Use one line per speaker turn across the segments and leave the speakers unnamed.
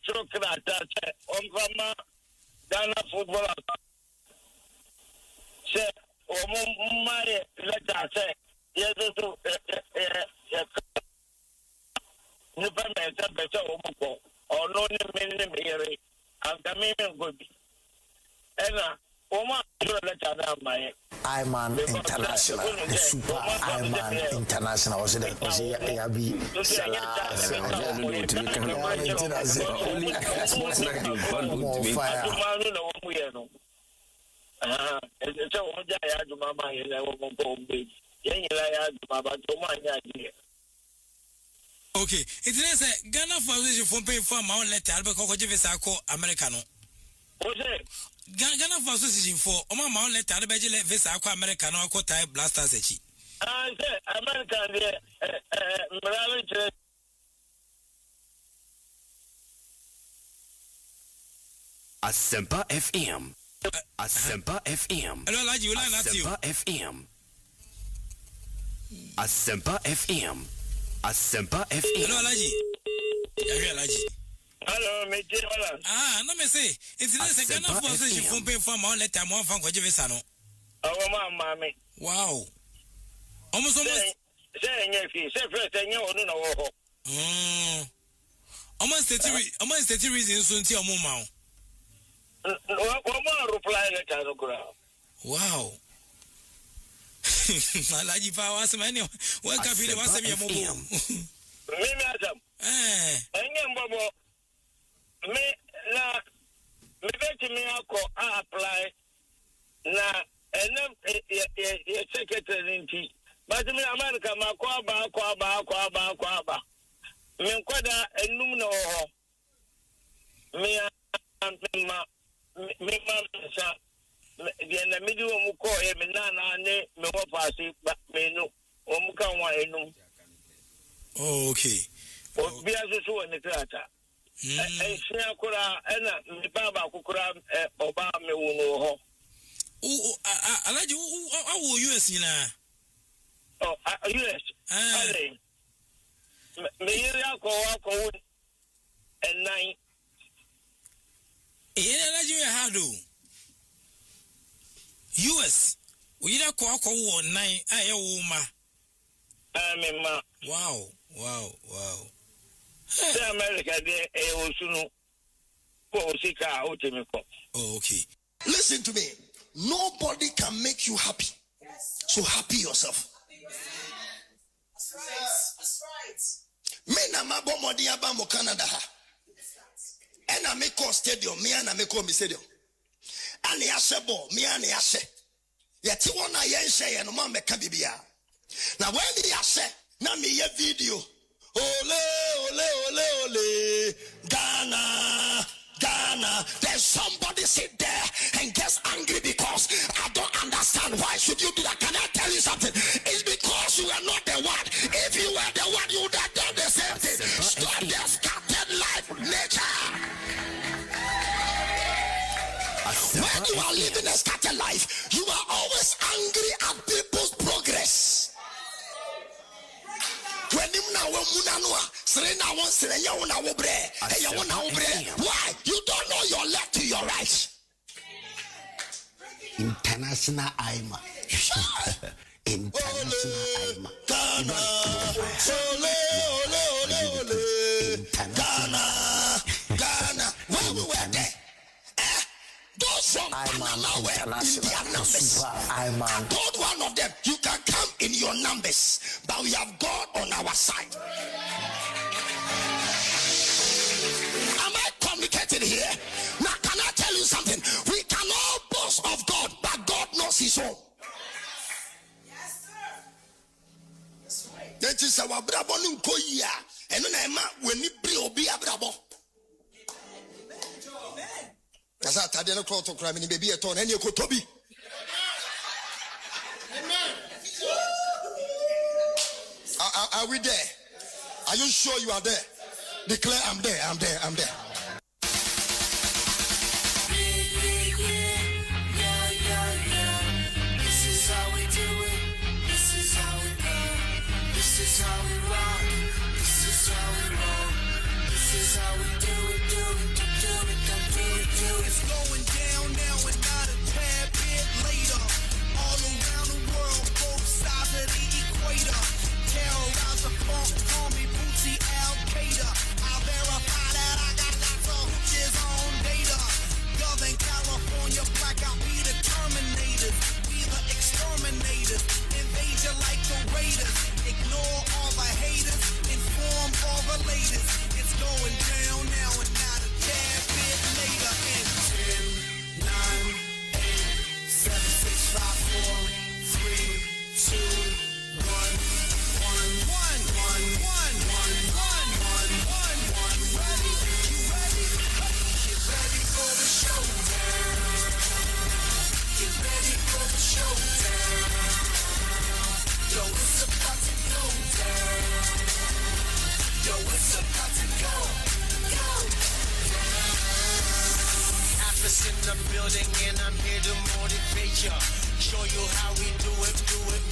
chokra that on Ghana football. Say, my letter say, yes, to better or no name and the good. And
Iman International, the Super Iman International, was it? Was it Yabi
Okay, it is a Ghana Foundation for paying for my own letter, Albeco Jivisako, Americano. Ghana Association for Oma Mount letter, Albegile Visa Americano, Kota Blasters.
I said, American,
Asempa FM. Asempa FM.
Hello, Laji, you learn at you.
Asempa FM. Asempa FM. Asempa FM.
Hello, Laji.
Hello, Major.
No, me say, it's a Ghana Association for paying for my own letter, more from Kojivisano.
Oh, mammy.
Wow. Almost.
Saying if you say first, and you know.
Almost 30 reasons soon to your mom.
One more reply letter.
Wow. I like you for us, man. Welcome to the Wasabi.
Maybe Adam. Bobo. Me na me bet me apply na and secretary nti but me America makwa ba me kwada enum na ho me sa de na me di wo mu ko e me na ne me wo pass me no wo mu kan wa enum.
Oh, okay.
Obi aso ne krata. Sia kura ena me baba kukura oba me wo no ho.
Alaji wo US na.
Oh, US. Ale. Me yira ko enai.
Alaji we hado. US. We yira ko wo nine aye wo ma.
Ma.
Wow.
The America de Osunu.
Oh, okay.
Listen to me. Nobody can make you happy. So happy yourself.
That's right.
Me na mabo modi abamo Canada ha. Ena me call stadium, me ana me call me stadium. Ani ashe ball, me ani ashe. Yeti wona yenhye ye no ma meka bibia. Na when me ashe, na me ye video. Ole, ole, ole, ole, Ghana, Ghana. There's somebody sit there and gets angry because I don't understand why should you do that. Can I tell you something? It's because you are not the one. If you were the one, you would have done the same thing. Stop the scattered life, nature. When you are living a scattered life, you are always angry at people's progress. When you why? You don't know your left to your right.
International Asiamah. International Asiamah.
Ghana, Ghana. When we were there, those from Panama were in their numbers. I told one of them, you can come in your numbers, but we have God on our side. Am I communicating here? Now, can I tell you something? We can all boast of God, but God knows his own.
Yes, sir. That's right.
That is our brabo nkoya. And then I when you bring obi abrabo. That's how Tadena called to crime and baby at all. And you could Toby. Are we there? Are you sure you are there? Declare I'm there, I'm there, I'm there.
This is how we do it. This is how we go. This is how we rock. This is how we roll. This is how we do it.
Chris in the building, and I'm here to motivate ya. Show you how we do it,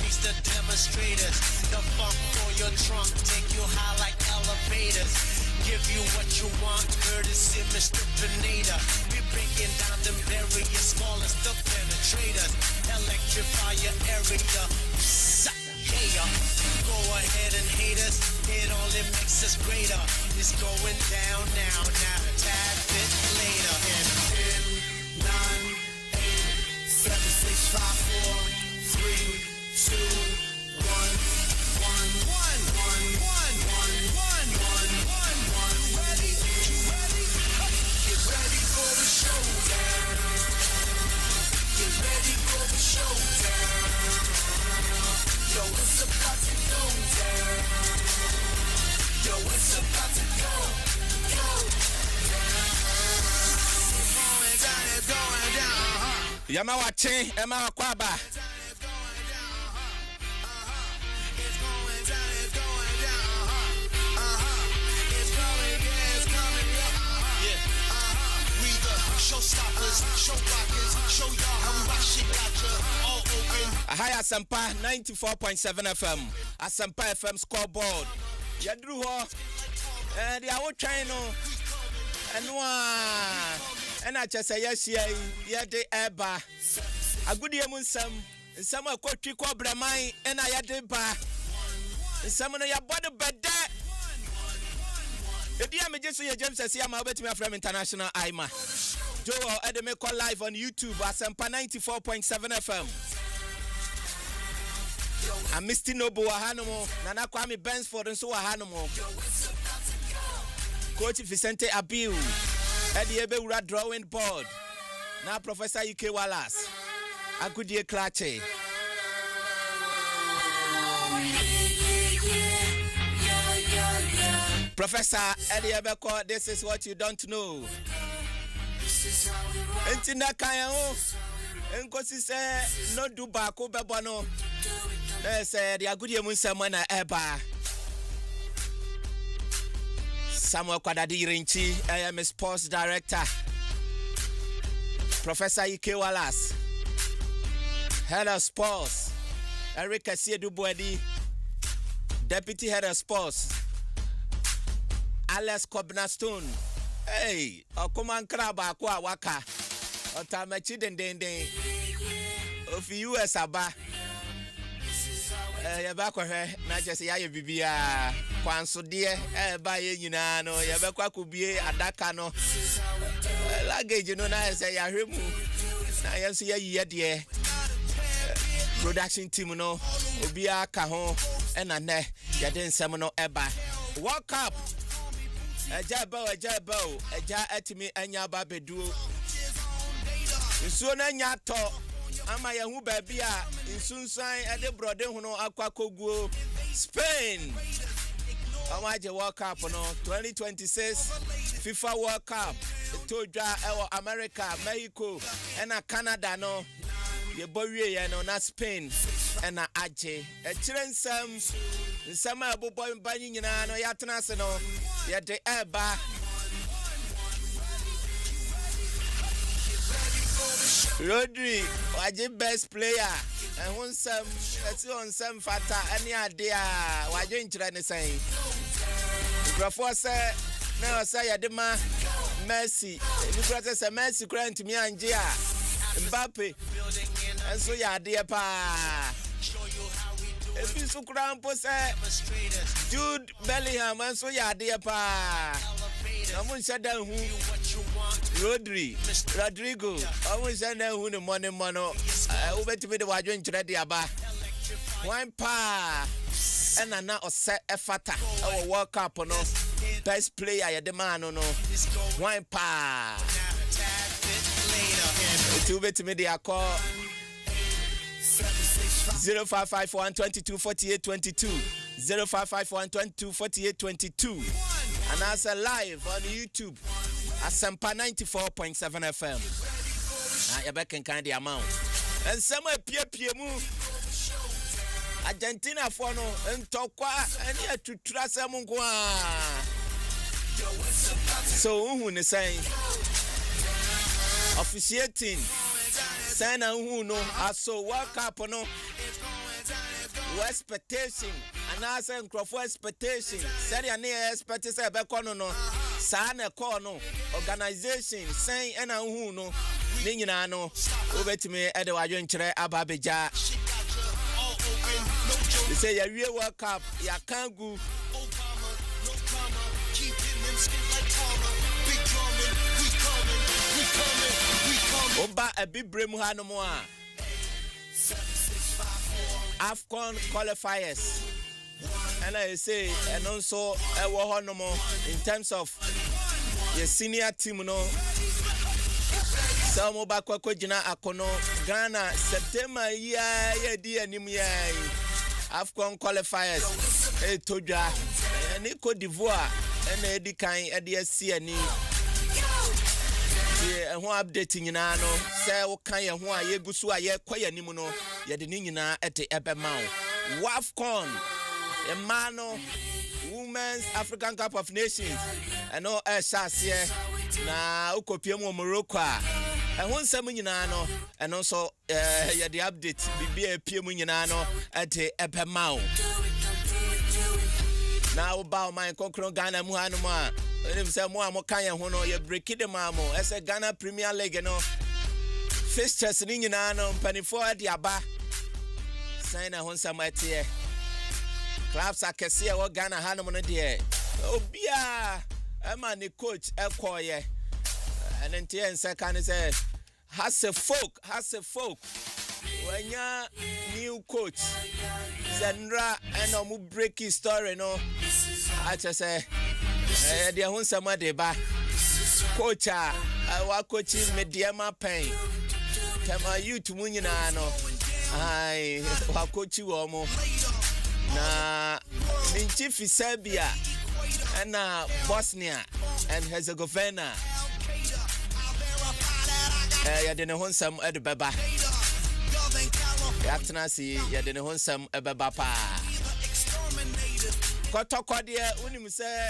meets the demonstrators. The funk for your trunk, take you high like elevators. Give you what you want, courtesy Mr. Pineda. We breaking down them barriers, smallest the penetrators. Electrify your area. Yeah, go ahead and hate us, it only makes us greater. It's going down now, a tad bit later. And 10, 9, 8, 7, 6, 5, 4, 3, 2, 1, 1, 1, 1, 1, 1, 1, 1, 1. Ready? You ready? Get ready for the showdown. Get ready for the showdown. Yo, it's about to go down. Yo, it's about to go down. It's going down.
Yama wache, Emma Kwaba.
It's going down. It's coming. Yeah. We the showstoppers, show rockers, show y'all how we rock shit. Got you all open.
Hi, Asempa 94.7 FM. Asempa FM Scoreboard. Yadru ho. The awo train no. And I just say yes, yeah, de eba. A good year munsam. Some are quite bramai, and I had the bar. Some of your body bed. The dear Majesty James Asiamah bet me from International Asiamah. Joe Edemeko live on YouTube. Asempa 94.7 FM. I'm Mr. Nobu Wahanomo, Nana Kwame Bensford and so Wahanomo. Coach Vicente Abiu, Eddie Ebewura drawing board. Now Professor UK Wallace, Agudie Klache. Professor Eddie Ebeko, this is what you don't know. Entina Kaya, Enkosi say no do bako bebono. They said the Agudie Munsamana Eba. Samuel Kwadadi Rinchi, I am a sports director. Professor Ike Wallace, head of sports. Eric Asiedu-Boadi, deputy head of sports. Alex Kobnastone. Hey, Okuman Kraba Kwa Waka. Otamachi Dende. Of US Aba. Yabako na just ya bibia kwanso de ba ye nyina no yabakwa kubie adaka no luggage no na say ya hwemu na yenso ya de production team no obi aka ho na ne ya de nsem no eba World Cup eja atimi anya ba beduo nsuo na nya to ama ya hu baabi a nsunsan ade brode hu no akwakoguo Spain amaje World Cup no 2026 FIFA World Cup toja ewo America, Mexico and Canada no ye bowie ye no na Spain and na aje e kire nsam aboboy banyi nyina no ya tena se no ye de eba Rodri, waje best player. And won some, let's see on some fata, any idea, waje inchira ne say. Grafo say, now say Adema, Messi. You brother say Messi grant me Angia, Mbappe. And so ya dear pa. If you so crampo say, Jude Bellingham, and so ya dear pa. Someone said that Rodrigo, I was saying that who the money mono. I over to be the wagon to ready about one pa and an now set a fata or World Cup no best player at the man no one pa. To be to me, they are called 0551 22 48 22 0551 22 48 22 and as a live on YouTube Asempa 94.7 FM. You back in kind of amount. And some pie mu Argentina for no and tokwa and here to trust them go. So who is saying officiating sign and who no aso World Cup no expectation and as a crop expectation said ya near expect say be kono no sa na call no organization sign and who no ni nyina no obetime e de wadwen kire ababeja they say ya wie World Cup ya kan gu Oba a big bremu hanomo a AFCON qualifiers and I say and also in terms of your senior team no some oba kwako jina akono Ghana September ya di anim ya AFCON qualifiers todwa and Cote d'Ivoire and edi kan edi asi ani who updating nyina no say wo kan ye ho a ye gusu a ye kwa yanim no ye de nyina ete ebema WAFCON emano Women's African Cup of Nations eno shase na ukopie mu Morocco a ho nsam nyina no eno so ye de update bibia pie mu nyina no ete ebema na wo ba o man konkron Ghana mu hanu a When say mo kan ye ho no ye break the mamo as a Ghana Premier League no fixtures ni nyina no mpanifo de aba sign na ho nsamatie clubs akese e wo Ghana hanom no de obia e ma ni coach e koye and ntie second say has a folk wanya new coach Zendra and omu break his story no I just say dia hun sama de ba coach wa coach mediama pen kama youth mu nyina no ai wa coach wo mo na in chief Serbia and Bosnia and Herzegovina ya de hun sam ed baba ya tnasi ya de hun sam baba pa kotokodie unim say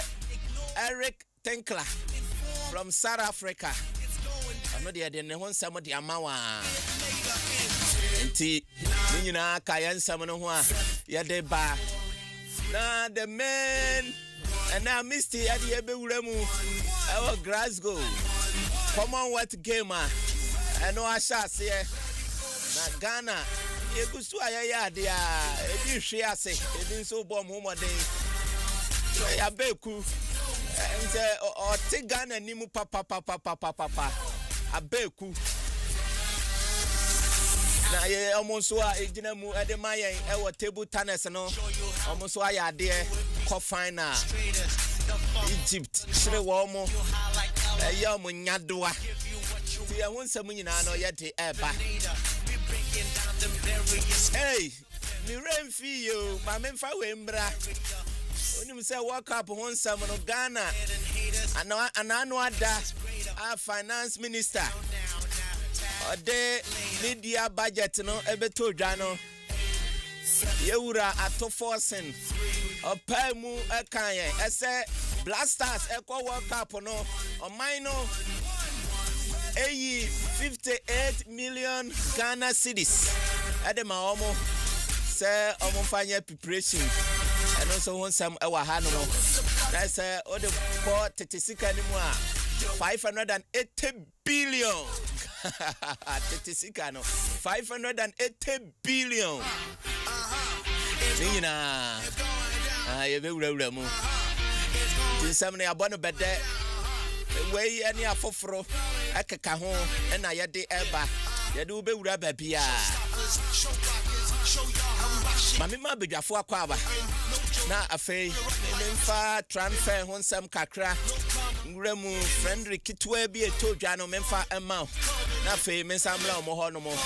Eric Tenkler from South Africa. I'm not there, then the one some of the Amawa. Enti, Nina Kayan Samanoa, Yadeba. Now the men, and now Misty at the Ebulemu, our Glasgow. Commonwealth gamer, and no Asha say, na Ghana, Ebusua, dear, Ebi Shiase, Ebin so bomb home a day. Abeku. And say or take Ghana nimu papa abeku na ye almost so ejina mu edemaya e wo table tennis no almost so ya de ko final Egypt sire wo mo e ya mo nyadoa ti ya wonsam nyina no ye de eba hey mi remfi yo ma memfa we mbra Onim say World Cup won some no Ghana anano ada a finance minister ode media budget no ebeto dwa no yewura ato forcing opa mu ekan ye ese blasters ekọ World Cup no oman no 58 million Ghana cedis edema omo say omo fanya preparation and also want some hano. That's all the core 36 anymore. 580 billion. 36 no. 580 billion. Nina. You be real. Somebody abon bede. Way any afofro. Akaka ho and I de eba. You be real baby. Mami ma bedwafo akwaba na afei memfa transfer honsam kakra ngremu friendly kitwa bi etodwa no memfa ema na afei mensamla omo ho no mo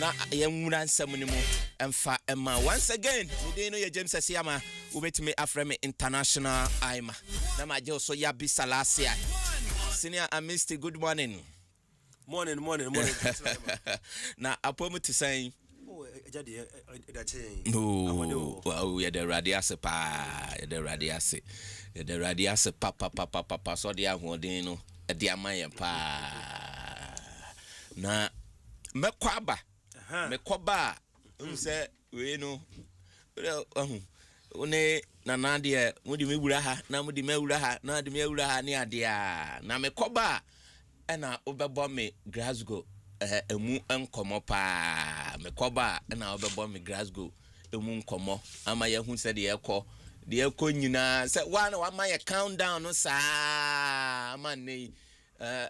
na yenwura nsam ni mo emfa ema once again we dey know your James Asiamah ubetime afreme international aima na maje so ya bisalasia senior amisti good morning na apomu to say wow, yeah, the radiase pa, the radiase papa, so the Ahodino, a diamaya pa. na mekwaba mekoba unse we no one na nadia mudi mewura ha na mudi mewura ha na de mewura ha ne ade a na mekoba na obebo me Glasgow emu enkomo pa mekoba na obebo me Glasgow emu nkomo ama ye hu se de ekọ nyina se wa na wa ma ye countdown no sa ama nei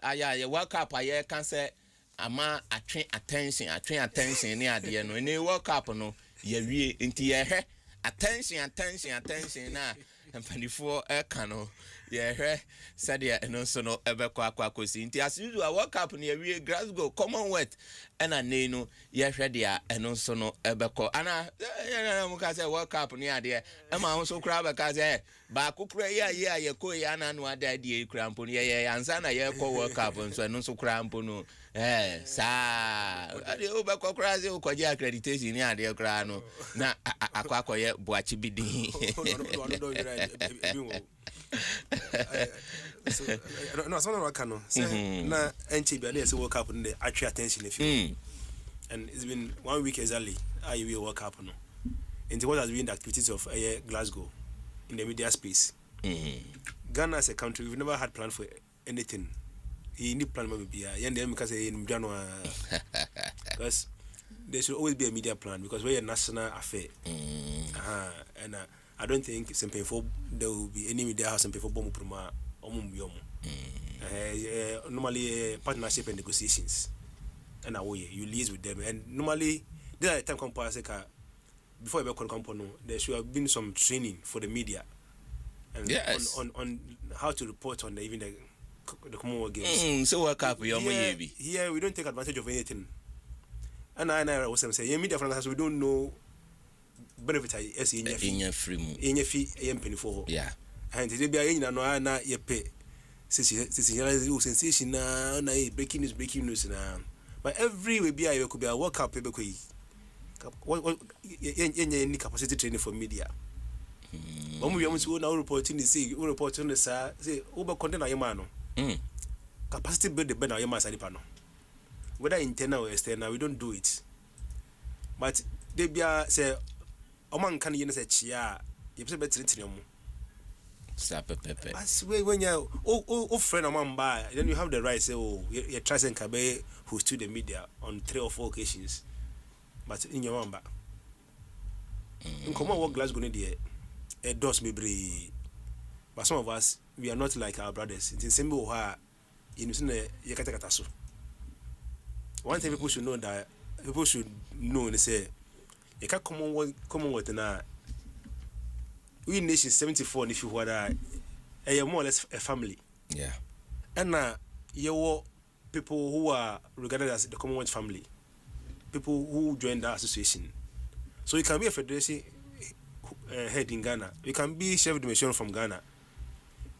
aya ye World Cup aye kan se ama attention ne ade no ne World Cup no ye wie nti ye hwe attention na mpanifo eka no ye hwe said no so no ebekọ akwakosi nti as usual World Cup ne ye wie Glasgow Commonwealth ena nei no ye hwe dia eno so no ebekọ ana mu ka say World Cup ne ade ma ho so kra beka say ba kokra ye ko ya na no ade ade kra mpo ye ansa na ye ko World Cup nso eno so kra mpo no sa ade obekọ kra say ukoje accreditation ne ade kra no na akwa ye boachi bidin
no someone waka no say na enchi bi ale say World Cup no dey attract attention if you and it's been 1 week exactly I will World Cup no into what has been the activities of Glasgow in the media space. Ghana as a country, we've never had plan for anything. You need plan maybe because in January because there should always be a media plan because we're a national affair. And I don't think there will be any media house and before Bomu Proma or normally partnership and negotiations. And away you liaise with them. And normally there are time before I come there should have been some training for the media and
yes.
on how to report on even the Commonwealth Games.
So World Cup
here we don't take advantage of anything. And I was saying media from we don't know benefit as in your
free
in your fee for
yeah.
And they be a no ye pay sensation na breaking news na but every we be a could be a World Cup people what any capacity training for media. When we want to now reporting the say over content ayemano. Capacity build the ben ayema side pano. Whether internal or external, we don't do it. But they be say oman kan yen say chia, you say better training mo.
Pepe.
As when you friend oman buy, then you have the right say you try and Kabe who stood the media on 3 or 4 occasions. But in your mamba. In common work Glasgow need a does me brave. But some of us we are not like our brothers. It's in same way in Yakatakasu. One thing people should know that people should know and say you can't common with na we nation 74 if you were more or less a family.
Yeah.
And you people who are regarded as the Commonwealth family. People who join the association. So you can be a federation head in Ghana. You can be chef de mission from Ghana.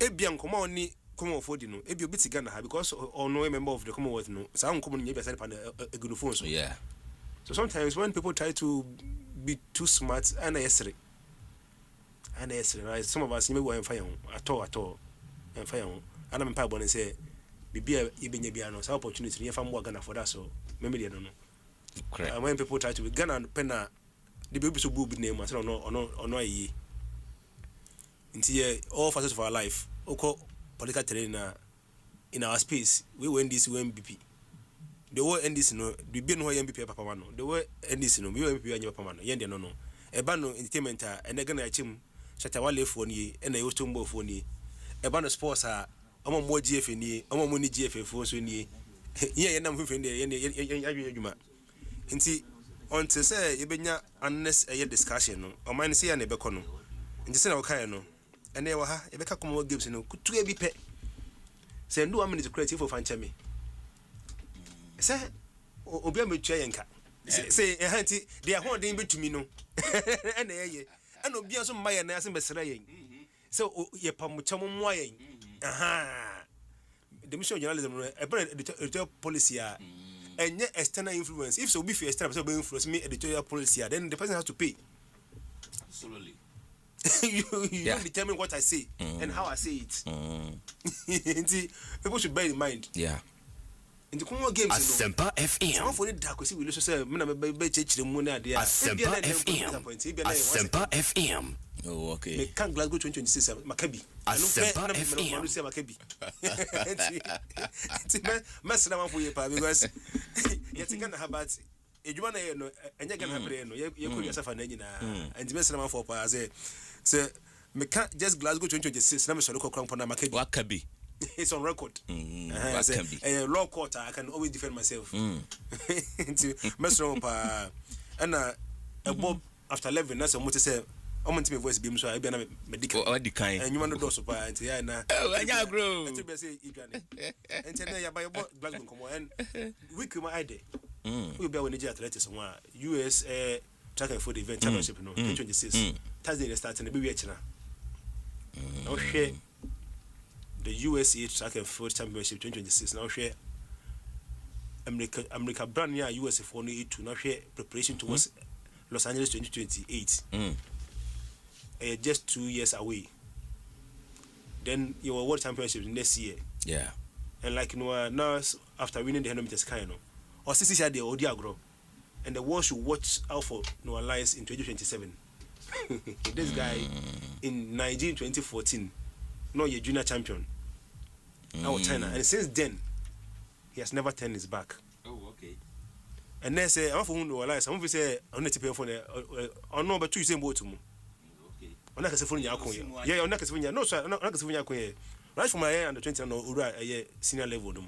Ebian Commonwealth Commonwealth for no. Ebi obiti Ghana because or no member of the Commonwealth no. So I'm coming here side a good phone. So
yeah.
So sometimes when people try to be too smart and yesterday. And yesterday, right? Some of us maybe we fire at all. And fire and I'm pardon and say Bibia Ibiano, so opportunity if I'm working for that so maybe I don't know.
Correct.
And when people try to be Ghana and Penna, the baby so good name, I said, no, ye. Into all facets of our life, political terrain in our space, we went this MPP. The word end this no, the bin who MPP Papa Mano, the word end this no, we MPP and your Papa Mano, Yendi no. A bano entertainment, and they're gonna chim Shatawale for ye, and a Ustumbo for ye. A bano sports are among more GF in ye, among money GF for ye. Yeah, and I'm moving there, and Inti on to say you been unless a discussion or mine see an ebecono. And just say okay no. And they were a beca come gives no could to be pet. Say no one to create for Fanchami. Say Obia Chayanka. Say a hanty, they are holding bit to me no. And and Obia some my and asking Bessray. So ye pamucham wine. Aha. The mission journalism a policy. And yet external influence. If so, be for external influence me editorial policy, then the person has to pay.
Absolutely.
you don't determine what I say and how I say it. People should bear in mind.
Yeah.
into Congo games.
Asempa FM.
Some for it, Dakosi will say, Mina be church Mona, dear.
Asempa FM. Asempa FM.
Oh, okay.
Me can't Glasgow 2026 Maccabi.
Asempa FM.
Maccabi. It's messing around for you, because you're thinking about Ejuma no enya gana habre no ye ko yourself na nyina and the best for pa say me can't just Glasgow 2026 na me so look cramp na
Wakabi.
It's on record.
Wakabi.
Law court I can always defend myself. Into mess around pa and Bob after 11 na so mo say o mo ntime voice bi so I be na medical.
O di kan.
And you want to do so pa and ya na.
Anya grow.
To be say igane. And tell ya by Glasgow come and week my ide. We be when Nigeria athletics one US track and field event championship no 2026 Thursday they start and be we china now share the USA track and field championship 2026 now share America brand near USA for no to now share preparation towards Los Angeles 2028 just 2 years away then your world championship next year and like now after winning the 100 meters kind or 60 years they already agro and the world should watch out for no alliance in 2027. This guy in Nigeria 2014 no a junior champion now China and since then he has never turned his back. And then say I'm for no alliance I'm say on the tip phone on number 2 same boat to me on that phone ya kon yeah on that phone no sir on that phone ya kon right from my under 20 no ura senior level dum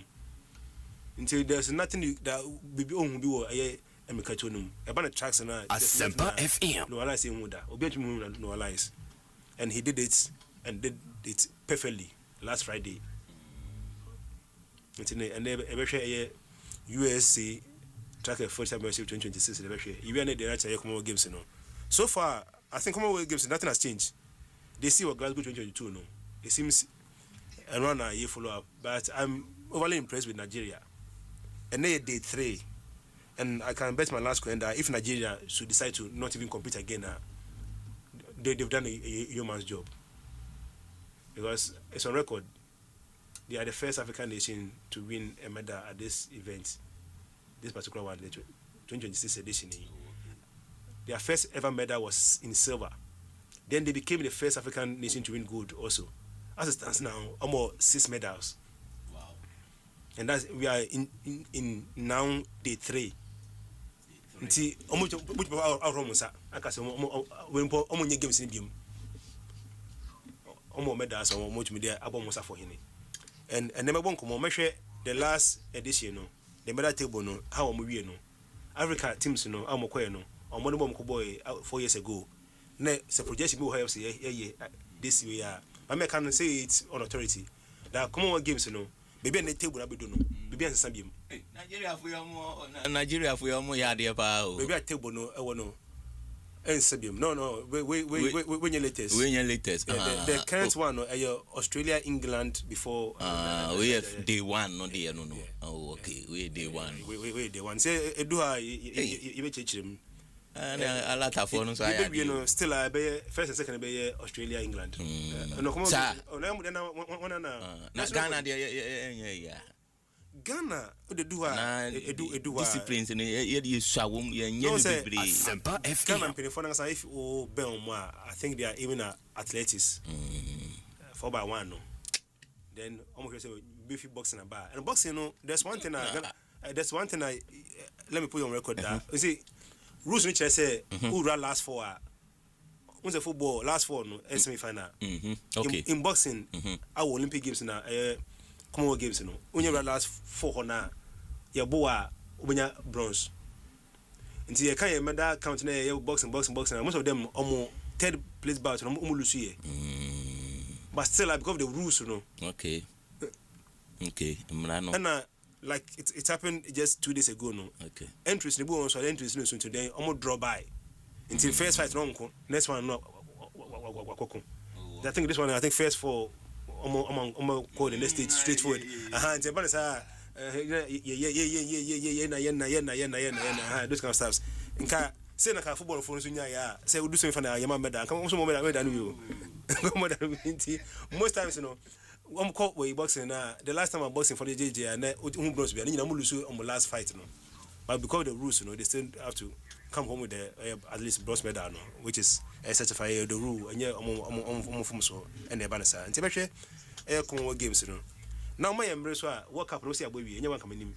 until there's nothing that be on be a mekatonum about the tracks and
Asempa FM
no alliance no alliance and he did it perfectly last Friday and they share a USA track and field championship 2026 they share even the right Commonwealth games no so far I think Commonwealth games nothing has changed they see what Glasgow 2022 no it seems around a year follow up but I'm overly impressed with Nigeria. And they day 3, and I can bet my last coin that if Nigeria should decide to not even compete again, they've done a yeoman's job because it's on record. They are the first African nation to win a medal at this event, this particular one, the 2026 edition. Their first ever medal was in silver. Then they became the first African nation to win gold also. As it stands now, almost 6 medals. And that's we are in now day 3. Nti almost which our Romusa aka say when omonye games in biom omo medals or much media abomusa for hini and never bon come mehwe the last edition no the medal table no how omo wie no Africa teams no amokoye no omo no bom ko boy 4 years ago na se projection be how say this way I can say it on authority that Commonwealth games no maybe on the table na be do no maybe an sambiam
Nigeria for your mo ya de pa o
maybe a table no e wo no en sambiam no when your latest the current one no Australia England before
we have day 1 no day no oh okay we day 1
we day 1 say edu ha you be chechirem
a lot of phones I
you know still I be first and second be Australia England no come on
na Ghana yeah
Ghana they do edu
disciplines in ye swawum ye nyene bebre
Asempa FM
Ghana penifona say if o be on mo I think they are even athletics 4x1 no then almost say beefy boxing and bar and boxing no there's one thing I let me put on record that you see rules which I say who run last 4 when's the football last 4 no semi final
okay
in boxing our Olympic games na Commonwealth games no when you run last 4 na your boa ubenya bronze until you can medal count na boxing most of them almost 3rd place bout no lose here but still because of the rules no
okay
and like it happened just 2 days ago no
okay
entries ne bo so entries no so today almost draw by until first fight no next one no I think this one I think first for almost call the next stage straightforward and the balance those kind of stuff nka say na ka football for so nya ya say we do so final yama medal come so medal no you most times you know call way boxing the last time I boxing for the JJ and who bros be and lose on my last fight but because of the rules they still have to come home with the at least bronze medal which is certified the rule and so and the banner and tebehwe come games now my embrace what cup no see abobi anyone come nim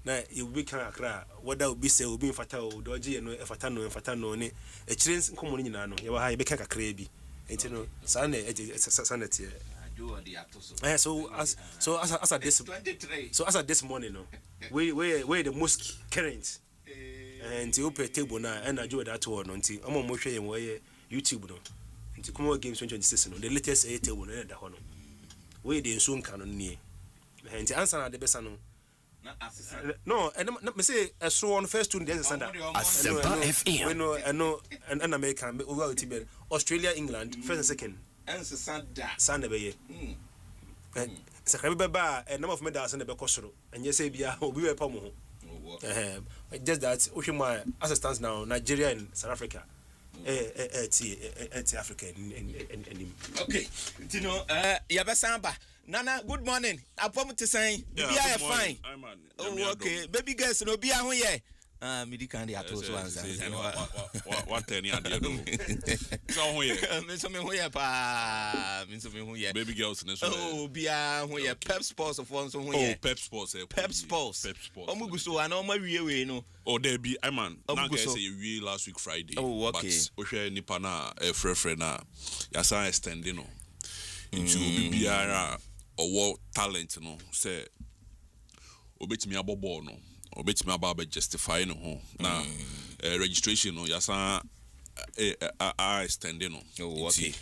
na you be kan akra whether will be say will be fatal doji no fatano ni e chire nkomo ni nyina no ye wa ha ye be kan kakra bi enti no sanne sanne so as at this morning no we the most current and you pay table na and I do that one until I'm mo hwe yen we YouTube no until come games 2026 no the latest table no da ho no we the nso nka no nie and answer na the best no no and me say so on first two days Sunday
Asempa FM
we know and American over to Australia England first and second
and
Sunday be Sakra ba a number of medals and be kosoro and yes bia obi we pa mo ho just that Ushima assistance now Nigeria and South Africa Africa and
okay Yabasamba Nana good morning apom to say be fine oh okay baby girls no be a ho ye midi kan dey ato so answer
what ten ya dey do so ho ye
me so me ho ye pa me so me ho ye
baby girls ne so
oh bia ho ye pep sports of one so ho ye
pep sports
omu gusto ana o ma wie we no
oh there be I man na guy say we last week Friday
oh okay
but o hwe nipa na frefre na ya san extending no into bibiara owo talent no say obetimi abobo no obetimi ababa justify no ho na registration no yasa extending no
oh okay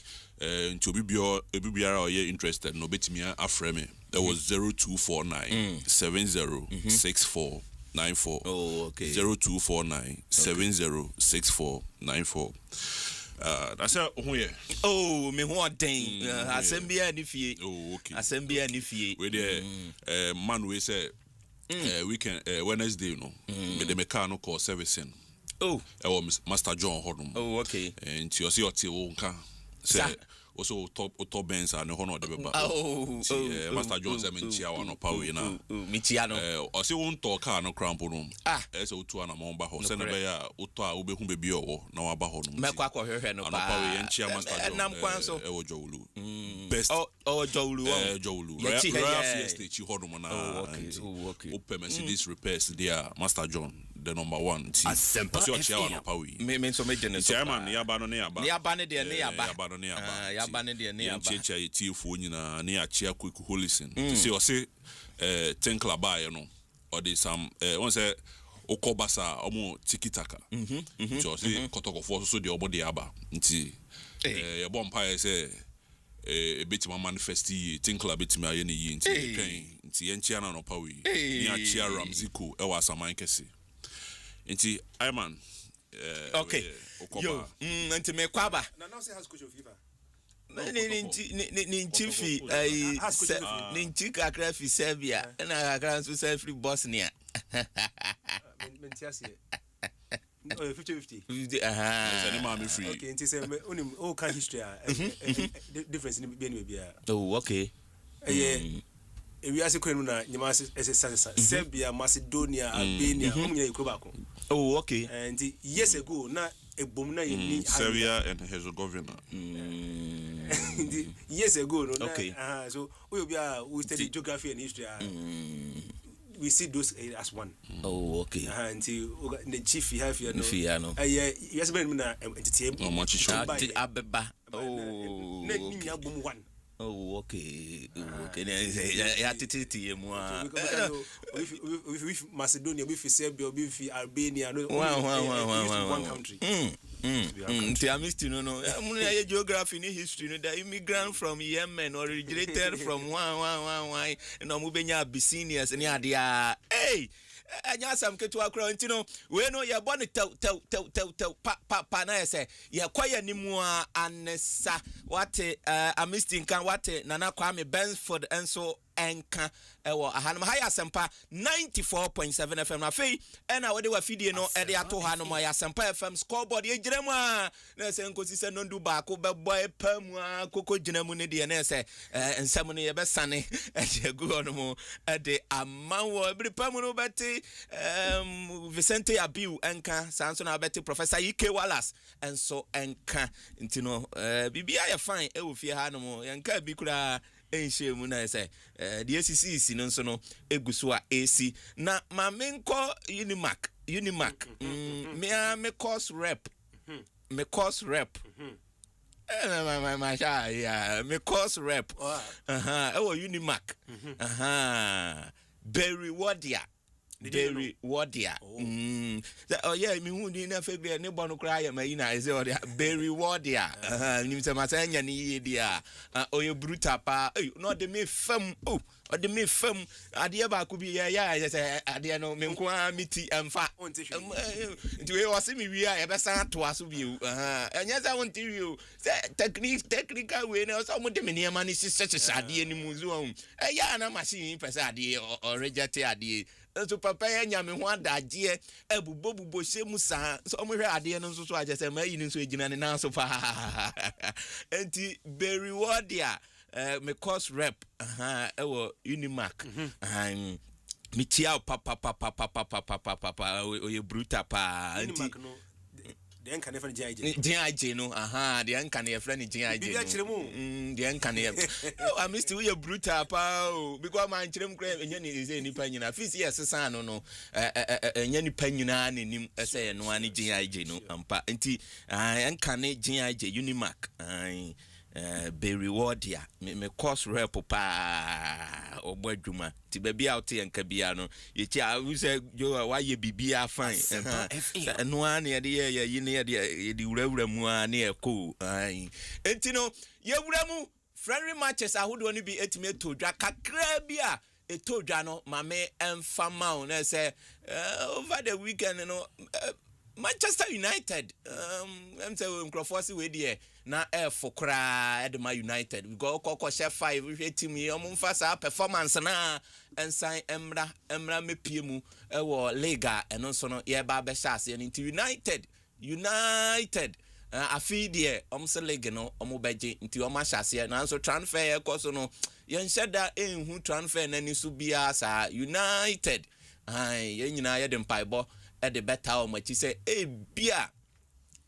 into bibiara oye interested no obetimi afre me there was 0249 706494
oh okay
0249 706494 that's who ye
oh me ho den Asembia ni fie
oh okay
Asembia ni fie
we there man we say weekend Wednesday no me the mechanic call servicing
oh
Master John hodum
oh okay
and you see what you nka say also top Benz and honor the beba
oh
Master John zementia one power na
mitia no
o say won talk car no cramp no e say otu ana mo ba ho say na be ya otu a obehu bebi owo na wa ba ho no
me kwa kwa hwehwe no pa
power ye nchia Master John
nam kwan so
e wo jowulu best
jowulu
jowulu
Royal
Fiesta chi hodum na okay open Mercedes repairs there Master John the number one
Asempa
FM
me so me gene so
chairman ya ba no ne aba
ya ba ne de ne ya ba
ya ba ne de ne aba checha yetiefo nyina ne ya chia quick holison see o say ten club aye no or dey some one say okobasa omo tikitaka so say kotokofo so de obo de aba nti ya bompa say betima manifest ten club betima aye ne yi nti yenchia na no pawi ni achia Ramzico e wa saman kese nti Iman
okay yo nti me kwaba
na now say has coach of FIFA
ni chifi ni chika akra fi Serbia na akra so self free Bosnia
mentiasie 50-50
any man free
okay nti say onim o kan history difference ni be ni bia
oh okay
we as kwenu na nyama Serbia Macedonia Albania omunya ikobako
oh okay
and years ago na ebom na yeni
Serbia and Herzegovina
years ago no
okay
so we study geography and history we see those as one
oh okay
until the chief have you know yes ben na entertain
abeba oh
na ni abom one
oh okay ya tititi mu
with Macedonia with Serbia with Albania no one country
nti amisti no ya geography ni history no the immigrant from Yemen originated from one no mu benya Abyssinians ni adia anya sam ketu akro nti no we no ye bɔ ne tew pa na yɛ ye kwaya ni mu anesa wate amisti nkan wate nana Kwame Bensford enso enka ewo ahanum ha Asempa 94.7 FM na fei ena we de wa fidie no e de ato hanum ya Asempa FM Scoreboard ye gyina mu a na se nkosi se no ndu ba ko bebo e pamu a koko gyina mu ne de na se ensam no ye besane e je gu onum e de amanwo ebri pamu no beti Vicente Abiu enka sanso na beti Professor Ike Wallace enso enka ntino bibia ya fine e wo fie hanum yanka bi kura enhye mu na say the ACC no nso no eguso a AC na ma menko Unimac me course rep me course rep me course rep ewo Unimac Berry Wadia oh yeah, me hu ni na fegre ne bonu kra ya ma ina eze o Berry Wadia ni se ma sanya ni ye dia oye brutal pa no de me fam o de me fam ade ba ko bi ya say ade no me nko amiti emfa nti we wose me wi a e be san to aso bi enya za won ti wi say technical way na so mo de me niam ni sise ade ni mu zo ya na machine pesa ade o reject ade so papa ya nyame ho adaje ebubo shemu sa so mo hwe ade no so agese ma yi ni so egina ne na so pa enti Berry Wadia me course rep ewo Unimac mi tia papa oye bruta pa enti
the enka nefa
GIJ no the enka ne friend GIJ the enka ne I missed we brutal pa because man chirem kra enya ni ze nipa nyina fisi yesesa no enya nipa nyina nenim ese no ani GIJ no ampa enti enka ne GIJ Unimac Berry Wadia me course rep pa obadwuma ti baby out enka bia no ye chi a we say yo wa ye bibia fine no an ye de ye ne ye di wurawura mu an e ko enti no ye wuramu friendly matches ahodo no bi etime todwa kakra bia etodwa no mame emfa maun na say over the weekend no Manchester United I'm say Nkrofo we there na for kra Edema United we go koko chef 5 we team here omfa sa performance na ensan emra mepie mu e wo liga eno so no ye ba be chance into United afi there omse league no omo beje nti oma chance na so transfer e so no ye nsheda enhu transfer na ni so bia sa United ye nyina ye de mpaibo at the better o machi say bia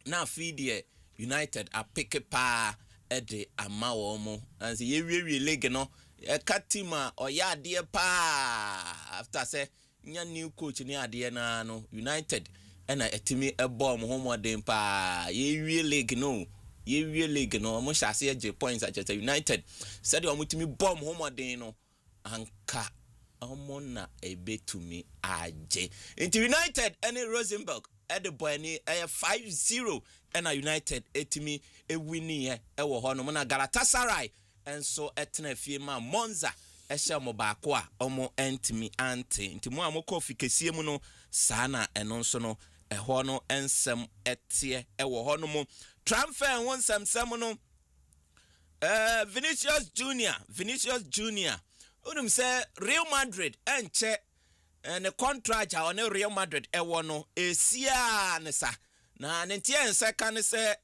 na feed United a pick pa at the amawo mo and say ye league no e katima o ya de pa after say nya new coach ni ade na no United na etimi e ball mo homodem pa ye league no mo shase e points at United said o mutimi ball mo homodem no anka omona ebetumi aje into United any Rosenborg at the boy ni 5-0 and United etimi e winning e wo ho no na Galatasaray enso etena fie ma Monza e hye mo ba ko a omo entimi ante nti mo amoko fikesie mu no sana eno nso no e ho no ensem etie e wo ho no mo transfer won samsam no Vinicius Junior Unum say Real Madrid enche and the contract on Real Madrid e wono esia nesa na nentie second say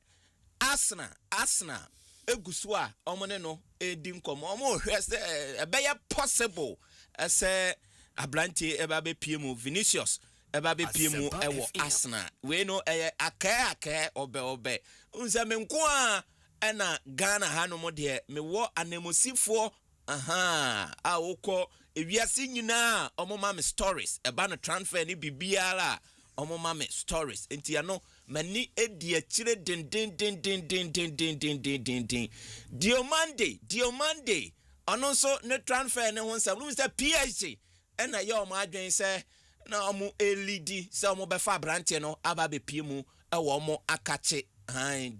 Arsenal egusu a omone no edi nkom omo hwe say e be possible say abrantie e ba be piemu Vinicius e ba be piemu e wo Arsenal we no e aka obe unza menko a na Ghana hanom de me wo anemosifo woko ewiase nyina omoma me stories eba no transfer ni bibiara omoma me stories enti ano mani edi akire den Diomande ono so ne transfer ne ho nsam no say PSG na ye omo adwen say na omo elidi say omo be fa branche no aba be pie mu e wo omo akache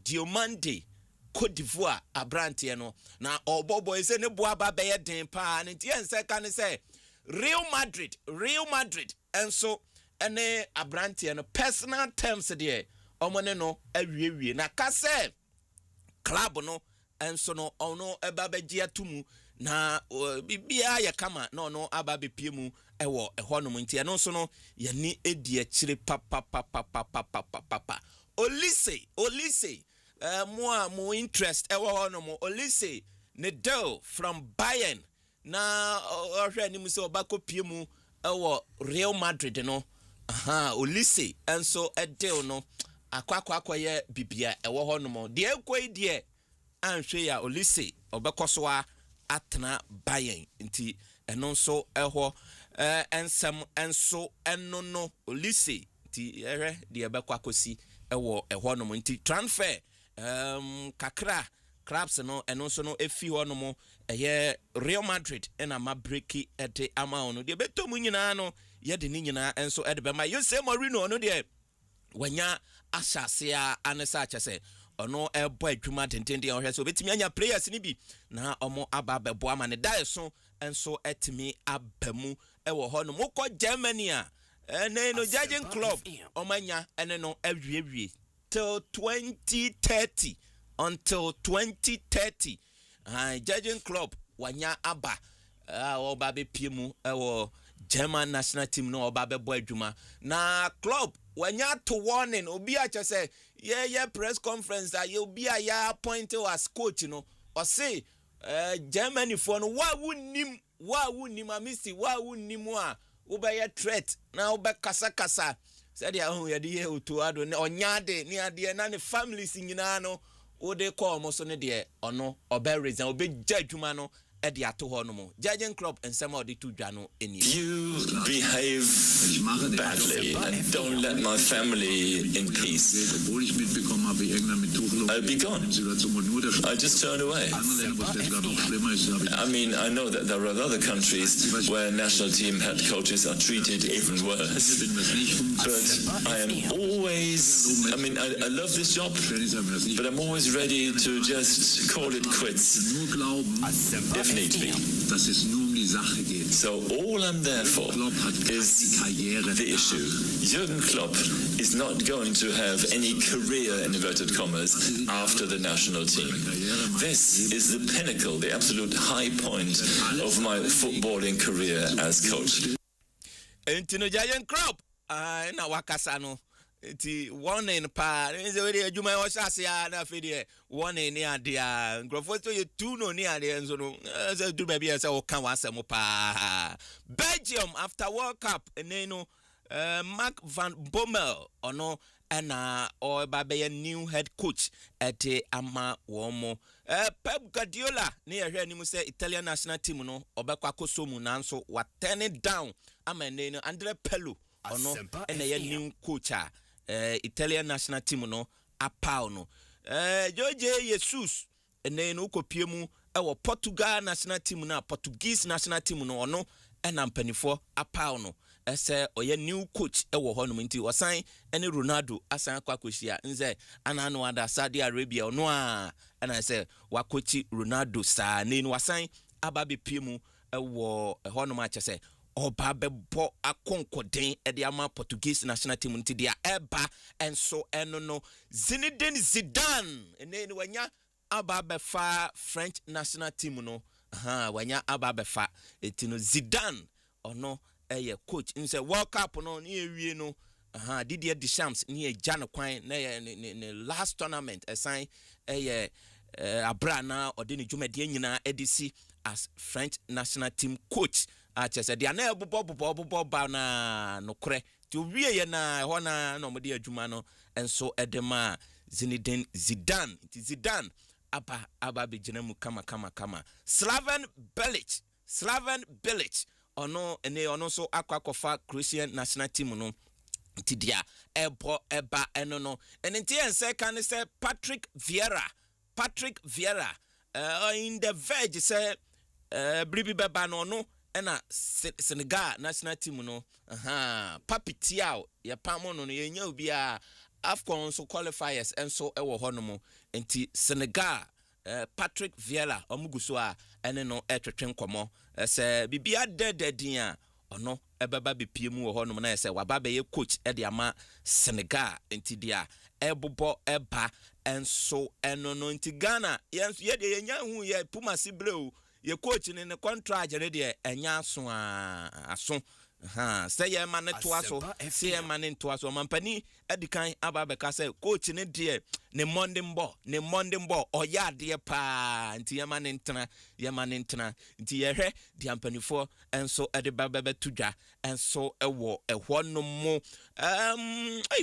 Diomande Côte d'Ivoire abrantie no na obobo ese ne boa ba be den pa na ntie nseka ne say Real Madrid enso ene abrantie no personal terms there omone no awie na ka say club no enso no ono eba be gia tumu na bibia ya kama no aba bepie mu ewo ehonom nti eno so no ye ni edi akire papa Olise mo interest ewo honom Olise ne deal from Bayern na ohwe ni mu se obako pie mu ewo Real Madrid no Olise enso a deal no akwa ye bibia ewo honom de ekoi de anhwe ya Olise obekoso a atena Bayern nti eno nso eho ensem enso eno no Olise nti de ebekwa kosi ewo eho no nti transfer kakra clubs no eno nso no efi ho no mo Real Madrid ena mabreki ede ama ono de beto mu nyina no ye de ni nyina enso ede be ma Jose Mourinho no de wanya asase a anesa achese ono ebo adwuma tenten de ohwe so betimi anya players ni bi na omo aba bebo ama ne daeso enso etimi abamu ewo ho no mokọ Germany a no judging club omanya ene no awie till 2030 until 2030 judging club wanya aba oba be piemu ewo German national team no oba bebo adwuma na club wanya to warning obi a che say yeah press conference that you be a ya appoint as coach no or say Germany for no wa wunnim amisi wa wunnim a wo be ye threat na wo be kasa said ya hu ye de otu ado onya de ni ade na ne families nyina no wo de call mo so ne de ono obe reason obe jadwuma no edi ato ho no mo judging club and some of the two dwa no eni.
You behave badly and don't let my family in peace. I'll be gone. I just turn away. I mean, I know that there are other countries where national team head coaches are treated even worse, but I am always, I mean, I love this job, but I'm always ready to just call it quits if need be. So all I'm there for is the issue. Jürgen Klopp is not going to have any career, in inverted commas, after the national team. This is the pinnacle, the absolute high point of my footballing career as coach.
Jürgen Klopp, na wakasano. Ti warning pa nze we de adwuma wo hyase ya na fe de warning ni ade a nkrofo so ye tu no ni ade enso no ze du ba bia se wo kan wasem pa Belgium after World Cup eneno Mark van Bommel ono na o ba be new head coach ete ama wo mo Pep Guardiola ni ehwe ni mu se Italian national team no obekwa kosomu nanso wa turn it down ama eneno Andre Pirlo ono ena ye new coach Italian national team no apao no Jorge Jesus ene no kopie mu ewo Portugal national team na Portuguese national team no ono ena mpanifo apao no ese oye new coach ewo ho no nti osan ene Ronaldo asan kwakohia nze ana no ada Saudi Arabia ono a ena se wakochi Ronaldo sa ne no wasan aba be pie mu ewo ho no ma chese oba bebo akonkoden ede ama Portuguese national team nti dia eba enso eno no Zinedine Zidane ene ni wanya aba befa French national team no wanya aba befa etino Zidane ono eye coach nse World Cup no ni ewie no Didier Deschamps ni eja no kwan na ne last tournament esan eye abrana odeni dwumade nyina edisi as French national team coach achese dia na bobo ba na nokre ti owie ye na ho na no mode adwuma no enso edema Zinedine Zidane ti Zidane aba begina mu kama Slaven Bilic ono ene ono so akwakofa Croatian national team no ti dia eba eno no enti ense kan se Patrick Vieira in the verge say bribi beba no ena Senegal national team no Papi Thiaw ya pamo no yenya obi a AFCON so qualifiers enso ewo hono enti Senegal Patrick Vieira omuguso a ene no etwetwe nkomo se bibia dededin a ono ebeba bepie mu wo hono na se waba be ye coach e de ama Senegal enti dia ebobo eba enso eno no enti Ghana ye de yenya hu ye Puma Sibleu ye coach in the contract already enya aso say ye man to aso say ye man to aso mampani edikan ababeka say coach ne de ne Monday ball oya de pa nti ye man ntena nti ye hwe de ampanifo enso ede babebe tudwa enso ewo ehwo no mo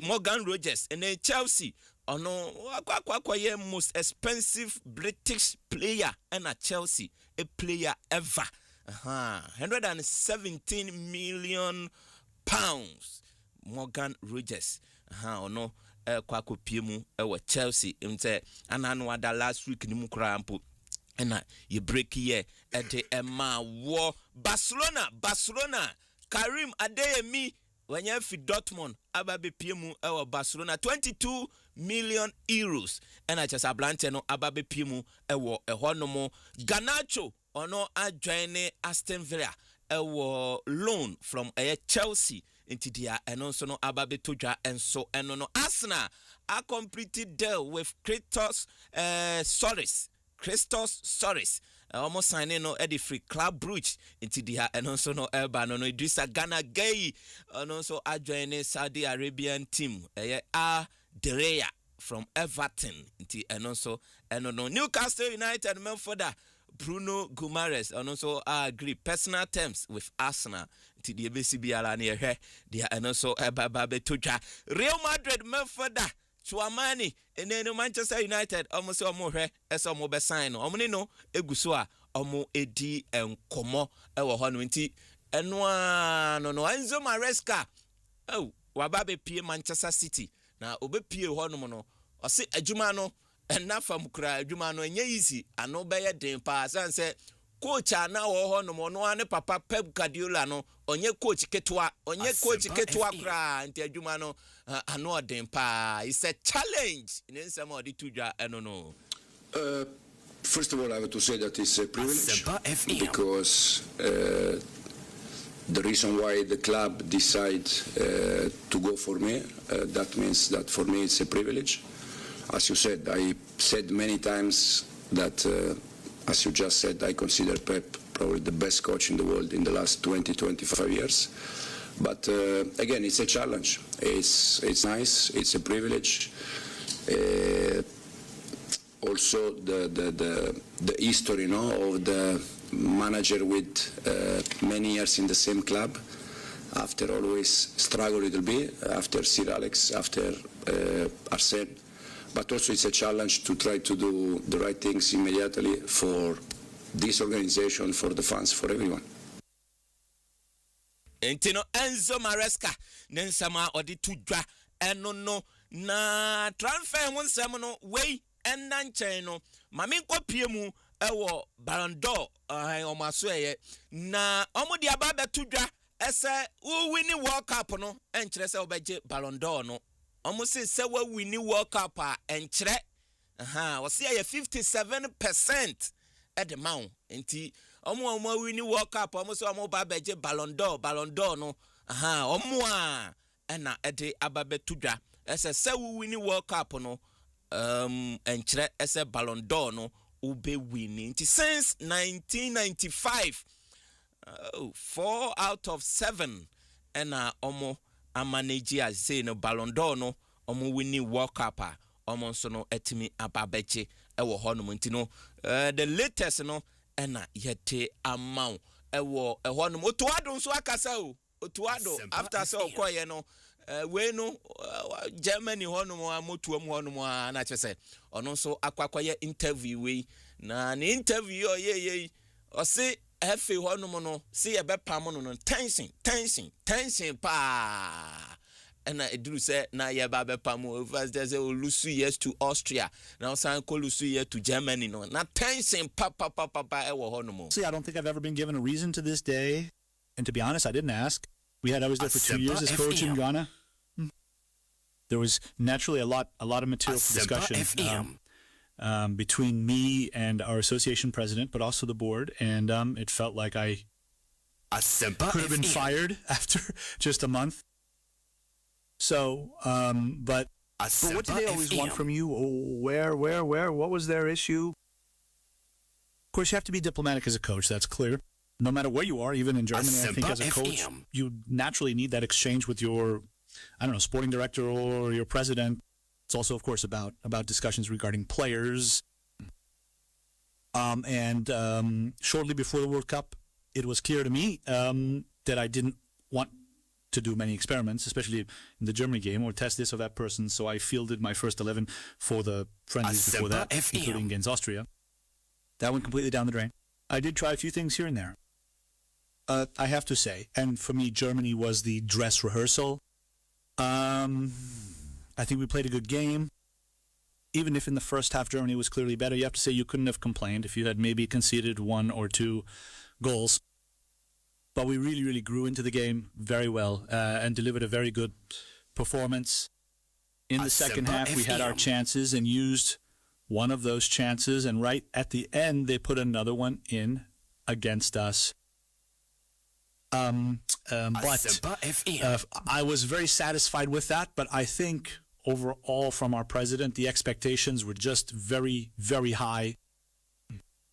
Morgan Rogers and Chelsea ono akwa ye most expensive British player and a Chelsea a player ever 117 million pounds Morgan Rogers ono kwa kopiemu ewa Chelsea mte ananu ada last week ni mukura mpo na ye break here ede ema wo Barcelona Karim Adeyemi when fi Dortmund ababe piemu ewa Barcelona 22 million euros and I just ablante no ababe piemu ewo ehonomo Garnacho ono adjoine Aston Villa ewo loan from Chelsea into dia and also no ababe toja and so and no Arsenal a completed deal with Christos Soris almost signing no Eddie free Club Brugge into the and also no Elba no Idrissa Gana Gueye and also adjoining Saudi Arabian team Dereya from Everton into and also and no Newcastle United Melforda Bruno Guimaraes and also agree personal terms with Arsenal to the BCB near here and also Babe Tuja Real Madrid Melforda Chouamani and then Manchester United almost more as a mobile sign no egusua omo edi enkomo ewo ho no nti enwa no Enzo Maresca wababe pie Manchester City na obepie ho no no ose adwuma no enafam kura adwuma no enye easy ano beye den pa sanse coach ana wo ho no no ane papa Pep Guardiola no onye coach ketwa kura nti adwuma no ano den pa. It's a challenge in some of the tudwa no.
First of all, I have to say that it's a privilege because the reason why the club decide to go for me, that means that for me it's a privilege. As you said, I said many times that, as you just said, I consider Pep probably the best coach in the world in the last 20-25 years. But again, it's a challenge. It's nice. It's a privilege. Also, the history, of the manager with many years in the same club. After always struggle a little bit. After Sir Alex, after Arsene. But also, it's a challenge to try to do the right things immediately for this organization, for the fans, for everyone.
Entino Enzo Maresca nensama odi tudwa eno no na transfer won sem no we enna nchen no mame nkopie mu ewo Ballon d'Or omaso eye na omudi aba betudwa ese wo win World Cup no enkire se obeje Ballon d'Or no omusi se wo win World Cup a enkire wo se ye 57% at the mount enti omo win World Cup omo so omo ba beje Ballon d'Or no omo a na ede ababe tudwa ese se wo win World Cup no enkire ese Ballon d'Or no ube winning since 1995 4 out of 7 na omo amanage as say no Ballon d'Or no omo winning World Cup omo so no etimi ababeje ewo ho no ntino the latest no na yete amount ewo ho no otuado nso akasa otuado after so okoye no we no Germany ho no amotuam ho no na chese ono so akwakoye interview we na ni interview ye o se efe ho no no se ye be pam no tension pa and eduru say na ye ba be pam first there's a lusu years to Austria now san ko lusu year to Germany no na tension pa e wo ho no mo.
See, I don't think I've ever been given a reason to this day, and to be honest, I didn't ask. I was there for 2 years as coach in Ghana. There was naturally a lot of material for discussion between me and our association president, but also the board, and it felt like I could have been fired after just a month. So, but what did they always want from you? Where? What was their issue? course, you have to be diplomatic as a coach. That's clear. No matter where you are, even in Germany, I think as a coach, you naturally need that exchange with your, sporting director or your president. It's also, of course, about discussions regarding players. And shortly before the World Cup, it was clear to me that I didn't want to do many experiments, especially in the Germany game, or test this or that person. So I fielded my first 11 for the friendlies before that, including against Austria. That went completely down the drain. I did try a few things here and there. I have to say, and for me, Germany was the dress rehearsal. I think we played a good game. Even if in the first half Germany was clearly better, you have to say you couldn't have complained if you had maybe conceded 1 or 2 goals. But we really, really grew into the game very well and delivered a very good performance. In the second half, we had our chances and used one of those chances. And right at the end, they put another one in against us. But I was very satisfied with that. But I think overall from our president, the expectations were just very, very high.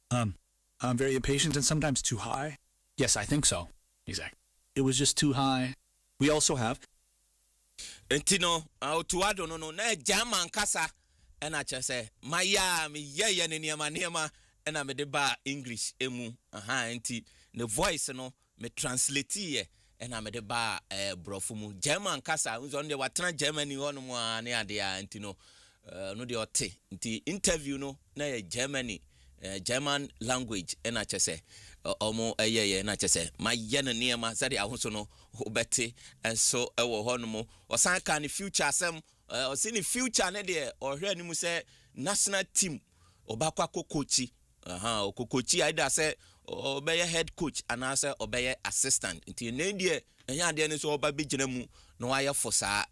I'm very impatient and sometimes too high. Yes, I think so. Exactly. It was just too high. We also have.
Entino, autuado no na German kasa and I just say Maya mi ye niema and I made ba English emu enti the voice no me translate ye and I made ba brofumu German kasa on the watan Germany on mo ne ade entino no de ote nti interview no na Germany German language and I just say omo na chese my yen niema sade ahoso no obete and so ewo hono osan ka ne future asem o see ne future ne de o hwe animu se national team obakwa kokochi okokochi either say obeye head coach and say obeye assistant nti ne de enya de ne so oba begina mu no aye for sa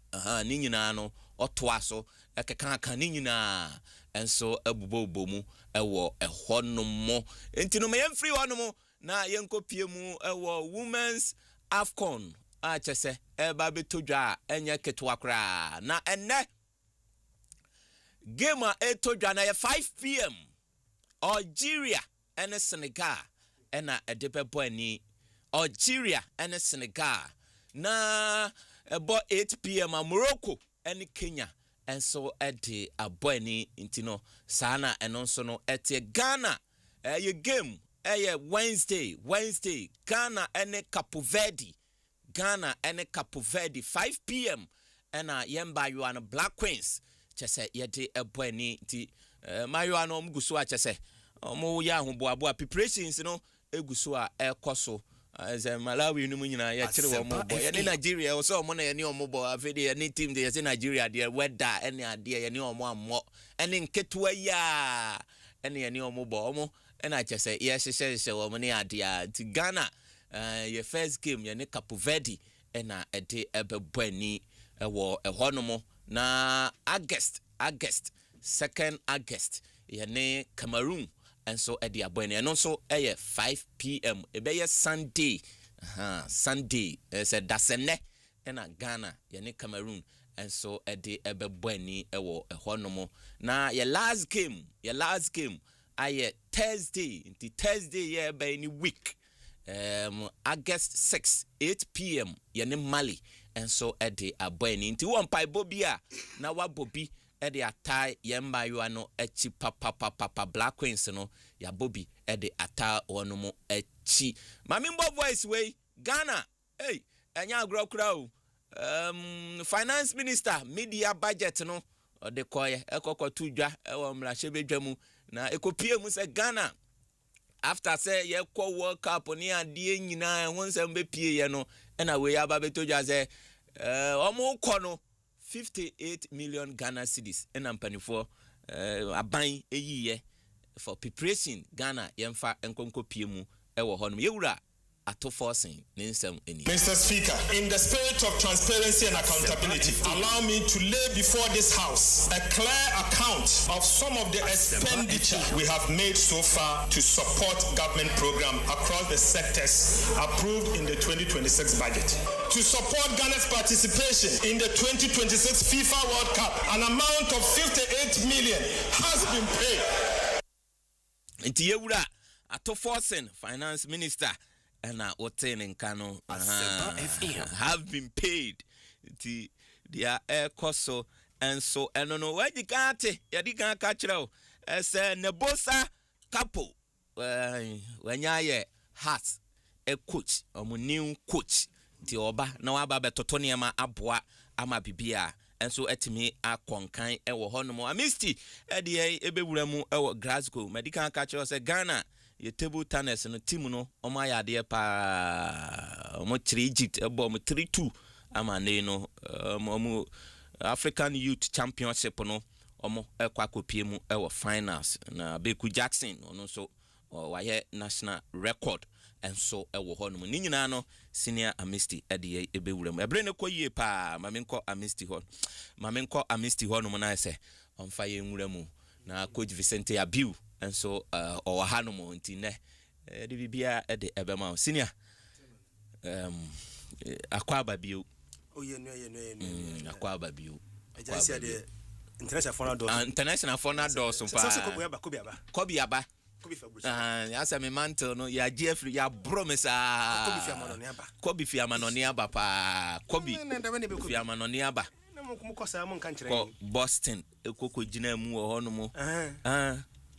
ni nyina no otoa so ekeka kan ni nyina and so ebubo mu ewo ehono mo enti no me free hono mo na yenkopie mu ewo women's AFCON a chese eba betodwa enye ketwa kra na enne game a etodwa na 5 p.m. Algeria and Senegal ena edebebo ani Algeria and Senegal na about 8 p.m. Morocco and Kenya and so edi aboani intino sana enonso no eti Ghana ye game Wednesday Ghana and Cape Verde 5 p.m. and yemba you an Black Queens chese yedi aboani ti mayo an omguso a chese omo ya hoboabo preparations no eguso a ekoso as Malawi no nyina ya kire wo mo boy in Nigeria o so mo na ye ne omo boy afede any team dey say Nigeria dey weather any ade ye ne omo ammo any nketua ya any ye ne omo boy omo and I just say yes wo mo ne ade a ti Ghana your first game ye ne Cape Verde and a day ebebani ewo ehonomo na August 2nd August ye ne Cameroon and so at the abone and also 5 p.m. Ebe Sunday Sunday said dasene and a Ghana ye Cameroon and so at the ebebani ewo ehonomo na your last game Thursday into Thursday by any week August 6 8 p.m. ye Mali and so at the abone into one pai bobia na wa bobi e de atai yemba you ano echi papa Black Queens no ya Bobby e de atai ono mo echi mamimbo voice way Ghana hey enya agro kura o finance minister media budget no de koye ekokotu dwa e wo mra hye mu na ekopie mu se Ghana after say ye ko World Cup ni ade nyina won se mbepie ye no e na we aba betodwa se omo kono 58 million Ghana cedis and ampanifo aban eyiye for preparation Ghana yemfa enkonko piemu ewo honum yewura ato forcing ninsem eni.
Mr. Speaker, in the spirit of transparency and accountability, allow me to lay before this House a clear account of some of the expenditure we have made so far to support government program across the sectors approved in the 2026 budget. To support Ghana's participation in the 2026 FIFA World Cup, an amount of 58 million has been paid.
Nti yewura Ato Forsen, finance minister, and Oten Kano have been paid. Their air coso and so and no where you got it, you can't catch it. As a Nebosa couple when you has a coach or new coach. The oba na waba betotoni ama aboa ama bibia enso etimi akonkan ewo honomo amisti ede ebewura mu ewo Glasgow medical catcher say Ghana ye table tennis no team no omo ayade pa omo 3 Egypt ebo omo 3-2 ama ne no omo African Youth Championship no omo ekwa kopie mu ewo finals na Beku Jackson ono so waye national record. And so ewo hono ni nyina no senior amisti ede ebewura mu ebre ne koyie pa mamenko amisti hɔ no na se onfa ye nwura mu na coach Vicente Abiu and so o hano mo ntine de bibia ede ebema senior akwaba biu akwaba biu
ajansi ade international phone door so
pa kobi aba yasa me Mante no ya Jeffrey ya promise Kobi fi amanoni aba pa Kobi fi amanoni aba ko Boston ekoko gina mu ho no mu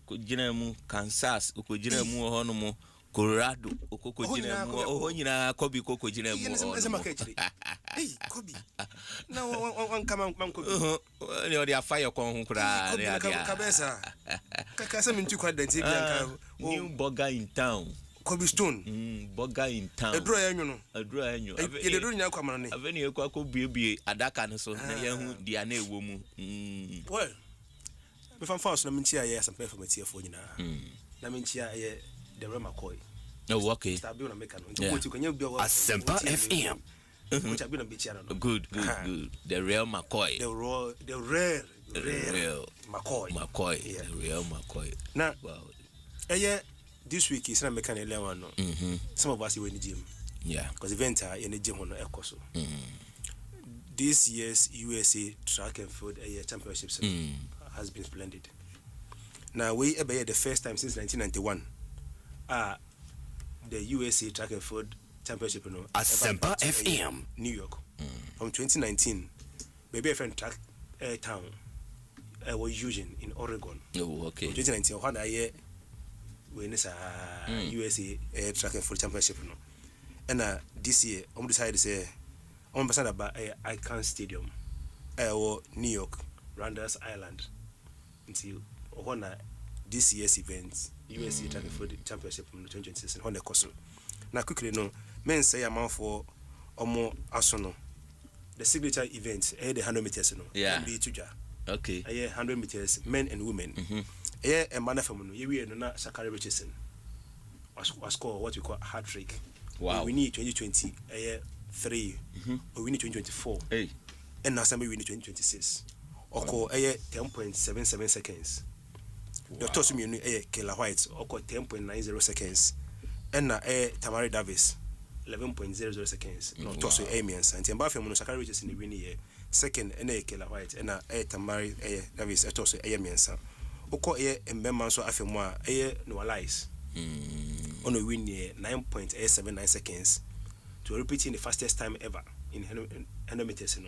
ko gina mu Kansas ko gina mu ho no mu Colorado okoko gina mu ho nyina Kobi koko gina mu
Kobi na wan kama Kobi
le dia fire kon hu kura le dia
kabesa kaka mintu kwa denti bianka
new burger in town
Kobi Stone
burger in town
edro yanyu
ye
de do nya kwa manone
aveni e kwa ko biebie adaka no so na ye hu dia na ewo mu
well me fan fast na minti aye Asempa FM tiafo nyina na minti aye the Real McCoy
okay
stabi na meka no nti kwenye bi
Asempa FM
good the Real McCoy
the rare McCoy
the Real McCoy
now wow this week is na meka na ele one no some of us we need gym because event in the gym on ekoso this year's USA track and field championships has been splendid. Now we the first time since 1991 the USA track and field championship
Asempa FM
New York from 2019 maybe a friend track town was Eugene in Oregon.
Okay.
2019 one year when it's USA track and field championship and this year I'm decided to say I'm about Icon Stadium New York Randers Island until this year's event USA track and field championship in 2026 on the course. Now quickly no men say amount for omo asono the signature event the 100 meters no be tuja
okay
100 meters men and women a man from no we no na Sakari Richardson was score what we call hat trick.
Wow.
We need 2020 3 we need 2024 and now we need 2026 oko 10.77 seconds. Dr. Suminu Kela White oko 10.90 seconds and Tamari Davis 11.00 seconds. No, Tosso Amiens and Timbafia Sakari Richardson in the winning second and Kela White and Tamari Davis Tosso Amiens. Oko Mbemman so afemwa no lies. On a win 9.879 seconds to repeating the fastest time ever in 100 meters.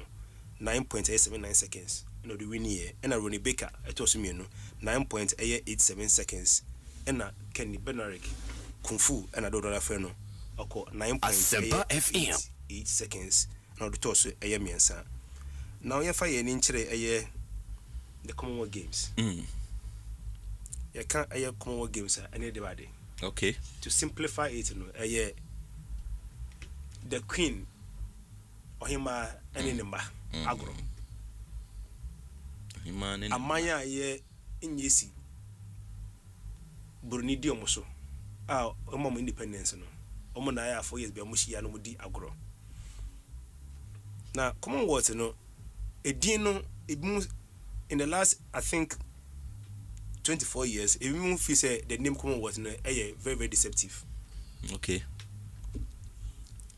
9.879 seconds. No, the win year and a Ronnie Baker at Tosimiano 9.887 seconds and a Kenny Benarick Kung Fu and a Dodora Ferno or 9.8 seconds. Now the toss a yamiansa. Now you fire an inch a year the Commonwealth Games. You can't a Commonwealth Games anybody.
Okay.
To simplify it, a year the Queen or him any number agro. Amaya ye in Yesi Burnidio Moso. Mom independence no. Omonaya 4 years be Mushi and Mudi agro. Now, Commonwealth no a dino it moves in the last I think 24 years. If you say the name Commonwealth no very deceptive.
Okay.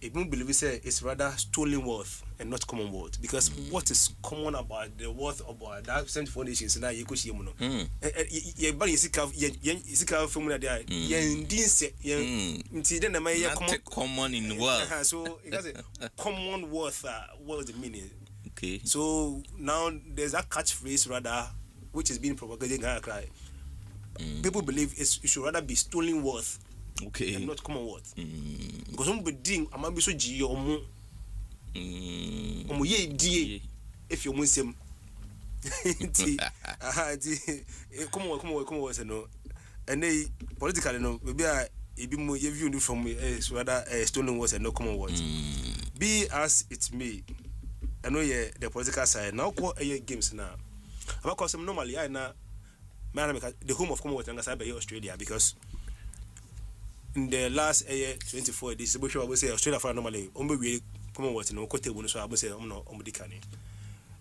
people believe it's rather stolen wealth and not common wealth, because what is common about the wealth of that 74 nations now you could see you buy you formula there
common in wealth.
So it has a common wealth. What is the meaning?
Okay.
So now there's a catchphrase rather which is being propagated in Accra. People believe it should rather be stolen wealth.
Okay.
And not common worth. Because somebody ding, I'm be so G or ye D if you miss him. Come on, no. And they politically no, maybe I be more you view from rather stolen words and no common words. Be as it may. I know the political side now call games now. About some normally I now the home of Commonwealth and Australia, because in the last year 24 distribution I would say Australia for normally we Commonwealth no quote table so I would say no omdikani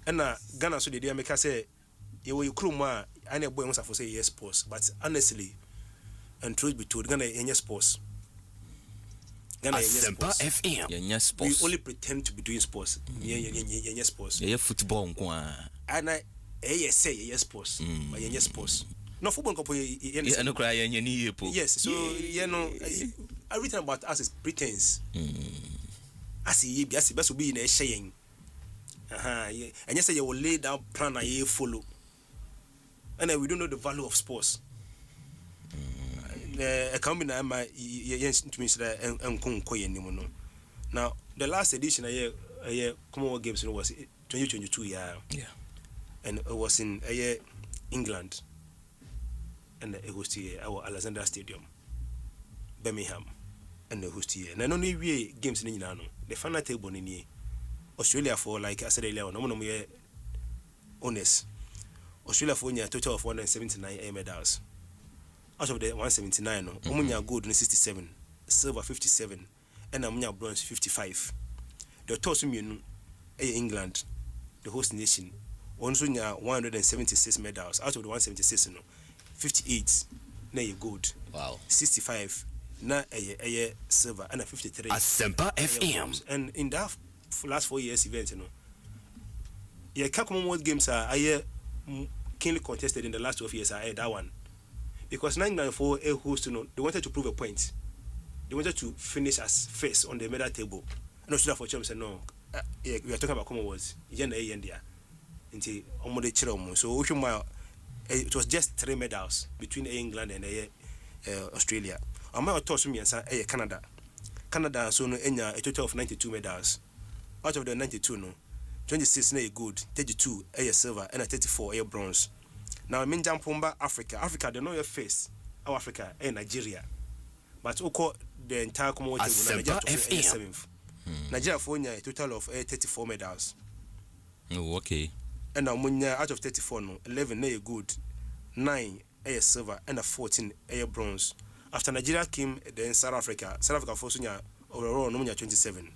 and Ghana so the America say you kruma any boy wants to say yes sports, but honestly and truth be told Ghana yes sports. Ghana
Asempa FM
we only pretend to be doing sports. Yes sports.
Yeah football
and I say yes sports. But yes sports. No football
no cry
yes, so you know everything about us is pretense. As he best will be in a saying. And yes, you will lay down plan and you follow. And we don't know the value of sports. Now the last edition Commonwealth Games was 2022 yeah. And it was in England. And it host here our Alexander Stadium, Birmingham, and the host here. And only we games in Nano, the final table in here. Australia for like I said earlier, no honest. Australia for a total of 179 medals. Out of the 179, Omunya gold 67, silver 57, and Omunya bronze 55. The total England, the host nation, also 176 medals. Out of the 176, 58 na gold.
Wow.
65 na silver and 53
Asempa FM.
And in that last 4 years event Commonwealth Games are keenly contested in the last 12 years that one, because 994 host they wanted to prove a point. They wanted to finish as first on the medal table. And Australia for champs said no, we are talking about Commonwealth India until so it was just 3 medals between England and Australia. I told me Canada. Canada so a total of 92 medals. Out of the 92 26 gold, 32 silver, and 34 bronze. Now I mean Jampomba Africa they know your face. Our Africa and Nigeria. But the entire Commonwealth Nigeria to 7th. Nigeria for a total of 34 medals.
Oh, okay.
And now out of 34 11 gold, 9 silver, and 14 bronze. After Nigeria came, then South Africa for overall 27,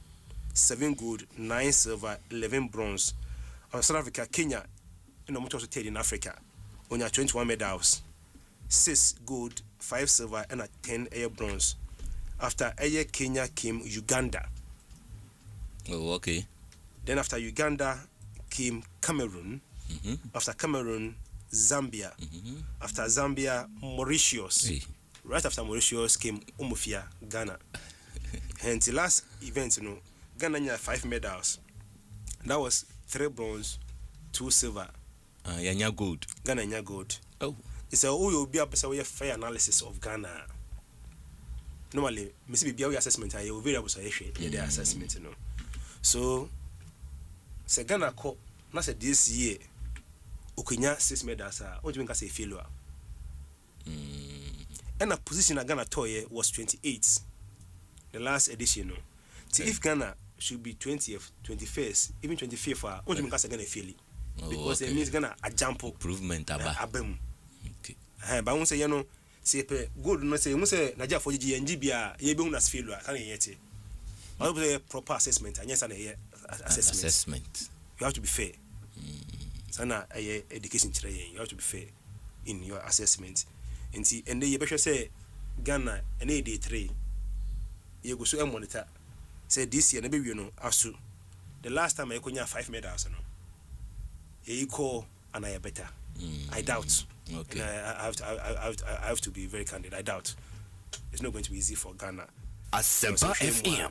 7 gold, 9 silver, 11 bronze. South Africa, Kenya, and I'm also in Africa, on 21 medals, 6 gold, 5 silver, and 10 bronze. After Kenya came Uganda.
Oh, okay.
Then after Uganda came Cameroon. After Cameroon, Zambia. After Zambia, Mauritius.
Hey.
Right after Mauritius came Umufia, Ghana. And the last event, Ghana had 5 medals. That was 3 bronze, 2 silver.
Yanya gold.
Ghana Yanya gold.
Oh.
It's a be a fair analysis of Ghana. Normally, Mississippi be assessment. I will variable the assessment, So, say Ghana co not say this year. Okunya 6 medals. What do you mean? Say failure. And the position at Ghana toy was 28. The last edition. See if Ghana should be 20th, 21st, even 25th, what do you mean? Ghana fail? Because it means Ghana a jump
improvement.
Abem. Okay. But I won't say say good. No say Nigeria for GNGBA. You be unas failure. Can you yet? I will say proper assessment. And yes, assessment. You have to be fair. Sana education training. You have to be fair in your assessment. And then you better say Ghana and AD3. You go so monitor. say this year maybe you know as to the last time I could 5 medals no equal and I better. I doubt. Okay. And I have to be very candid. I doubt. It's not going to be easy for Ghana.
Asempa FM.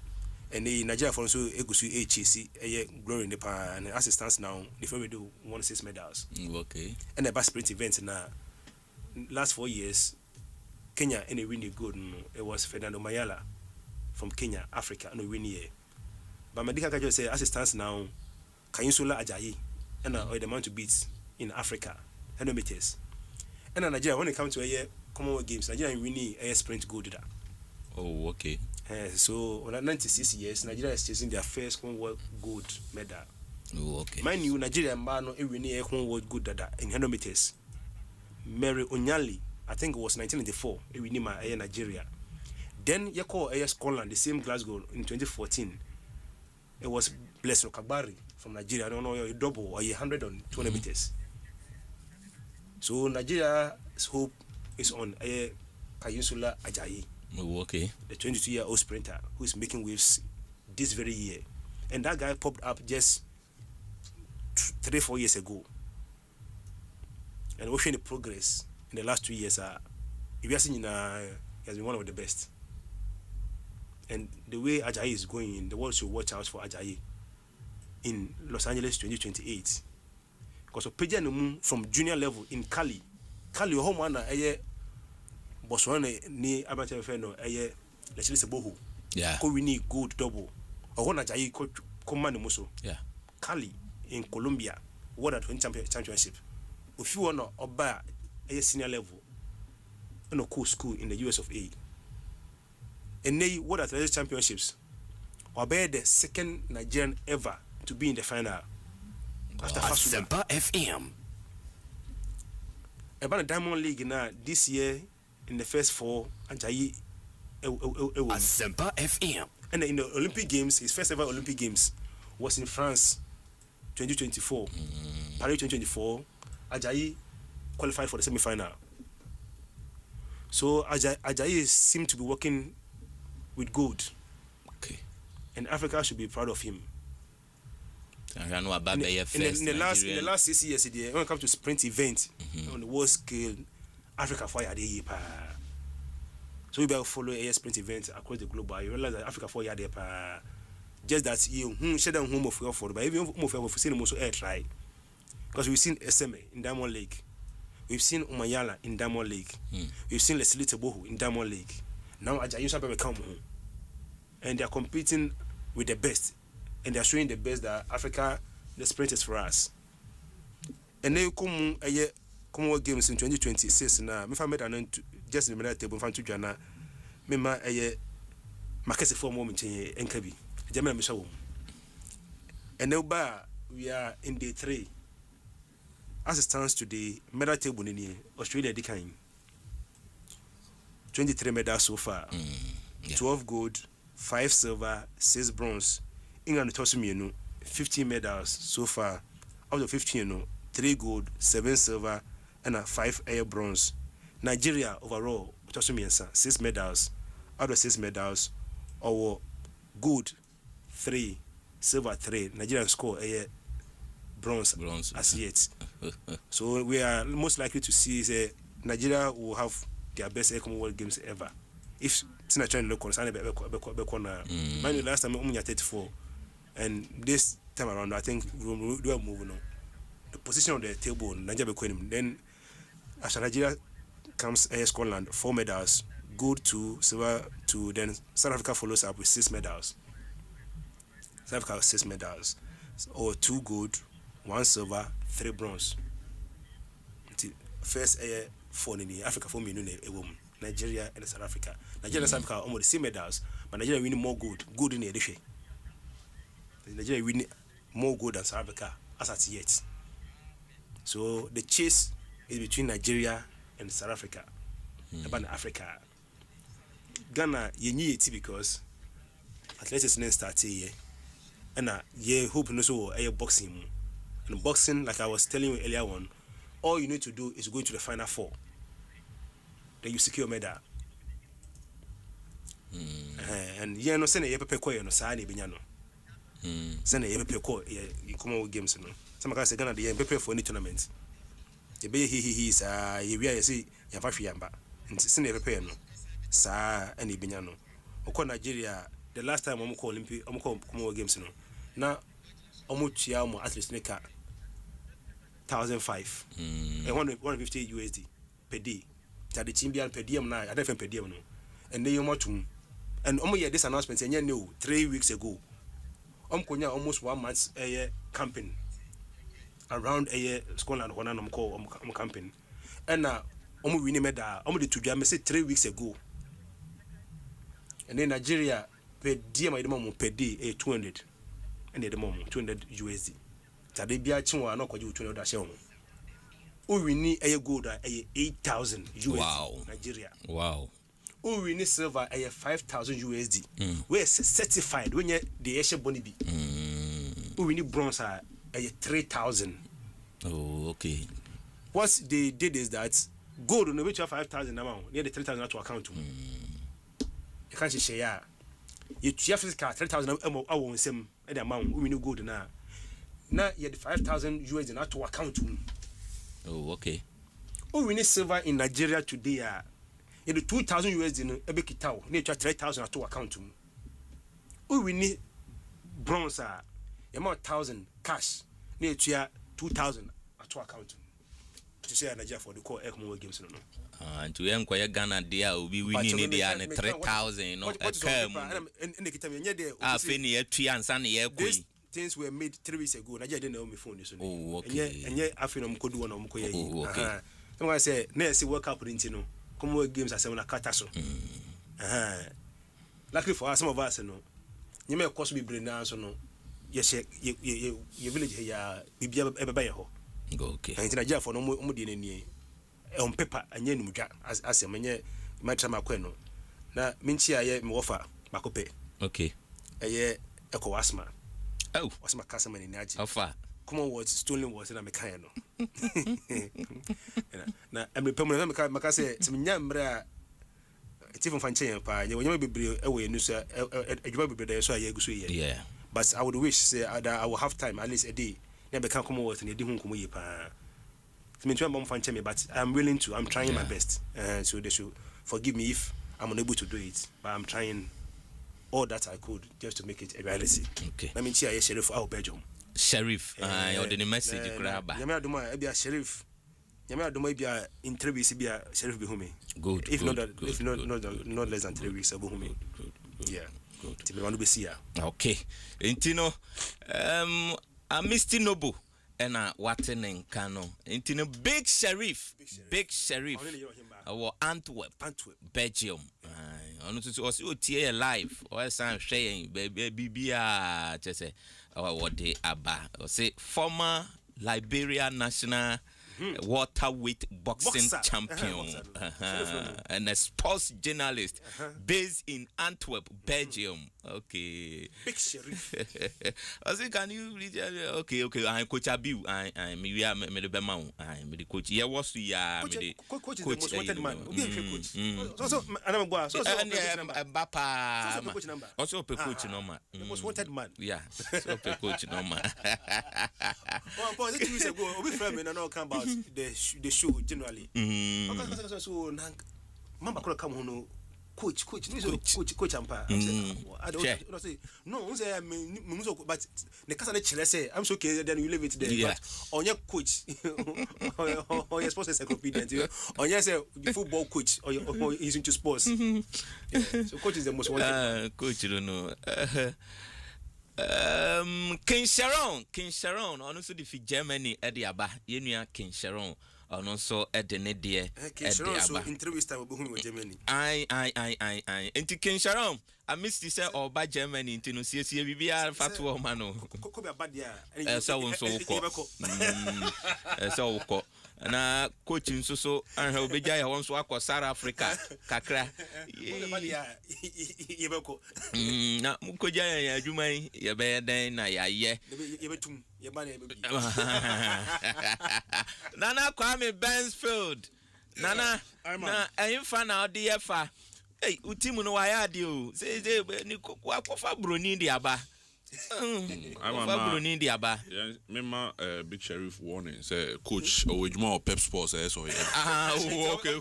And the Nigeria for also Egusu HAC glory in the power and as it stands now, the we do 6 medals. Okay. And the best sprint event now last 4 years, Kenya and a winning good. It was Fernando Mayala from Kenya, Africa, and a winning year. But Medica can just say as it stands now, Kanyusula Ajayi and the man to beat in Africa, 100 meters. And in Nigeria, when it comes to a Commonwealth Games, Nigeria winning a sprint gold. Oh, okay. So, on 96 years, Nigeria is chasing their first Commonwealth gold medal. Oh, okay. Mind you, Nigeria man winning a Commonwealth gold in 100 meters. Mary Onyali, I think it was 1994, winning my Nigeria. Then you call Scotland, the same Glasgow in 2014. It was Blessed Okabari from Nigeria. I don't know, a double or 100 on 200 meters. So Nigeria's hope is on Kayusula Ajayi. Oh, okay. The 22-year-old sprinter who is making waves this very year. And that guy popped up just 3-4 years ago. And we're showing the progress in the last 2 years. If you are seeing, he has been one of the best. And the way Ajayi is going, the world should watch out for Ajayi in Los Angeles 2028. Because Opeja from junior level in Cali, home one Botswana ni amateur feno let's say Bohu. Yeah. Ko wini gold double. Or Ajayi ko man muso. Yeah. Cali in Colombia, World at 20 championship. If you want to buy a senior level, in a cool school in the US of A. And they World Athletics Championships, or be the second Nigerian ever to be in the final. After
Asempa FM.
About the Diamond League now this year in the first 4, Ajayi
Asempa FM.
And in the Olympic Games, his first ever Olympic Games was in France, 2024. Paris 2024. Ajayi qualified for the semi-final. So Ajayi seemed to be working with gold. Okay. And Africa should be proud of him. In the last 6 years, when it comes to sprint event on the world scale, Africa fired a so you better follow a sprint event across the globe. You realize that Africa fired a just that you shut down home of for, but even home of seen also air try because we've seen Asempa in Diamond League, we've seen Umayala in Diamond League, we've seen Leslie Tebohu in Diamond League. Now Ajayi Sabe come home, and they are competing with the best. And they are showing the best that Africa, the sprint is for us. And they come Commonwealth Games in 2026 now. Me family and just in the middle table fan to Ghana. Me ma makese for moment in Nkabi. Jamena me show. And now we are in day 3. As it stands today, medal table in Australia decline. 23 medals so far. 12 gold, 5 silver, 6 bronze. England toss me 15 medals so far. Out of 15, 3 gold, 7 silver, and 5 air bronze. Nigeria overall toss me 6 medals. Out of 6 medals, our gold 3, silver 3. Nigeria score a bronze as yet. So we are most likely to see Nigeria will have their best Commonwealth Games ever. If Tina trying to look on Sunday, mind last time we 34. And this time around, I think we are moving on. The position of the table, Nigeria Bequenim. Then, after Nigeria comes Scotland, 4 medals, gold 2, silver 2. Then South Africa follows up with 6 medals. South Africa has 6 medals, or 2 gold, 1 silver, 3 bronze. First 4 in Africa for me, a woman. Nigeria and South Africa. Nigeria and South Africa are almost the same medals, but Nigeria winning more gold in the edition. Nigeria winning more gold than South Africa as at yet. So the chase is between Nigeria and South Africa. About Africa, Ghana you need it because athletics didn't start here, and hope no so boxing. And boxing, like I was telling you earlier on, all you need to do is go into the final 4. Then you secure medal. And ye no send a pepe ko no sa na ebenya no send a pepe ko ye Commonwealth Games no some guys say Ghana dey prepare for any tournament ye be he sa ye wia ye say ya fa hwe nti send a prepare no sa na ebenya no okọ Nigeria the last time omo call Olympic omo call Commonwealth Games no na omo tua omo athletes ne ka 1,500 and 150 USD per day that the team per diem na I don't per diem no and they omo and omo hear this announcement say 3 weeks ago konya almost 1 month camping around Scotland one am call camping and na omo win medal omo de tudwa me say 3 weeks ago and then Nigeria per diem I dem per day 200 and they dem 200 USD that they be a chinwa na kwaji 200 da share o win gold 8,000 USD
wow
Nigeria
wow
o win silver 5,000 USD we certified when you the Asia boni bi o win bronze 3,000
oh okay
what they did is that gold no which 5,000 amount near the 3,000 to account you can't share you physical 3,000 awon sem the amount o win gold na you the 5,000 USD na to account
oh okay
o win silver in Nigeria today you the 2,000 USD no ebe kitao na 3,000 to account o win bronze you 1,000 cash na 2,000 to account to say Nigeria for the call Commonwealth Games no
and to enquire Ghana there obi winning there na 3,000 no
and the kitam nye there
afeni etua ansa na ye koi
things were made 3 weeks ago Nigeria didn't know me phone so
oh okay
and afeni am kodu one am koye okay someone say na say work up into no Commonwealth Games as na kata so luckily for us some of us no nyeme course be brain na so no yes ye village here bibia ebe ye ho
okay
and Nigeria for no mo de nani on paper anya numdwa as menye matra makwe na minchi aye me wofa makope
okay
eko asma
oh
asma kasa mani naji
ofa
Commonwealth stolen was na mekan no na emre pemu na meka say semnya mra tifon fanche pa nyama bebre ewe nu so adwuma bebre so aye guso ye
yeah
but I would wish say that I will have time at least a day na be kan Commonwealth na di hu nkomo ye pa me try bomb fanche me but I'm willing to I'm trying my best so they should forgive me if I'm unable to do it but I'm trying all that I could just to make it a reality
okay
na me chia ye sheriff out Belgium
sheriff or the message grabber
nyame adoma e bia sheriff nyame adoma e bia interview si bia sheriff be home
good
if
good,
not
good,
if not less than 3 weeks ago home yeah
good
ti me wanu be see
okay intino Mr. Noble and Watenen Kano intino big sheriff Antwerp Belgium ono to o tie live o san hwe baby bia chese what they aba o say former Liberia national welterweight boxing champion and a sports journalist based in Antwerp, Belgium. Okay.
Big sheriff.
I say, can you read? Okay. I'm Coach Abiu. I'm the coach. Yeah, what's the
coach is the most wanted man. Also,
also coach number.
The most wanted man.
Yeah. So coach number.
Well, 2 weeks ago, we friend and all come about the show generally. So mama could come home. Coach ampa. I don't say no. Say but the casa say I'm so okay. Then you leave it there.
Yeah.
But on your coach, or your sports encyclopedia, on your say football coach, or he's into sports. Yeah. So coach is the most wanted.
Coach, you don't know. King Sharon, honestly, the Germany at the Aba, Yenia King Sharon. And also at the Nedia at the
interview time with Germany.
I. Into King Sharon, I missed this or by Germany into no CSC BBR Fatu Mano. So na coaching so and how be jaya once work for South Africa kakra na muko jaya adwuma ye be den na ye
betum ye ba na
Nana Kwame Bensfield Nana na enfa na odi efa Hey, utimu no wayadi o. Say ni kwa broni ndi aba. Broni ndi aba.
Yeah, remember Big Sheriff warning say coach Ojuma or Pep Sports so yeah.
Okay.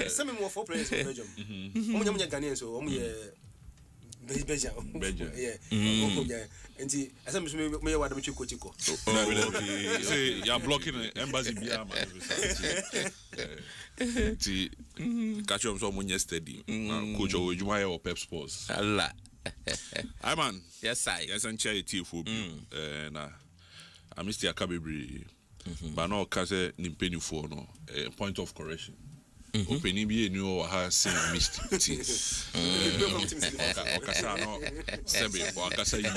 Some more 4 players in Belgium. Omunya Ghanaian so omuye Belgium. Yeah. And see, as I'm me what am Chiko.
Okay. Say you're blocking the embassy bia man. See, catch up someone yesterday. Coach Ojuma or Pep Sports.
Allah.
Hi man.
Yes I.
Yes and chair tea for na I missed your cabin. But no case nimpeni for no point of correction. Opening be new has seen missed things. Okasa no sebe okasa you.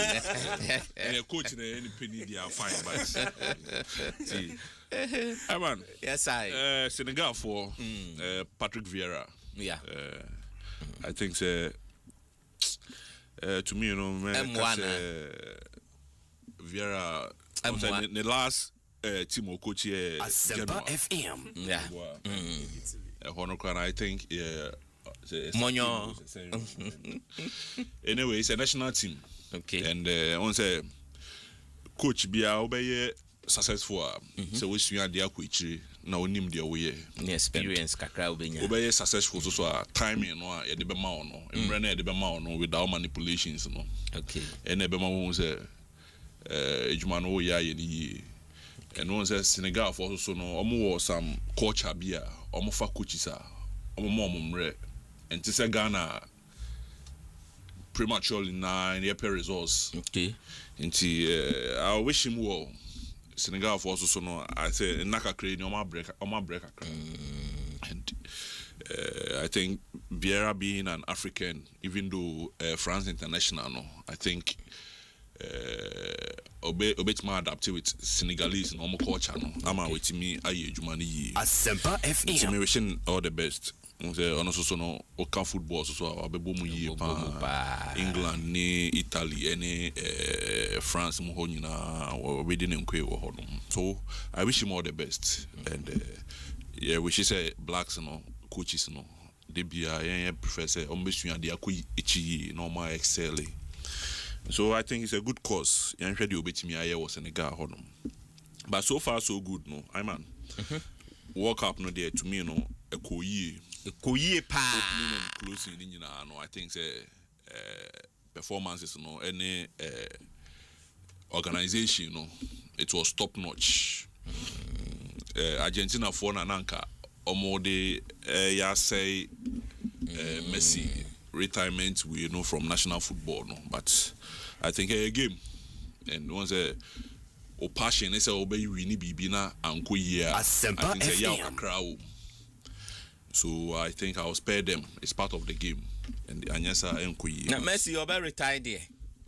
And coach na any penny they are fine but see. Hey man.
Yes I.
Senegal for Patrick Vieira.
Yeah.
I think to me you know man Vieira the last team coach here
Asempa FM.
Yeah.
I think
Monyo.
Anyway, it's a national team.
Okay.
And on say coach Bia obey successful. So we see the akwichi na onim the way.
Experience kakra obenya.
Obey successful so timing no e de be ma no. Emre na e de be ma no without manipulations no.
Okay.
And e be ma won say ejuma no ya ye ni. And one says Senegal for also no omo some culture bia omo fa coaches omo momre and to say Ghana prematurely na in the results.
Okay.
Nti I wish him well. Senegal for also no I say naka create omo break. And I think Vieira being an African, even though France international no, I think obet ma adapt with Senegalese normal culture no ama with me aye jumani yi
Asempa FM
me wishing all the best ono so no oka football so abebo mu yi pa England ni Italy any France mu ho nyina obedi ne nkwe wo ho no so I wish him all the best and yeah we should say blacks no coaches no they be prefer say ombesua de akoyi echi normal excel. So I think it's a good cause. Young Shady Obetimi Aye was Senegal honum. But so far so good, no. I man. Walk up no there to me, no, a koye
pa
opening and closing in no. I think performances, no, any organization, no, it was top notch. Argentina for Nananka, Omode ya say Messi retirement we know from national football, no, but I think a game and once a passion is obey we need be na anko year. I think so I think I'll spare them. It's part of the game. And Anyasa anko year.
Now Messi you're very retired there.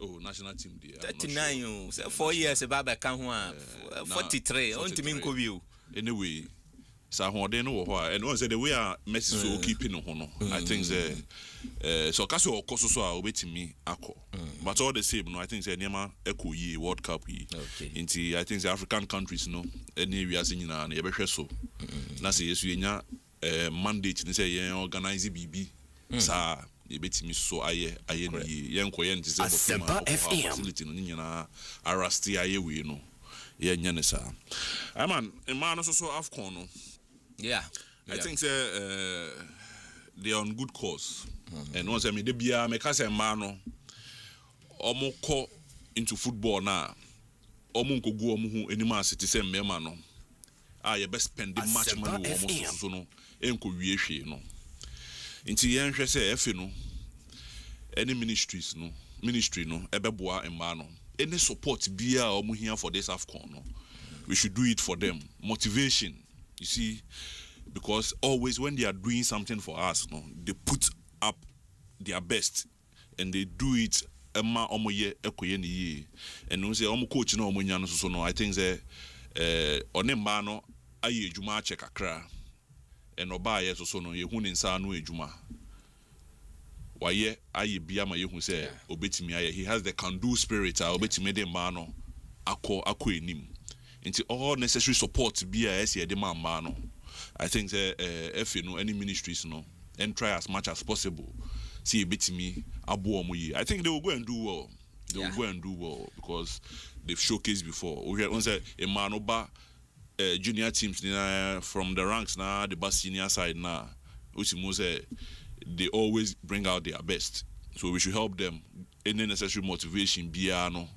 Oh, national team there.
39 sure. 4 years baba kan ho 43 on to me nko view.
Anyway, so they know why and once the way Messi so keeping no I think so kaso okoso so obetimi akọ but all the same no I think say nema eko yi World Cup yi nti I think the African countries no any we as nyina na yebehwe so na say yesu enya mandate ni say yen organize bibi sa yebetimi so aye no yi yen koye nti say facility no nyina arresti aye we no yen nya ne sa I man no so Afcon no
yeah
I think they are on good course. And once I mean the bia me ka say man no omo ko into football na omo nkogu omo hu anima city say mema no you best spend the match money omo so no enko wie hwe no nti yen hwe say efe no any ministry no ebeboa emma no any support bia omo here for this Afcon no we should do it for them motivation you see because always when they are doing something for us no they put up their best and they do it emma omoye ekoye ni yi and we say omo coach na omo nya no so no I think say onemba no aye ejuma check akra and oba ye so no ye hu ni nsa no ejuma waye aye bia ma ye hu say obetimi aye he has the can do spirit obetimi de ma no akọ enim nti all necessary support bia yes ye de ma no I think if you know any ministries and try as much as possible see a bit me abu I think they will go and do well. They will go and do well because they've showcased before. We had once a man over junior teams from the ranks now, the bus senior side now, which means they always bring out their best. So we should help them. Any necessary motivation, biano,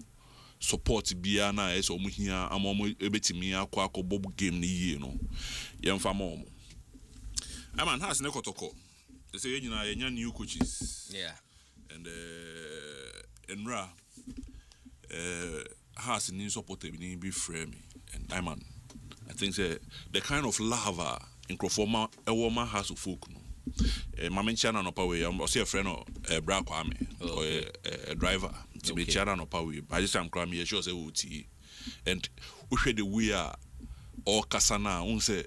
support biana, as omuhia, amomo ebetimi akwa bob game ni ye no. Yem famo. Man has ne kotoko. They say you know new coaches.
Yeah.
And Ra has new support be frame and I think the kind of lava in Crofoma a woman has to folk no. My mention on power I'm see a friend of Black Army or a driver to be chair on power by this time crime here shows a and we should the we are or Kasana on say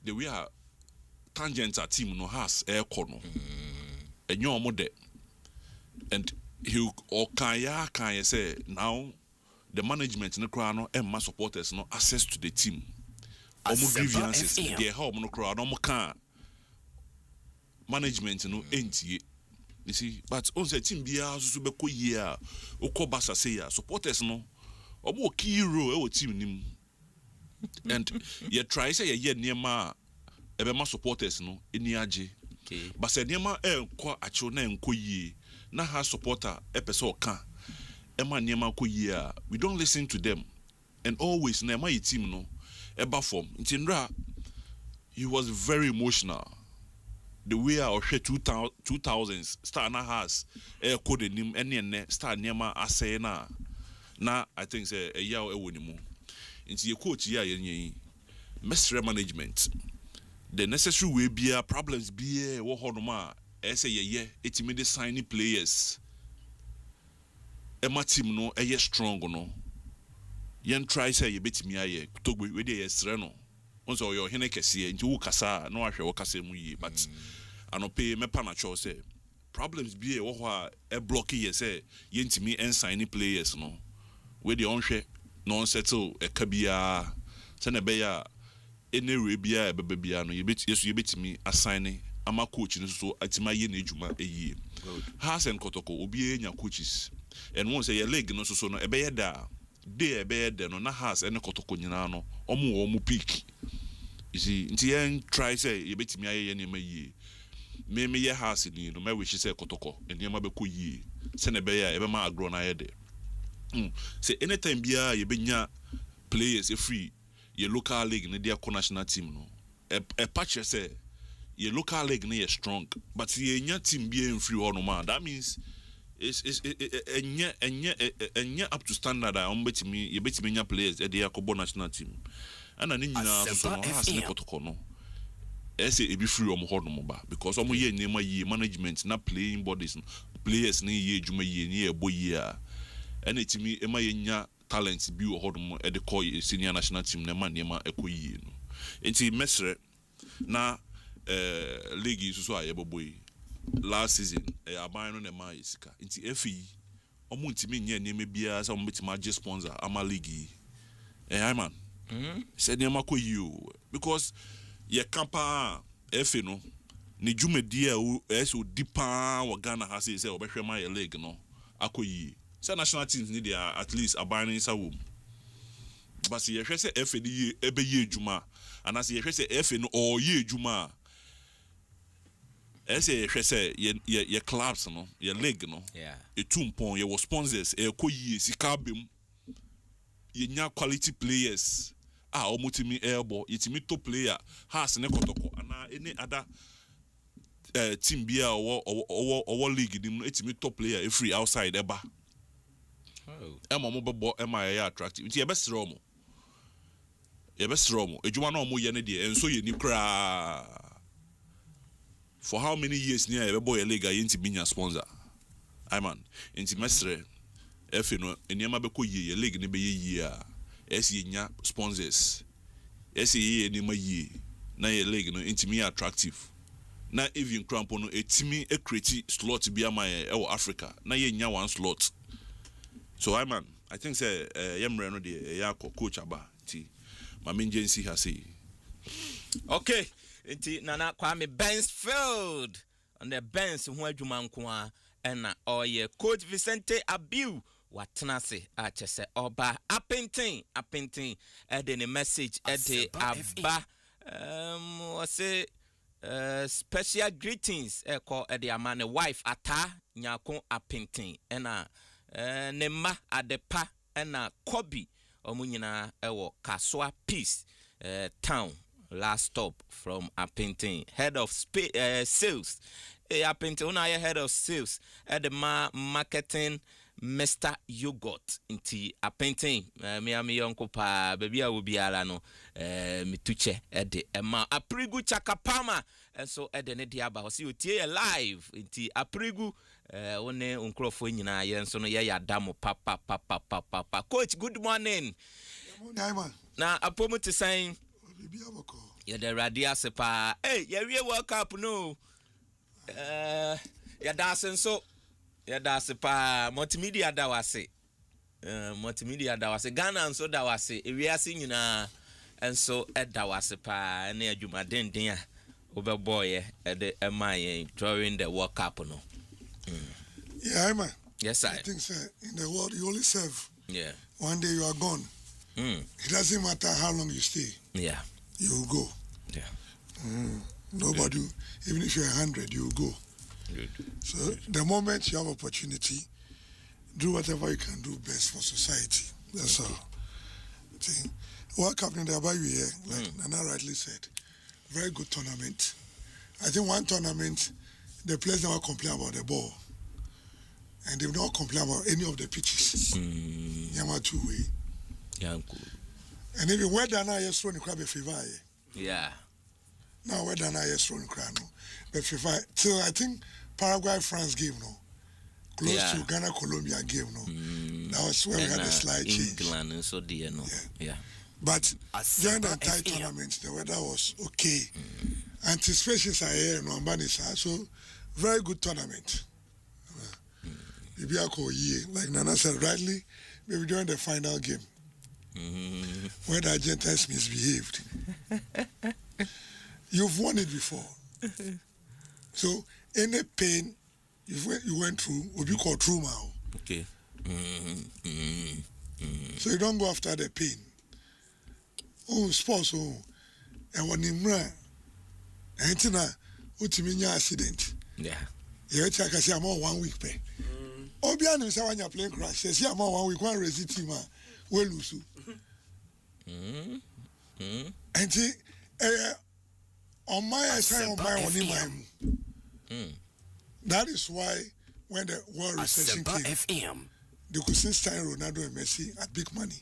the we are tangent a team no has air corner and your mode and he or can you say now the management in the crowd and my supporters no access to the team almost grievances they help no crowd no can management no enti you see but on the team bia so be ko year okobasa say ya supporters no obo key role e team nim and you try say ye niema e be ma supporters no eni age but say niema enko acho na enko yie na ha supporter e pese oka e ma niema ko yie we don't listen to them and always na my team no e ba form ntinra he was very emotional. The way I share 2000s star na has code nim ene star niema asay na I think say a yaw e woni mu nti ye coach ya yen mestre management the necessary way bia problems bia wo hodoma say ye etimi de signing players e ma team no e strong no yen try say ye betimi aye togbe we dey estre no onso yo hene kese nti wo kasa no ahwe wo kasa mu yi but anope me panacho say problems be wo ho a block ye say yentimi ensign players no we dey onhwe no settle e ka bia se na be ya enere bia e bebe bia no ye betimi assign ama coach no so atima ye na ejuma eyie has and kotoko obi enya coaches and one say your leg no so no e be da dey e be da no na has and kotoko nyina no omo pick. You see, nti try say you betimi aye ne ma yie. Me ye house ni no me wish say kotoko eniema be ko yie. Se ne be ya e be ma agro na ye de. Say anytime bia ye benya players free your local league ne dia national team no. E patch say your local league ne strong but ye nya team bia free ho no man. That means it's enya up to standard on betimi ye betimi nya players e dia ko national team. And I need so no has ne kotoko no say e be free ho no ba because omo ye nyema ye management na playing bodies players ne ye djuma ye ne ebo ye a and etimi e ma ye nya talent bi ho no e de call senior national team na ma nyema ekoyi no enti mesre na league so aye boboy last season aban no na ma isika enti efi omo ntimi nya nyema bia sa omo betima je sponsor ama league hey man said Yamako you because ye campa efe no ni dwumadi a eso dipa wa Ghana ha say obehwe ma ye league no akoyi say national teams need at least abaning sa wom but say ye hwe say efe ni ebe ye adwuma and as ye hwe say efe no or ye adwuma say ye hwe say ye clubs no ye league no etumpon ye was sponsors ekoyi sika bem ye nya quality players omutimi elbow yetimi top player has ne kotoko ana any other team bia or league dim etimi top player free outside eba emo mo bebo ema ya attractive nti ye besro mo ejuma na mo ye ne de enso ye ni kra for how many years near ye bebo ye league yenti binya sponsor I man nti mesre efe no eniema be ko ye league ne be ye a esi nya sponsors esi ye ni ma ye na ye league no intimi attractive na even crampo no etimi create slot bia ma e Africa na ye nya one slot so I think say yemre no de ya coach aba ti ma menjensi ha say
Okay, nti Nana Kwame Bensfield on the bench ho adwuma nko a ɛna ɔyɛ coach Vicente Abiu watenase a kyese oba apinting ɛde ne message ɛde aba say special greetings ɛkɔ ɛde ama ne wife ata nyako apinting ɛna ne ma adepa ɛna Kobi ɔmo nyinaa ɛwɔ Kaswa Peace town. Last stop from Apinting, head of sales. Apinting, when I head of sales at the marketing, Mr. Yogurt. Inti Apinting, me uncle pa, baby I will be alano, me tuche at the Emma Aprigu Chakapama, and so at the Nediaba, see you tear live. Inti Aprigu, one uncle for Nina, and so ya damo papa. Coach, good morning. Now, a promo to saying. Yeah, the radia sepa. Hey, yeah, we World Cup no. Yeah, dancing so. Yeah, that's sepa. Multimedia da wase. Multimedia da wase. Ghana and so da wase. We are singing and so da wase pa. Ne adwuma den den over boy at the MI during the World Cup no.
Yeah, man.
Yes, I
think so. In the world, you only serve.
Yeah.
One day you are gone. It doesn't matter how long you stay.
Yeah.
You will go.
Yeah.
Nobody, even if you're 100, you will go.
Good.
So the moment you have opportunity, do whatever you can do best for society. That's all. World Cup in the Abayu here, like Nana rightly said, very good tournament. I think one tournament, the players never complain about the ball. And they don't complain about any of the pitches. Yama two-way.
Yeah.
And even whether now you're throwing crab a favor.
Yeah.
Now whether now you're throwing crab no. But favor till I think Paraguay France game no. Close to Ghana Colombia game no. That was where we had a slight change.
England and so dear no. Yeah.
But during the entire tournament the weather was okay. Anticipations are here no so very good tournament. Like Nana said rightly, maybe during the final game. Where the Argentines misbehaved. You've won it before. So any pain you went through will be called trauma.
Okay.
So you don't go after the pain. Oh, sports, and when you run, and Utiminia accident.
Yeah.
You check I say I'm on 1 week pay. Obian is when you're playing crash. Says I'm on 1 week, one resist team. Well, lose. And see, on my side, on my own, that is why when the world recession came, they could still sign Ronaldo and Messi at big money.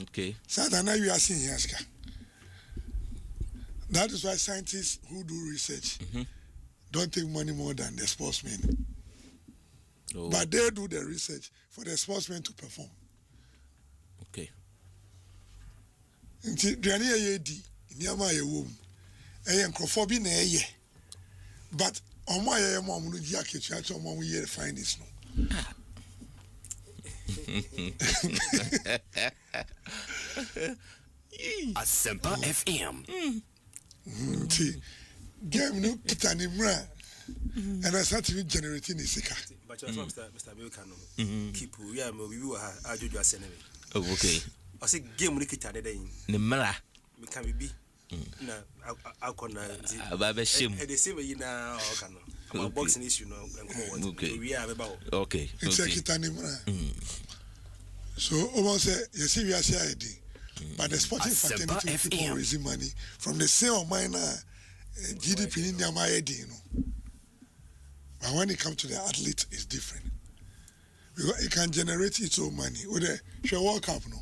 Okay.
So now you are seeing here. That is why scientists who do research don't take money more than the sportsmen. Oh. But they do the research for the sportsmen to perform.
Okay.
Nti duane ye di niama ye wom eye nkrofobi na eye but omo aye mo amu no gi aketua acho omo we ye find this no
Asempa FM
nti game no kitani mra and I started generating isika
but Mr. Belkano keep we are we will ajojo aseneme.
Oh, okay.
I say game we kita dey
ne mra
me can be na akona
aba shim
the same way na o kan no boxing issue no enkomo what we are about
okay
it's a kitani mra so almost say you see we are say but the sporting fraternity keep on raising money from the same of mine GDP in their you know. But when it comes to the athlete, it's different. Because it can generate its own money. With the World Cup, no.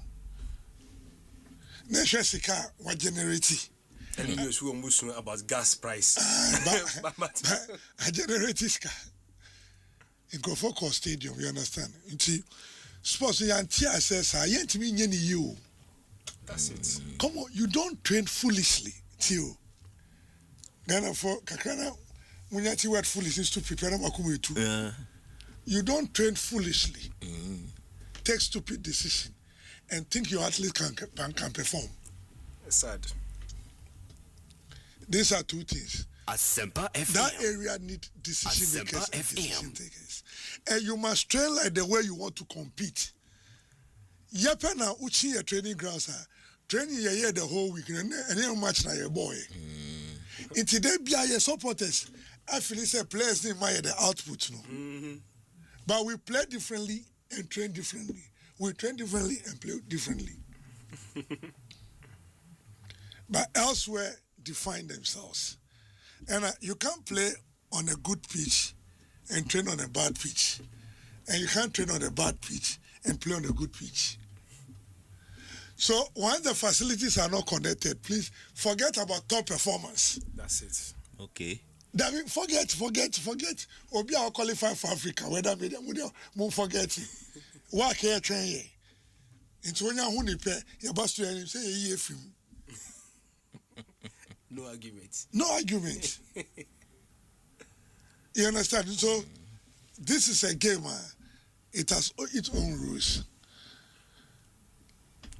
Neshesika, what generate it?
And you who almost about gas price.
But I generate this car. In Kofoko Stadium, you understand? You sports, Yantia says, I ain't mean any you.
That's it.
Come on, you don't train foolishly, Tio. Ghana for Kakana. When you see what foolish is to prepare them, you don't train foolishly. Take stupid decision and think your athlete can perform.
It's sad.
These are two things.
Asempa FM.
That area need decision makers
Asempa
and
FM.
decision takers. And you must train like the way you want to compete. Yepe na uchi your training grounds are training your the whole week and then match na your boy. In today be your supporters. I feel it's a players in my the output no. But we play differently and train differently. We train differently and play differently. But elsewhere define themselves. And you can't play on a good pitch and train on a bad pitch. And you can't train on a bad pitch and play on a good pitch. So once the facilities are not connected, please forget about top performance.
That's it.
Okay.
That mean, forget. Obi will qualify for Africa. Whether we won't forget it. What can you train here? Into when you nipe, your boss to him say ye film.
No argument.
No argument. You understand? So this is a game. It has its own rules.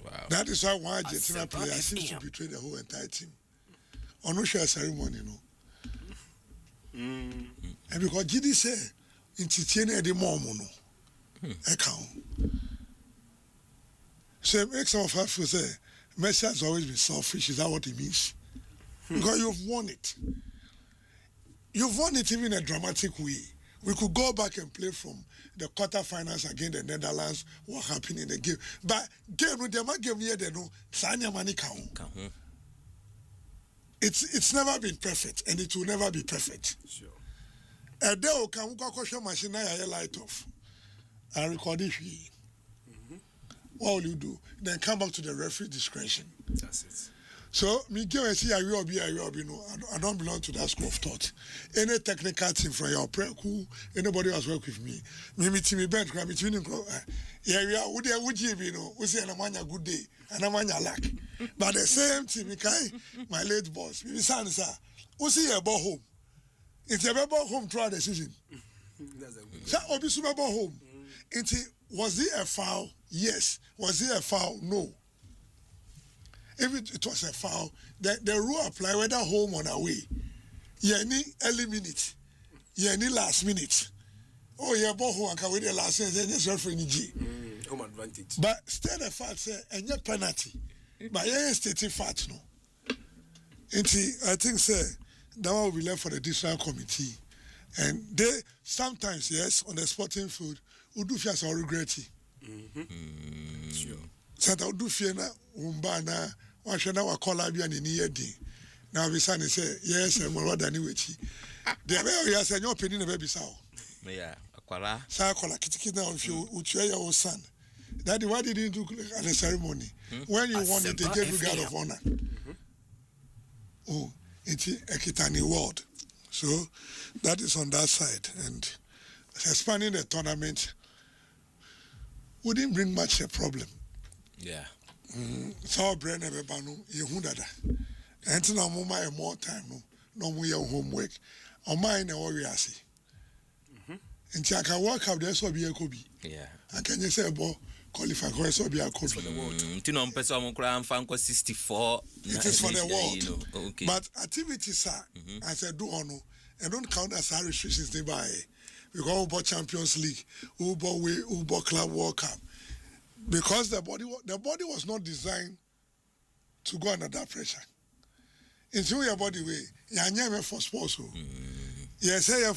Wow.
That is why one Argentina player seems to betray the whole entire team. On no share ceremony, you know. And because GD say in Titiane the more mono. Account. So it makes some of us feel say Messi has always been selfish. Is that what it means? Because you've won it. You've won it even in a dramatic way. We could go back and play from the quarterfinals against the Netherlands, what happened in the game. But game with them game here, they know Sanya Mani count. It's never been perfect, and it will never be perfect.
Sure.
And then we can go question machine I light off. And record it here. What will you do? Then come back to the referee discretion.
That's it.
So, me give and see I will be no. I don't belong to that school of thought. Any technical team from your prayer who anybody has worked with me. Me team bench me between yeah, we are would you know, we say an amanya good day, and amanya lack. But the same team, my late boss, me son sir, we see a ball home. It's a ball home throughout the season. So obi super ball home. Was it a foul? Yes. Was it a foul? No. If it was a foul, the rule apply whether home or away. Any early minute, any last minute. Oh, yeah, ball home and with the last minute, and it's referee G.
Home advantage.
But still the fact say and your penalty. But yeah, stating fact no. I think say that one will be left for the district committee. And they sometimes, yes, on the sporting field, we do feel so regret it.
Sure.
Santa do fear na umbana washana wa kola bia ni yedi. Na obisa ni say yes e mo roda ni wechi. The be ya say your opinion be bisa o.
Yeah, akwala.
Sa akwala kitikiti na onfio utua your son. Daddy, why didn't you do at the ceremony? When you won it, they gave you guard of honor. Oh, it's a Kitani world. So that is on that side. And expanding the tournament wouldn't bring much a problem.
Yeah.
So brain never banu yehundada. And now more time no more your homework. On mine or we are see. And I can work out there so be a Kobe.
Yeah.
And can you say about qualify so be a Kobe for the world?
Tino person mo kra amfa 64.
It is for the world.
You know. Okay.
But activities are as I do honor and don't count as our restrictions nearby. Because we bought Champions League, we bought Club World Cup. Because the body was not designed to go under that pressure. Into your body way, you never for sports. Yes, say you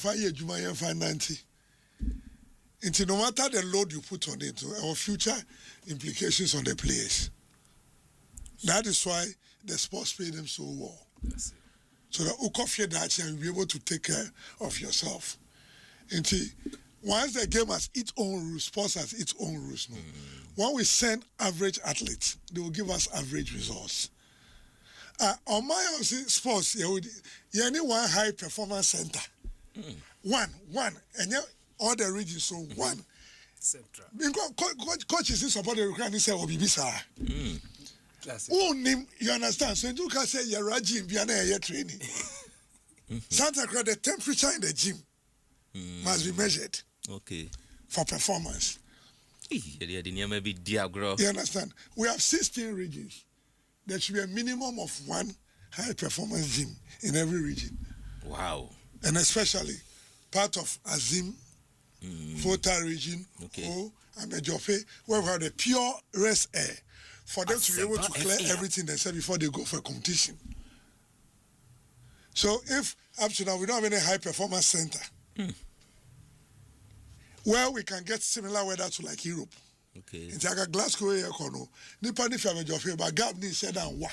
find 90. Into no matter the load you put on it, our future implications on the players. That is why the sports pay them so well. So that you can that and be able to take care of yourself. Until once the game has its own rules, sports has its own rules. No? When we send average athletes, they will give us average results. On my sports, you need one high performance center. One, and all the regions, so one. Coaches in support the requirement say, you understand? So you can say, you're a gym, you're training. Santa Cruz, the temperature in the gym must be measured.
Okay.
For performance. You understand? We have 16 regions. There should be a minimum of one high performance gym in every region.
Wow.
And especially part of Azim, Fota region, Amejope, where we have the pure rest air for them to be able to clear everything they said before they go for a competition. So if up to now we don't have any high performance center where we can get similar weather to like Europe.
Okay.
In Jaga Glasgow area kono, nipa ni fiame jofe ba gap ni said and wa.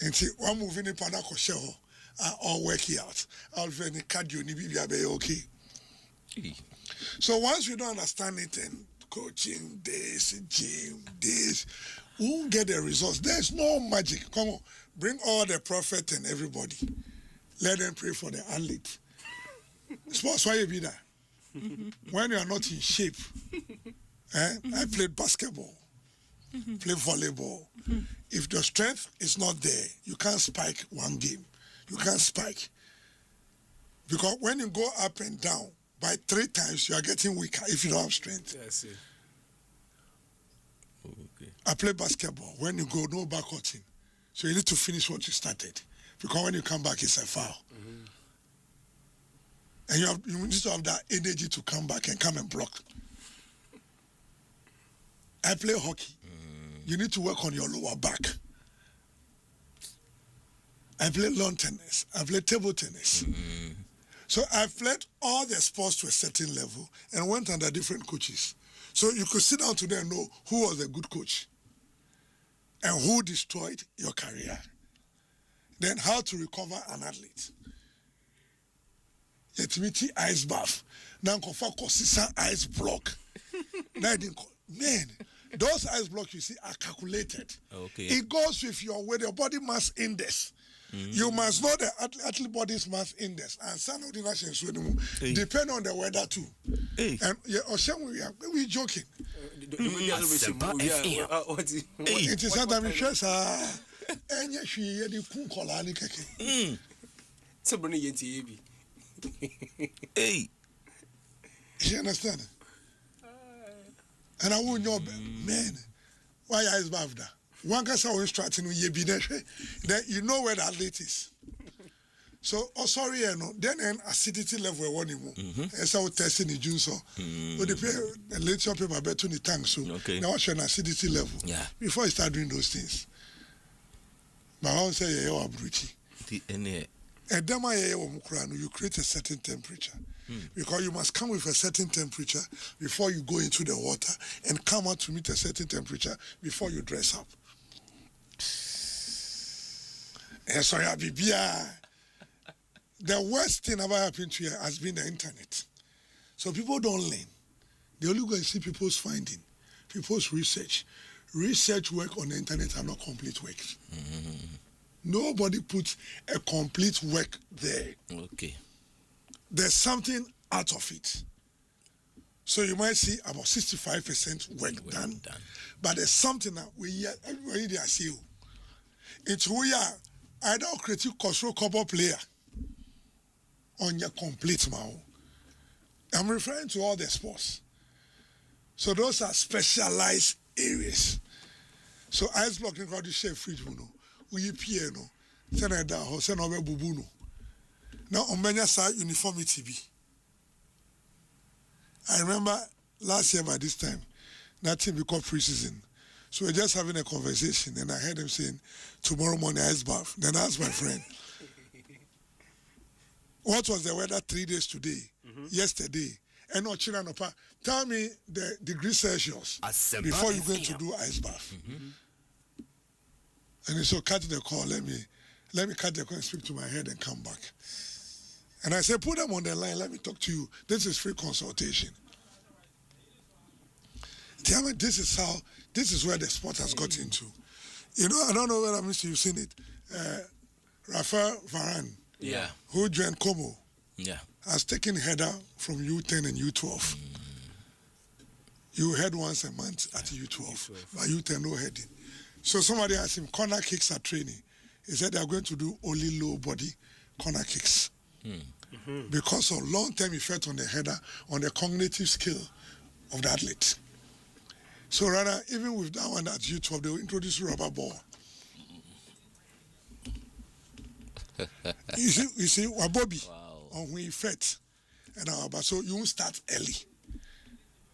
Nti one moving nipa na ko hye all working out. I'll be any cardio ni bibia be okay. So once we don't understand it and coaching this, gym this, we won't get the results. There's no magic. Come on, bring all the prophet and everybody. Let them pray for the athlete. Sports, why you be there? When you are not in shape, I played basketball, play volleyball. If the strength is not there, you can't spike one game. You can't spike. Because when you go up and down, by 3 times, you are getting weaker if you don't have strength.
Yes, sir.
Okay.
I play basketball. When you go, no backcutting. So you need to finish what you started. Because when you come back, it's a foul. And you need to have that energy to come back and come and block. I play hockey. You need to work on your lower back. I play lawn tennis. I play table tennis. So I've played all the sports to a certain level and went under different coaches. So you could sit down today and know who was a good coach and who destroyed your career. Then how to recover an athlete. Yet ice bath. Now consistent ice block. Man, those ice blocks you see are calculated.
Okay.
It goes with your body mass index. You must know the athlete body's mass index and some of the nations depend on the weather too. And we joking. It is sometimes stress.
Hey,
you understand? And I won't know, man, why ice bath that? One guy saw instructing you be there, then you know where the athlete is. So, sorry, then an acidity level one more. And so testing the June so. But the later paper bet to the tank so. Now what's your acidity level?
Yeah.
Before you start doing those things. My mom say you are bruty. And then you create a certain temperature. Because you must come with a certain temperature before you go into the water and come out to meet a certain temperature before you dress up. And so the worst thing ever happened to you has been the internet. So people don't learn. They only go and see people's finding, people's research. Research work on the internet are not complete works. Nobody puts a complete work there.
Okay.
There's something out of it. So you might see about 65% work done. But there's something that everybody there see. It's who you are either creative cultural couple player on your complete mouth. I'm referring to all the sports. So those are specialized areas. So ice blocking crowd you share fridge we piano send down send over bubu no. Now on many side uniformity be. I remember last year by this time, nothing because preseason. So we're just having a conversation and I heard him saying, tomorrow morning ice bath. Then I asked my friend, what was the weather 3 days today, yesterday? And no children, tell me the degrees Celsius before you're going to do ice bath. And he said, cut the call, let me cut the call and speak to my head and come back. And I said, put them on the line, let me talk to you. This is free consultation. Tell me, this is where the sport has got into. You know, I don't know whether you've seen it. Rafael Varane, who joined Como, has taken header from U10 and U12. You head once a month at U12, but U10 no heading. So somebody asked him, corner kicks are training. He said they are going to do only low body corner kicks. Because of long-term effect on the header, on the cognitive skill of the athlete. So rather, even with that one at U12, they will introduce rubber ball. You see, Bobby, on when he fed, and so you won't start early.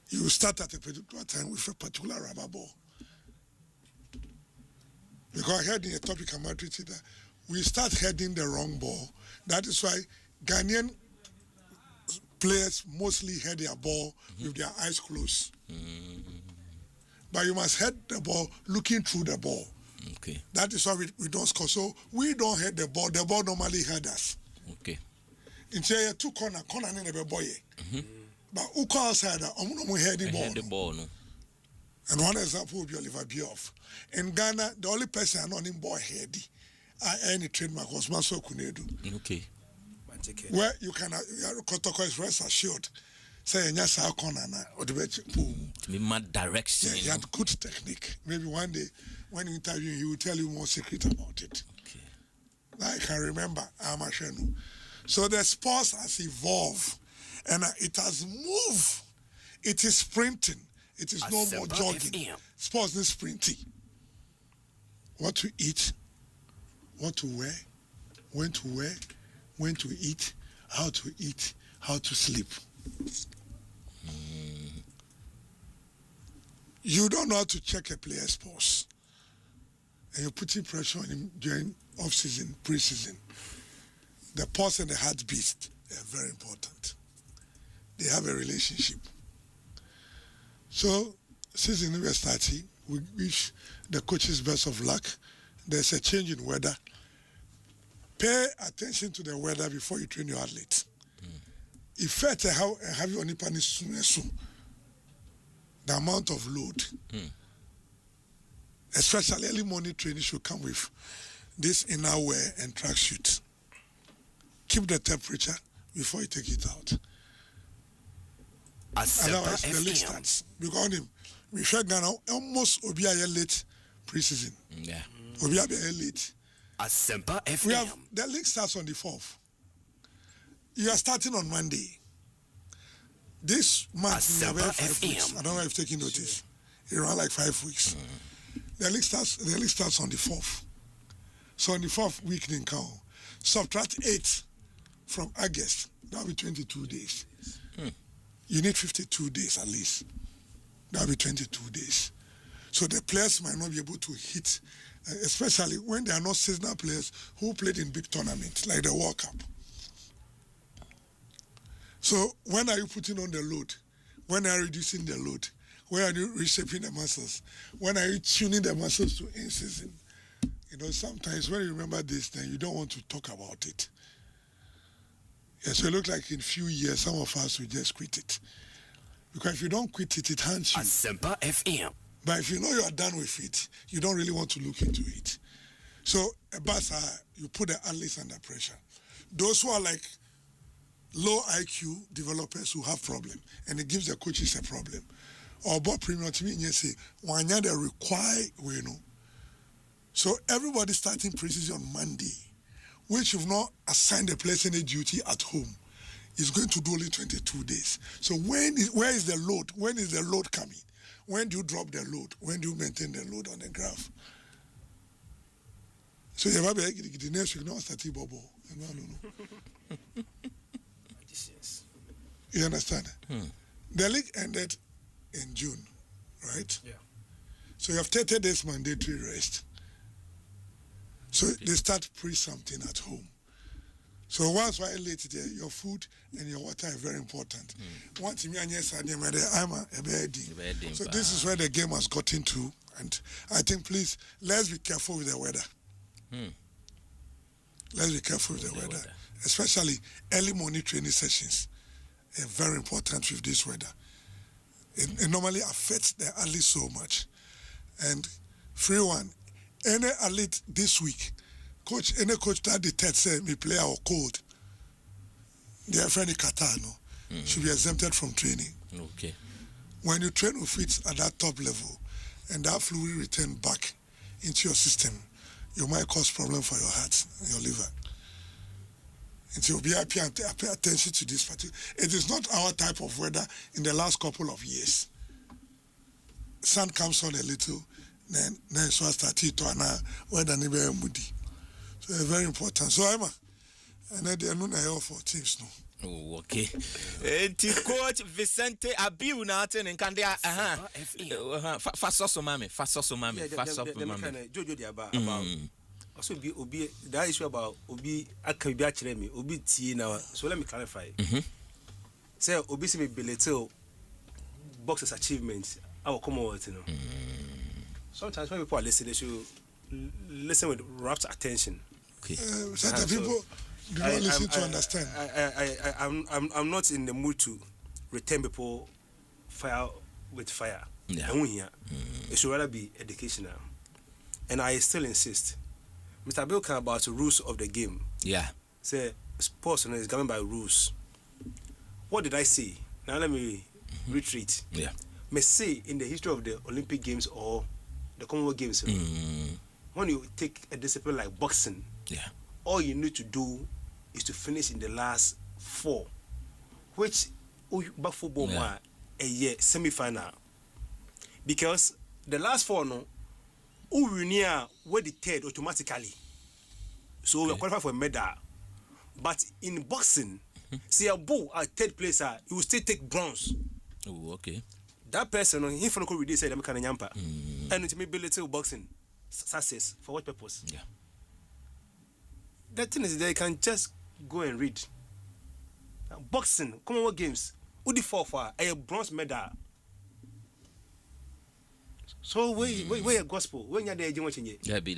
You start at a particular time with a particular rubber ball. Because I heard in a topic I'm treating that we start heading the wrong ball. That is why Ghanaian players mostly head their ball with their eyes closed. But you must head the ball looking through the ball.
Okay.
That is why we don't score. So we don't head the ball normally head us.
Okay.
In say two corner in the boy. But who calls outside we head the ball.
Head the ball, no.
And one example would be Oliver Bioff. In Ghana, the only person I know him boy heady. Any trademark was Maso Kunedu.
Okay.
Where you can Kotoko is rest assured. Say in your corner now or the bed
mad direction.
Yeah, he had good technique. Maybe one day when you interview he will tell you more secret about it.
Okay.
I can remember Amashenu. So the sports has evolved and it has moved. It is sprinting. It is no more jogging. Sports is sprinting. What to eat, what to wear, when to eat, how to sleep. You don't know how to check a player's pulse. And you're putting pressure on him during off-season, pre-season. The pulse and the heartbeat are very important. They have a relationship. So, season we're starting, we wish the coaches best of luck. There's a change in weather. Pay attention to the weather before you train your athletes. If have you only the amount of load, especially early morning training should come with this inner wear and tracksuit. Keep the temperature before you take it out. Otherwise, the league starts. Because we should now almost be a late preseason.
Yeah.
Be a late.
Asempa FM.
We have the league starts on the 4th. You are starting on Monday. This month we have 5 weeks. I don't know if you've taken notice. It ran like 5 weeks. The league starts on the 4th. So on the 4th week in count. Subtract 8 from August. That'll be 22 days. You need 52 days at least. That'll be 22 days. So the players might not be able to hit, especially when they are not seasonal players who played in big tournaments like the World Cup. So when are you putting on the load? When are you reducing the load? When are you reshaping the muscles? When are you tuning the muscles to in season? You know, sometimes when you remember this, then you don't want to talk about it. Yeah, so it looks like in a few years, some of us will just quit it. Because if you don't quit it, it haunts you.
Asempa FM.
But if you know you are done with it, you don't really want to look into it. So, you put the athletes under pressure. Those who are like low IQ developers who have problem, and it gives the coaches a problem. Or about premium to me, you say, when they require, you know. So everybody starting preseason on Monday, which you've not assigned a place any duty at home, is going to do only 22 days. So where is the load? When is the load coming? When do you drop the load? When do you maintain the load on the graph? So you have the next week, not start bubble. No. You understand? The league ended in June, right? Yeah. So you have 30 days mandatory rest. So they start something at home. So once while late there, your food and your water are very important. Once you so this is where the game has gotten to, and I think please let's be careful with the weather. Let's be careful with the weather, especially early morning training sessions. Are very important with this weather. It normally affects the athlete so much. And free one, any athlete this week, any coach that detects say me play our cold, their friend Qatar should be exempted from training.
Okay.
When you train with it at that top level and that fluid return back into your system, you might cause problem for your heart and your liver. And so pay attention to this particular. It is not our type of weather in the last couple of years. Sun comes on a little, then so start to weather never moody. So it's very important. So Emma, and then they are not here for teams no.
Oh, okay. Coach Vicente Abiu na aten nkandia fasoso mame.
Jojo di about also be obi that issue about obi aka bi akire me obi tie na so let me clarify. Say obi se me belittle boxers achievements our commonwealth you know. Sometimes when people are listening they should listen with rapt attention.
Okay. Certain people do not listen to understand.
I'm not in the mood to return people fire with fire.
Yeah.
It should rather be educational. And I still insist. Mr. Bill can about the rules of the game.
Yeah.
Say sports is governed by rules. What did I say? Now let me retreat.
Yeah.
May say in the history of the Olympic Games or the Commonwealth Games, when you take a discipline like boxing, all you need to do is to finish in the last 4, which back football a year semi-final. Because the last 4 no, who near were the third automatically. So we are qualified for a medal. But in boxing, see a bull at third place, you will still take bronze.
Oh, okay.
That person, he from the Korea said, I'm kind of yampa. And it's maybe little boxing success. For what purpose?
Yeah.
The thing is, they can just go and read. Boxing, Commonwealth Games, who the for a bronze medal. So where your gospel? When you're there, you watching it?
Debbie.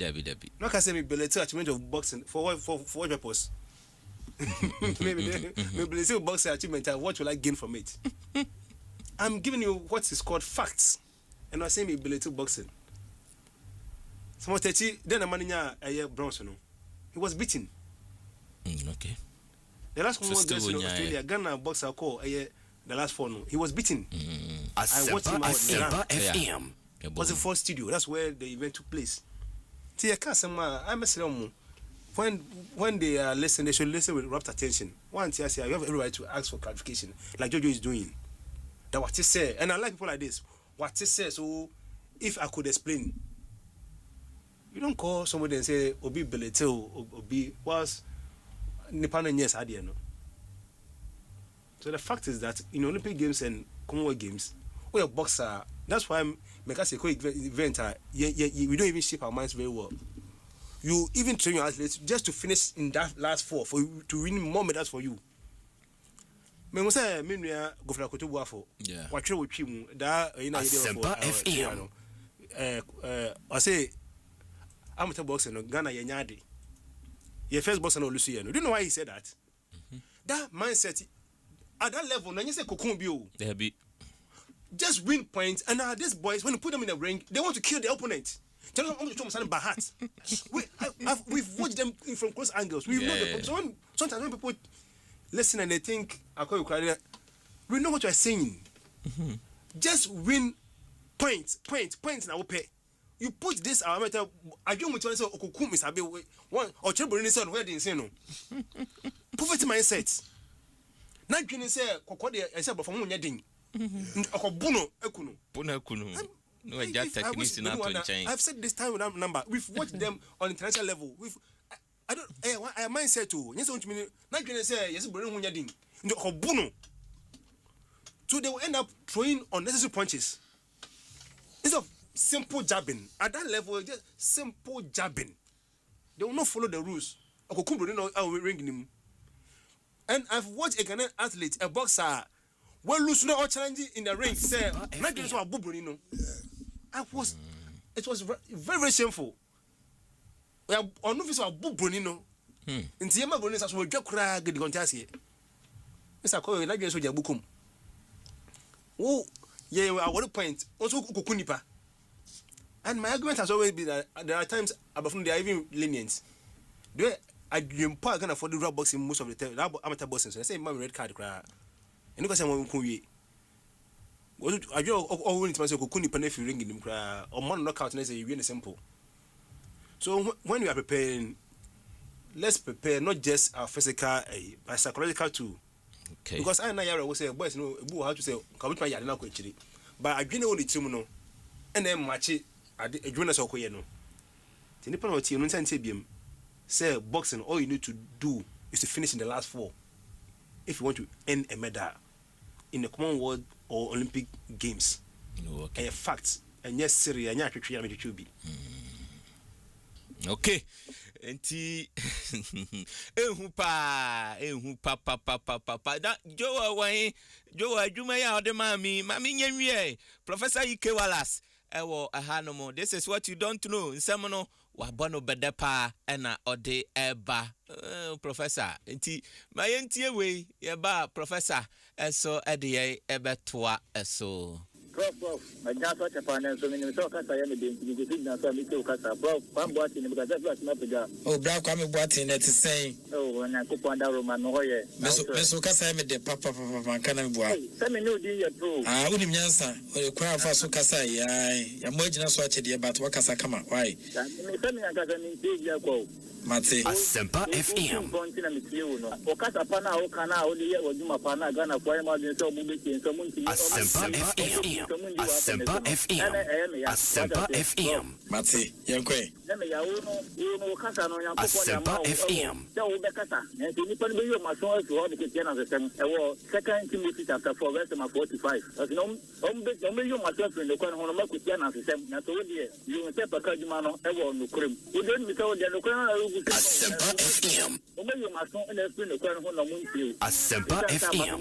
Not can say me belittle achievement of boxing for what purpose? maybe belittle boxing achievement. What will I gain from it? I'm giving you what is called facts, and I say me belittle boxing. Some 30 then a man in a bronze no. He was beaten.
Okay.
The last one was just in Australia. Ghana boxer call the last 4 no. He was beaten. I watched him out there. It was the first studio. That's where the event took place. See, I can't say I'm a Muslim. When they are listening, they should listen with rapt attention. One thing I say, you have every right to ask for clarification, like Jojo is doing. That what he said, and I like people like this. What he says, so if I could explain. You don't call somebody and say Obi belittle Obi was Nipan and yes idea no. So the fact is that in Olympic Games and Commonwealth Games, we are boxer. That's why make us a quick event. We don't even shape our minds very well. You even train your athletes just to finish in that last 4 for you to win more medals for you. Me say me nua Gofra Kotobu afo.
Yeah.
Wa twere wotwi mu da ina yede
Asempa FM.
I say I'm boxing no Ghana yenyade. Your first boxer no lose no. Do you know why he said that? That mindset at that level, no you say kokun bi o.
There be
just win points, and now these boys, when you put them in the ring, they want to kill the opponent. Tell them to something by heart. We've watched them from close angles. We know them. So sometimes when people listen and they think, we know what you are saying. Just win points now pay. You put this amateur. I don't want to say okukum is abe one or trouble in the sun where they say no. Poverty mindset. Now you say kokode I say but from munya din. Okobuno ekuno.
No, just techniques in our chain.
I've said this time without number. We've watched them on international level. I mindset too. Yes, what you mean? Not going to say yes, but when you're doing no. So they will end up throwing unnecessary punches instead of simple jabbing. At that level, just simple jabbing. They will not follow the rules. And I've watched a Ghanaian athlete, a boxer. Well, lose no challenging in the ring. Say, not just about Bubrino. It was very, very shameful. We are on office of Bubrino. In Tiama Bonis, as well, Jacra get the contest here. Mr. Coy, like you Bukum. Oh, yeah, I want to point also Kukunipa. And my argument has always been that there are times above they are even lenient. I dream part can afford the rub boxing most of the time. Amateur boxing, so I say, my red card cry. And because I'm going to I do all when it's myself, couldn't pay if you ring him cry or one knockout and I say, really simple. So when you are preparing, let's prepare not just our physical, but psychological too.
Okay.
Because I know will say, boys, no, how to say, come with my yard now, but I didn't only team, and then match it at the Jonas Okoyeno. Tinipan or Tim and Sabium. say boxing, all you need to do is to finish in the last 4 if you want to earn a medal in the Commonwealth or Olympic Games. Okay. Facts. And yes, Syria, and be.
Okay. Enti ehupa na Joe adwuma ya ode mami nyenwie Professor Ike Wallace ewo ahanomo. This is what you don't know. Nsem no wabono bedepa na ode eba Professor enti mayentie we ye ba Professor eso ede ebetoa eso
Prof, I just watch a panel so many talk as I am the individual so me to kasa prof one boating because that's what not the oh bra kwa me boating that is saying oh na ko panda Roma no hoye me so kasa me de papa kana me boa say me no di your pro unim nyansa o kwa fa so kasa ya mo agina so ache de but wakasa kama why me say me akasa me dey ya ko Mante
Asempa FM
o kasa pana o kana o de waduma pana Ghana kwa ma de so mu be tin so mu tin
Asempa FM Asempa FM Asempa FM
Mate yenkwe na me ya uno kasa no yanko kwa
Asempa FM
da o be kasa na ni pa be yo ma so o de ke na system e wo 2 Timothy chapter 4 verse 45 as no be yo ma so friend ko no ma ku na system na to de you se pa ka juma no e wo no krem o de mi so de no krem
Asempa FM Asempa FM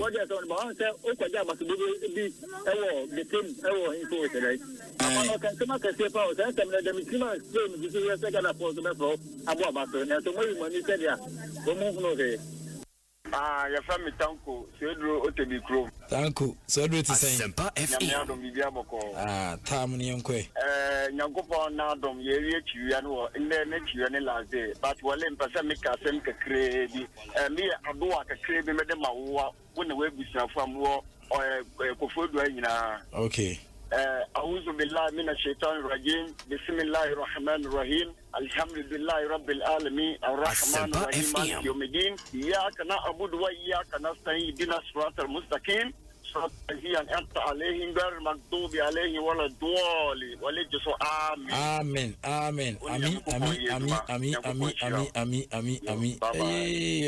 your family tanko Cedro Otebi Chrome.
Tanko Cedro to say
Asempa FM
tam ni yonkwe
nyangopo na dom ye chiya no ne chiya ne last day but wale mpasa meka sem ka kredi me adoa ka kredi me de mawo wona we busafo amwo kofodu anyina
okay
أعوذ بالله من الشيطان الرجيم بسم الله الرحمن الرحيم الحمد لله رب العالمين الرحمن الرحيم مالك يوم الدين إياك نعبد وإياك نستعين اهدنا الصراط المستقيم صراط الذين أنعمت عليهم غير المغضوب عليهم ولا الضالين ولجسوا آمين
آمين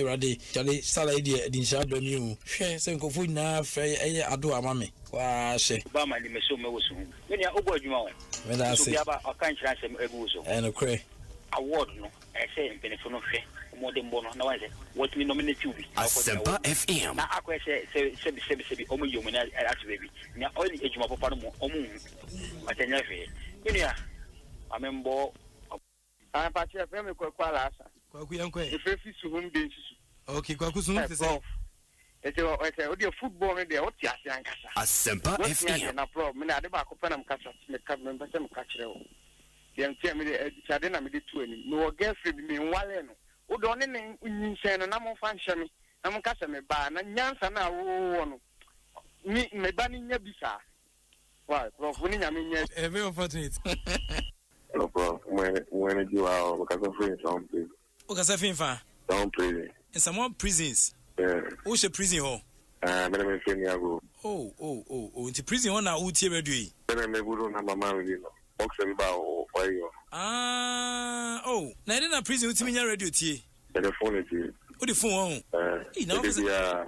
ready Charlie sala idea din sha do mi o hwe se nkofo na fe ado amame wa she
ba ma ni meso me wosu me nia obo adwuma o
me da se
so biaba akan kira se egu so
no kre
award no e se mpenefo no hwe mo de mbo no na wa se what me nominate you
Asempa FM
na akwa se omo yomo na atu baby nia only adwuma papa no mo omo atenya hwe me nia amembo
Ampachi FM kwa la asa
kwa kuyankwe
efefi suhum de nsusu
okay kwa kusuhum te say
ete o de football me de o ti ase ankasa
Asempa FM
na pro me na de ba ko pena mkasa me ka me pese mka kire o ye ntia me de chade na me de tu ani no girlfriend me nwale no o do ne nyinsen no na mo fa nhye me na mo kasa me ba na nyansa na wo no me ba ni nya bisa wa pro ni nya me nya
very unfortunate
no bro when you are because of free some please
because of finfa
don't prison
in some prisons
yeah
who's a prison hall
me me free ni ago
oh into prison hall na utie redu yi
me guru na mama we no box e ba o yo
na na prison utie nya radio tie
telephone tie
o the phone na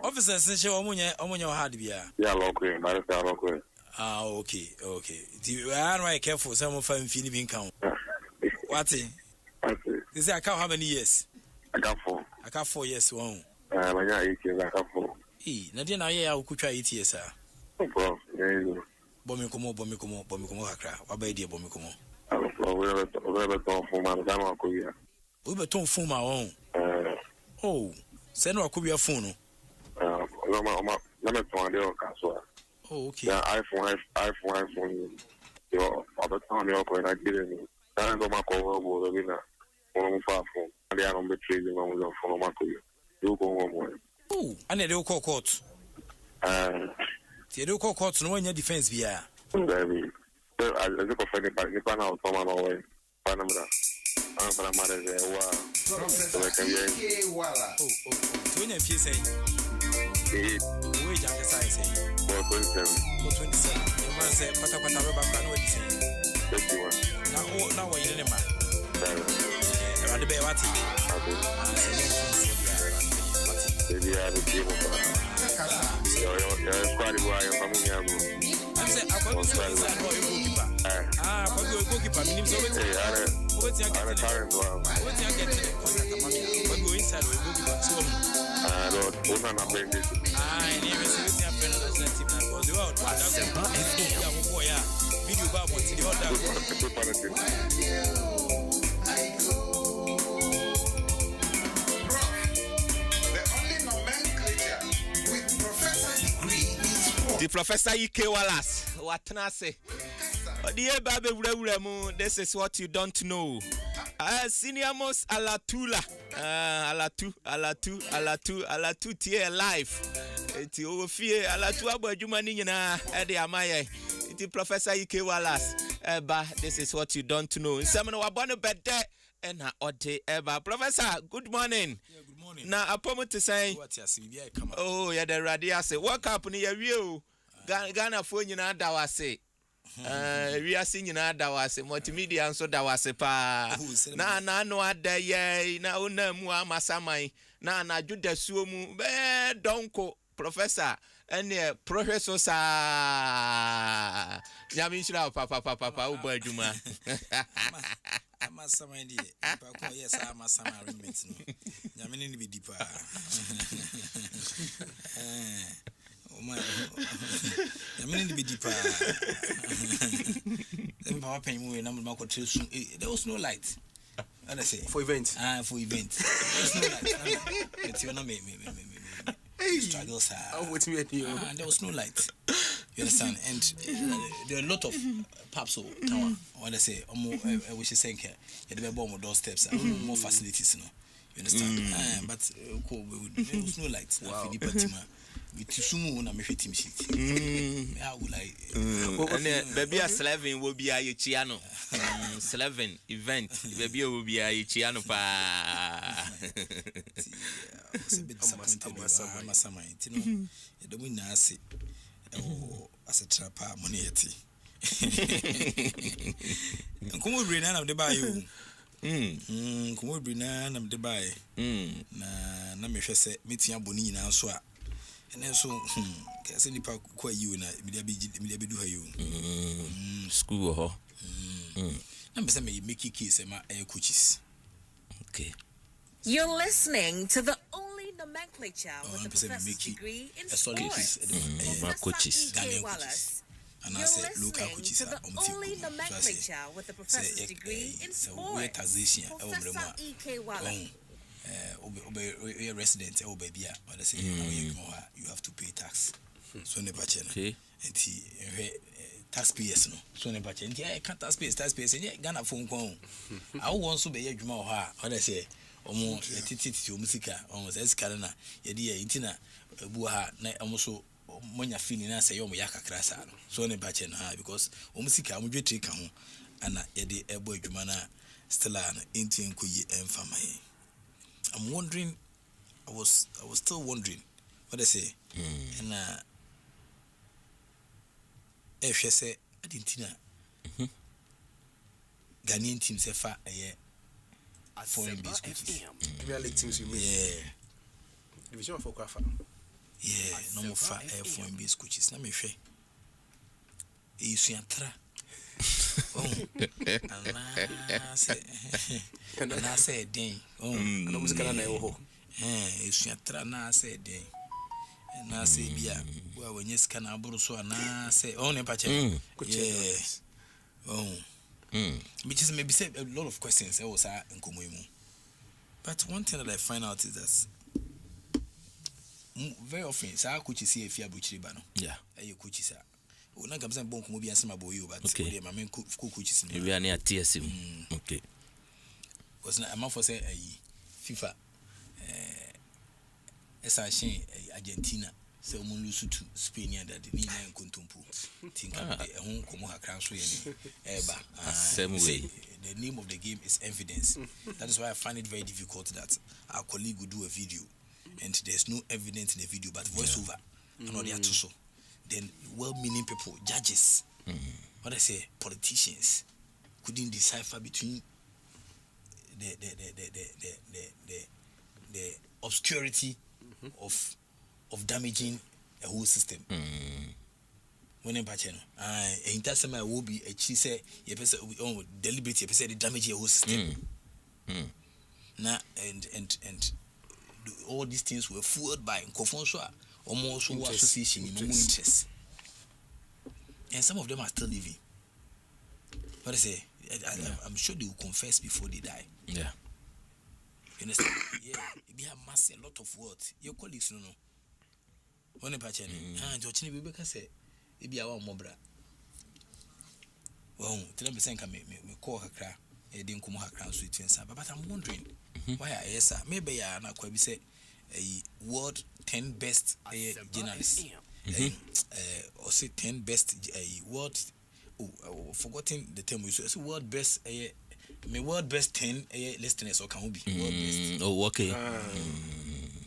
officers say omunye hard bia
ya local ma re local
okay the are right careful some of am feel bin count what you say I count how many years
I got 4
years one
manya 8 years I got 4
na dia na ya ukutwa 8 years
bro yeah
bomi komo kakra wa ba die bomi komo
we beton fuma na ma ko ya
we beton fuma won se no akobia phone
no na me ton de o kaso
okay
yeah iPhone yo other time yo ko na gire ni na ndo ma ko bo do na mo fa phone ali ya no be trading mo zo phone ma ko yo ko mo
ana de ko court ti de ko court no wanya defense bia
baby I go for the pan out from my way panamra para mare de wa
to nya fie say we ja ke sai say 27 you man say pata ba kan we say
31
na wa yele ma
Rade be what?
Baby, I have a team of squad boy, I'm
say I go to goalkeeper. I go to goalkeeper. Meaning so what? What's your current one? What's your get? I go inside with goalkeeper. So
don't know bring this.
I never see what's your friend on that team now. Because you out. Asempa FM. Yeah, boy, yeah. Video about what's the other.
The Professor Ike Wallace, what can I say? Dear Baby Remu, this is what you don't know. Senior most Alatula, Alatu, tier life. It's over fear, Alatu Abajumani, Eddie Amaya. It's Professor Ike Wallace. This is what you don't know. Some of our bonnet bed there. And Ote Eba. Professor, good morning.
Yeah, good morning.
Now, a promise to say, oh, yeah, the radio say, work up in your view. Ghana phone, you know, that was say. We are seeing that was a multimedia, and so that was a pa. Na, no, other, yeah, now, no, Masamai. Na, Judas Sumu, Donko, Professor, and Professor Sa Yamishra, Papa, Juma.
I'm a summer idea. Yes, I'm a summer remit. Yamini be deeper. Oh my, Yamini be deeper. Then Papa paying me number Marco Tilson. There was no light. And I say, for event. For event. There's no light. It's your name. Struggles there was no light. You understand? And there are a lot of pubs or tower. What I say, we should say here. You have more doorsteps, more facilities. You understand? But there was no light. Wow. Sumu na mehweti mshiti. I would like
baby a Slaven will be a Chiano. Slaven event. Baby will be a Chiano pa.
Was a bit disappointed with Masama. You know, you don't mean nasi. Oh, as a trapper, money. Come on, bring of the bayou. Come on, bring of the bay. Na me say meeting a boni na so. And then so, can say the park quite you and I do you.
School, huh?
I'm saying make your case and my air coaches.
Okay.
You're listening to the only nomenclature with a professor's degree in sports.
Coaches.
And I said, local coaches
are the only nomenclature with a professor's degree in sports. Professor E.K. Wallace.
Obey resident, baby, or they say you have to pay tax. So never change. And taxpayers no. So never change. Yeah, can't taxpayers. And yet Ghana phone call. I want to be a Juma or they say. Almost a titi musica, almost as Carana, Yedia, Intina, Buha, almost Monia feeling as a young Yaka Crasa. So never change because Omusika, Mujeti Kamu, and Yedi Ebo Jumana, Stella, Intin Kuyi, and Family. I'm wondering, I was still wondering what I say. And if she say Argentina, Ghanaian teams are far a year. Foreign base coaches. Really teams you mean?
Yeah.
Division of Okafa.
Yeah, no more far foreign base coaches. Na me hwe. E suantra. And I said, dang. Oh,
no music na ho.
E suantra na said dang. And I say bia, well when you scan aburu so na say oh ne pache. Yeah. Oh. Which is maybe say a lot of questions I was in Komoimu. But one thing that I find out is that very often sa coaches see if you are bano.
Yeah.
You coaches are. We not come say bon komo bi ansema boy but they my main coaches.
We are near TSM. Okay.
Because I'm for say FIFA Esashin Argentina so mun lose to Spain and that ni na nkontompo tinka ehun komo hakran so ye
eba
the name of the game is evidence. That is why I find it very difficult that our colleague will do a video and there's no evidence in the video but voiceover and all they are so then well-meaning people, judges, what I say, politicians couldn't decipher between
the obscurity of damaging a whole system. When in Pacheno, in that summer will be a cheese, deliberate, the damage a whole system. Now, and all these things were fueled by Kofonsoa, almost association in interest. And some of them are still living. What I say, I'm sure they will confess before they die.
Yeah.
You understand? Yeah, they have mass a lot of words. Your colleagues no. When a patch and George Rebecca say, it be our mobra. Well, tell me, saying, me call her cry, a didn't come her crown sweet and but I'm wondering why I yes, sir, maybe I not quite say a world 10 best journalists. Or say 10 best world. Oh, forgotten the term we say world best. My world best 10 listeners or can be world best.
Oh, okay.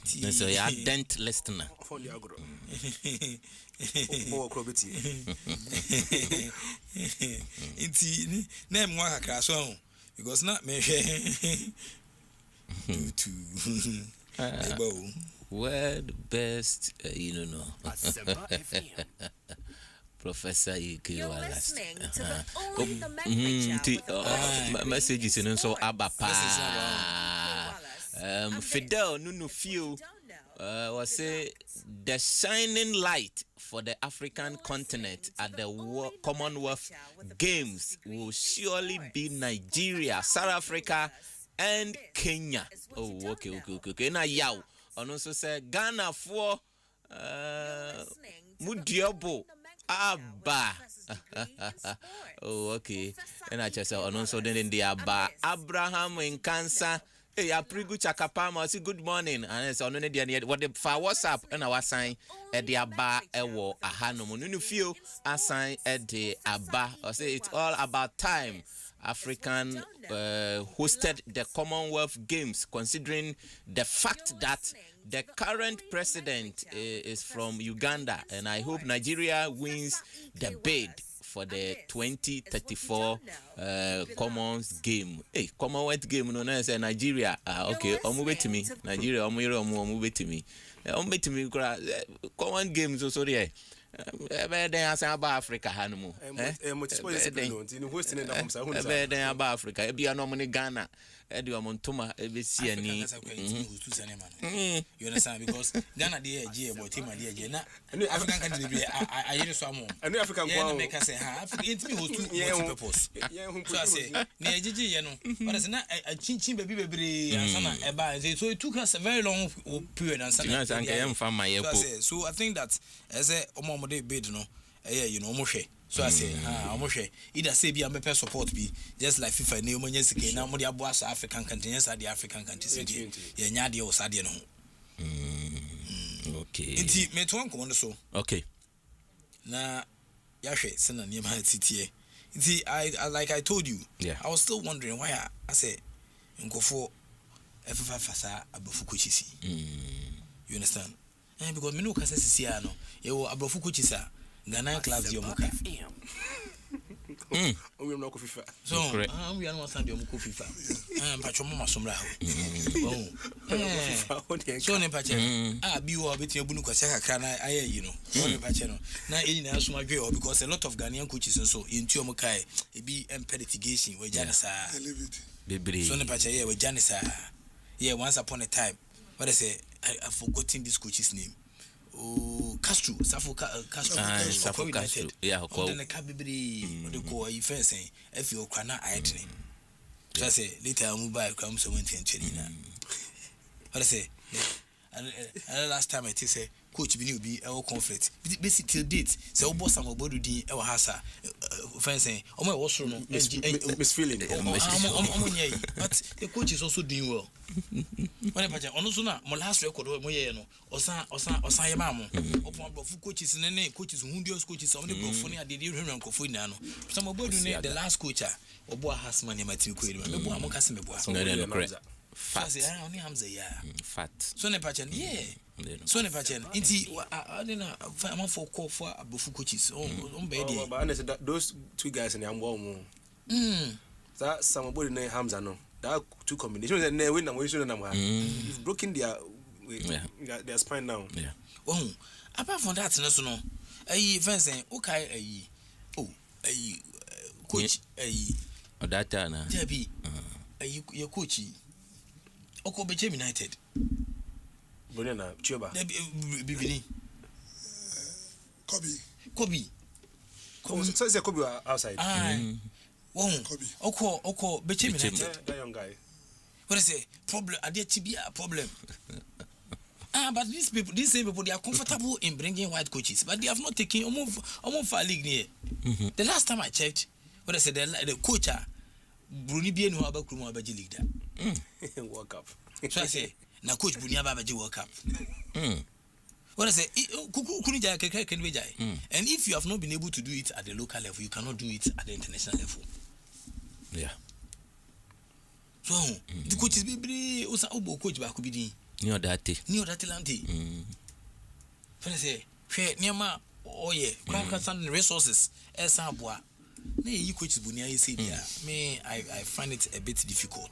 So you are dent listener.
For the agro. More crobity.
It's name one crash on because not me.
Word best, you don't know. Professor
You're listening to the Only the Men picture.
Messages and so Abapa. Fidel Nunu Few was say the shining light for the African continent at the Commonwealth Games will surely be Nigeria, South Africa, and Kenya. Oh, okay. Now, yaw. And also say Ghana for Mudiobo. Abba. Oh, okay. And I just said, and also then the Abba Abraham in Cancer. Hey, I pretty good Chakapama. Say good morning. And it's on the what the far WhatsApp and our sign at the Abba Ewo Ahano. You feel a sign at the Abba. I say it's all about time. African hosted the Commonwealth Games, considering the fact that the current president is from Uganda, and I hope Nigeria wins the bid for the 2034 Commons Game. Hey, Commonwealth Game, no, no, say Nigeria. Okay, move to me. Nigeria, move to me. Move to me. Common Games, also there. Then I say about Africa, Hanumu. Then about Africa. If you are normally Ghana, you are Montuma,
you understand? Because Ghana, dear, but him, dear, African country, I hear some more. And African make us say, African was two purpose. So I say, near Gigi, you know, but it's not a chin baby, and so it took us a very long period. And so I think that as a bid, you know, Moshe. So I say, Moshe, either say be a better support be just like FIFA new years again. Now, Modia Boas African countries are the African countries. Yanya or Sadia.
Okay.
It's me to one command so.
Okay.
Now, Yashe, send a near my city. See, I like I told you, I was still wondering why I say, go for F5 Fasa Abufukuchisi. You understand? Because me no kasa sisiano yewo abafuko chisa Ghana clubs yomuka
we no ko FIFA
so we are no stand yomuko FIFA mpacho mama somra so ne pache biwo betia bunu kwase kakra na aye you know so ne pache no na eni na asoma dwe because a lot of Ghanaian coaches so into yomuka e bi litigation we janisa bebre so ne pache we janisa once upon a time what I say I've forgotten this coach's name. Oh, Castro, Safo Castro.
Yeah,
then the Cabibri, the core, you first saying, if you're crying, I ain't. So I say, later I'll move by, come so went to Chelina. What I say, and last time I say, Coach be our conflict. Basically, till date, so boss, I'm about to do our hasa. Fancy, oh my, what's wrong?
Miss Feeling,
but the coach is also doing well. When I patch on Osuna, my last record, Moyeno, Osa Yamamo, upon coaches and any coaches who do coaches on the Bofonia, I did even Cofinano. Some of the last coach, or Boa has money, my team, the Boa Mocasimo.
Fat.
Fat. So ne patch, so ne patch. I didn't know for call for Bofu coaches on baby.
Those two guys in the Amwam. That somebody named Hamza, no. that two combinations and then when I'm wishing them you've broken their spine down.
Yeah. Oh, apart from that, no. Fence okay, coach,
or that time.
Debbie, your coach, Oko Bechem United.
Bonana, Chuba.
Bibini. Kobe.
So it's a Kobe outside.
Oko Bechem United.
That young guy.
What I say? Problem. I did to be a problem. But these people, they are comfortable in bringing white coaches, but they have not taken almost for a league near. The last time I checked, what I said, the coach, Bruni Bien who about Krumo Abaji League.
World Cup.
So I say, now coach Bruni Abaji World Cup. What I say, and if you have not been able to do it at the local level, you cannot do it at the international level.
Yeah.
So the coaches be Obo coach Bakubidi.
Near that
lanti. For I say, Niama, oh yeah, Krankasan resources, Esabwa. Nay, you coaches Bunia, you see, me, I find it a bit difficult.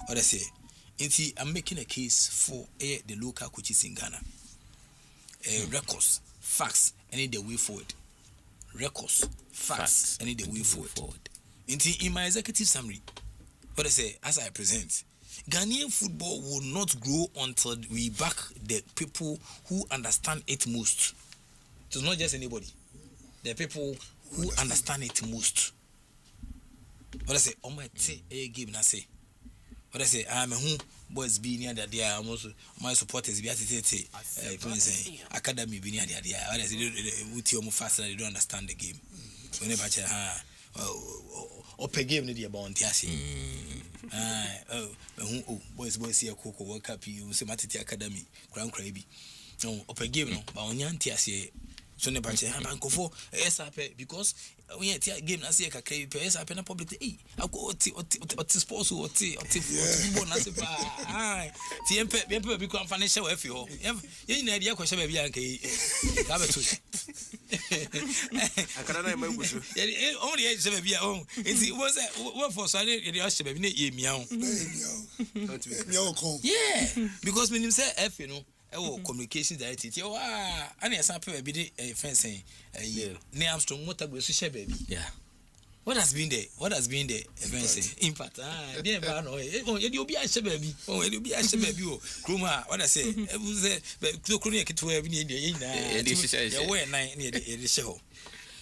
What I say, I'm making a case for the local coaches in Ghana. Records, facts, any the way forward. Records, facts, any the way forward. In my executive summary, what I say, as I present, Ghanaian football will not grow until we back the people who understand it most. It's not just anybody. The people who understand it most. What I say, oh my game na say. What I say, I'm a who boys be near the idea. Almost my supporters be at it. Academy be near the idea. What I say, we faster. They don't understand the game. Whenever open game ni dia bounty ase boys here Coco World Cup you say Mante Academy crown bi open game no ba onya anti ase so ne ba che bankofo SAP because when you game na say kakra bi SAP na public oti sports oti football na se pa ti empe bi ko amfa ne hye wa afi ho ye na dia ko hye ba bi anka ka beto
akara na mai gusu
only ye hye ba bi o nti what for so ne ye hye ba bi na ye miao yeah because when you say F you know communication director and yes be the fencing name strong motor go so baby
yeah
what has been the fencing impact bien ba no you obi a baby you obi a baby o kroma what I say so kroni e keto abi ne dey na we nine ne dey show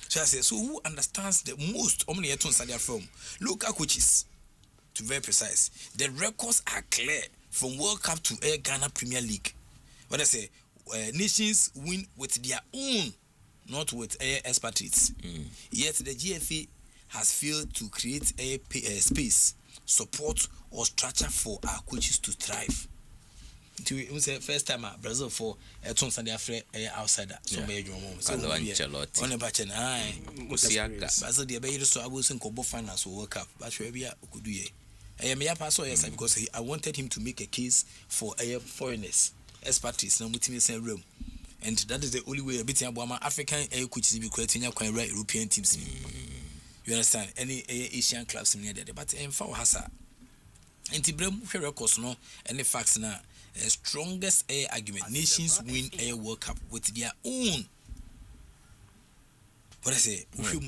so I say so who understands the most omni eton sadia from local coaches to very precise the records are clear from World Cup to Ghana Premier League. What I say, nations win with their own, not with expatriates. Yet the GFA has failed to create a space, support, or structure for our coaches to thrive. It was the first time Brazil for a ton Sunday after outsider. So by your mom, so on a batch and I, Brazil, the baby, so I was in Kobo Finance will work up, but we could do it. I am a pastor, yes, because I wanted him to make a case for foreigners. Expertise na mutimi same room and that is the only way a bit about African coaches be creating European teams. You understand? Any Asian clubs in there, but in for hasa anti brem records no any facts na strongest argument nations win a World Cup with their own. What I say,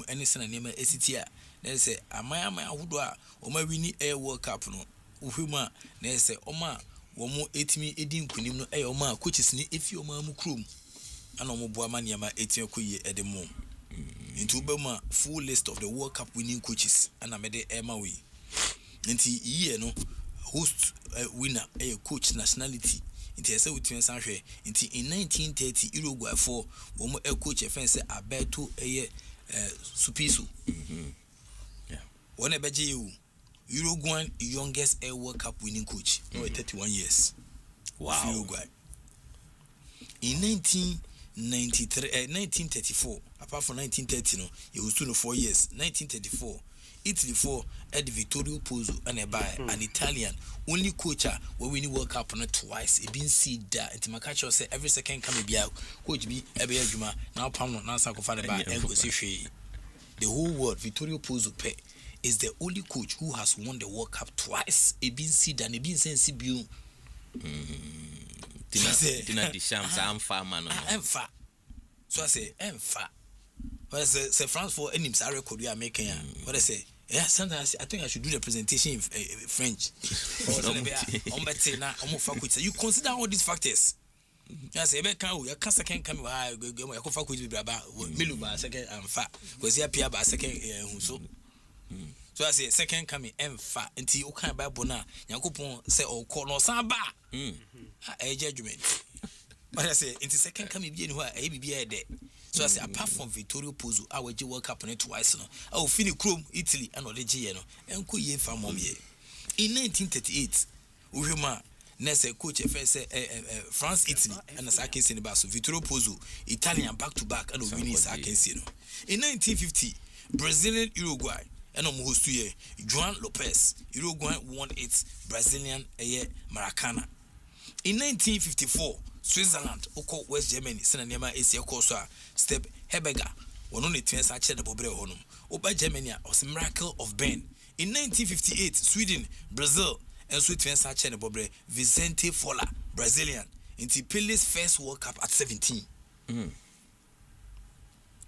any sana name ACTA. They say amaya hudwa oma wini a World Cup no uhuma na say oma womo etimi edin kunim no oma coaches ni efi oma mu krom ana omo boa maniama etin akoye edemo into bema full list of the World Cup winning coaches ana mede ema we nti year no host winner coach nationality nti ese wutime sanhwe nti in 1930 Uruguay for womo coach efense Alberto Supiso yeah one ebeje you Uruguayan youngest World Cup winning coach, 31 years. Wow. Uruguay. In 1934, apart from 1930, no, he was 4 years. 1934, Italy for Ed Vittorio Pozzo and an Italian only coach who win World Cup twice. It been see that. And Timakacho say every second come be coach be every juma now Pamno now Sanko Father by and go see the whole world Vittorio Pozzo pay. is the only coach who has won the World Cup twice. Ebin and Ebin Sensibu.
Tina Deschamps, I'm far man.
I'm far. So I say, I'm far. What I say, France for any record we are making. What I say, yeah, sometimes I think I should do the presentation in French. You consider all these factors. I say, you can't second come. I go for quiz with Miluba second and fat. Because here Pia by second. So I say, second coming and fat until you can't buy Bona. Yankupon say, oh, call no samba. A judgment. But I say, into second coming, be anywhere, a BBA day. So I say, apart from Vittorio Pozzo, I will World Cup on it twice. I will finish Chrome, Italy, and all the Giano, and Kuye Famom. In 1938, Uhima, Nessa coach France, Italy, and as I can see in the Basso, Vittorio Pozzo, Italian back to back, and winning Sarkensino. In 1950, Brazilian Uruguay, and on Muhustuye, Juan Lopez, Uruguay won its Brazilian Maracana. In 1954, Switzerland, Oko West Germany, Senanema Asia Kosa, Step Hebega, one only twins at the Bobre Honum, Oba Germany was a miracle of Ben. In 1958, Sweden, Brazil, and Sweet twins at the Bobre, Vicente Fola, Brazilian, into Pele's first World Cup at 17.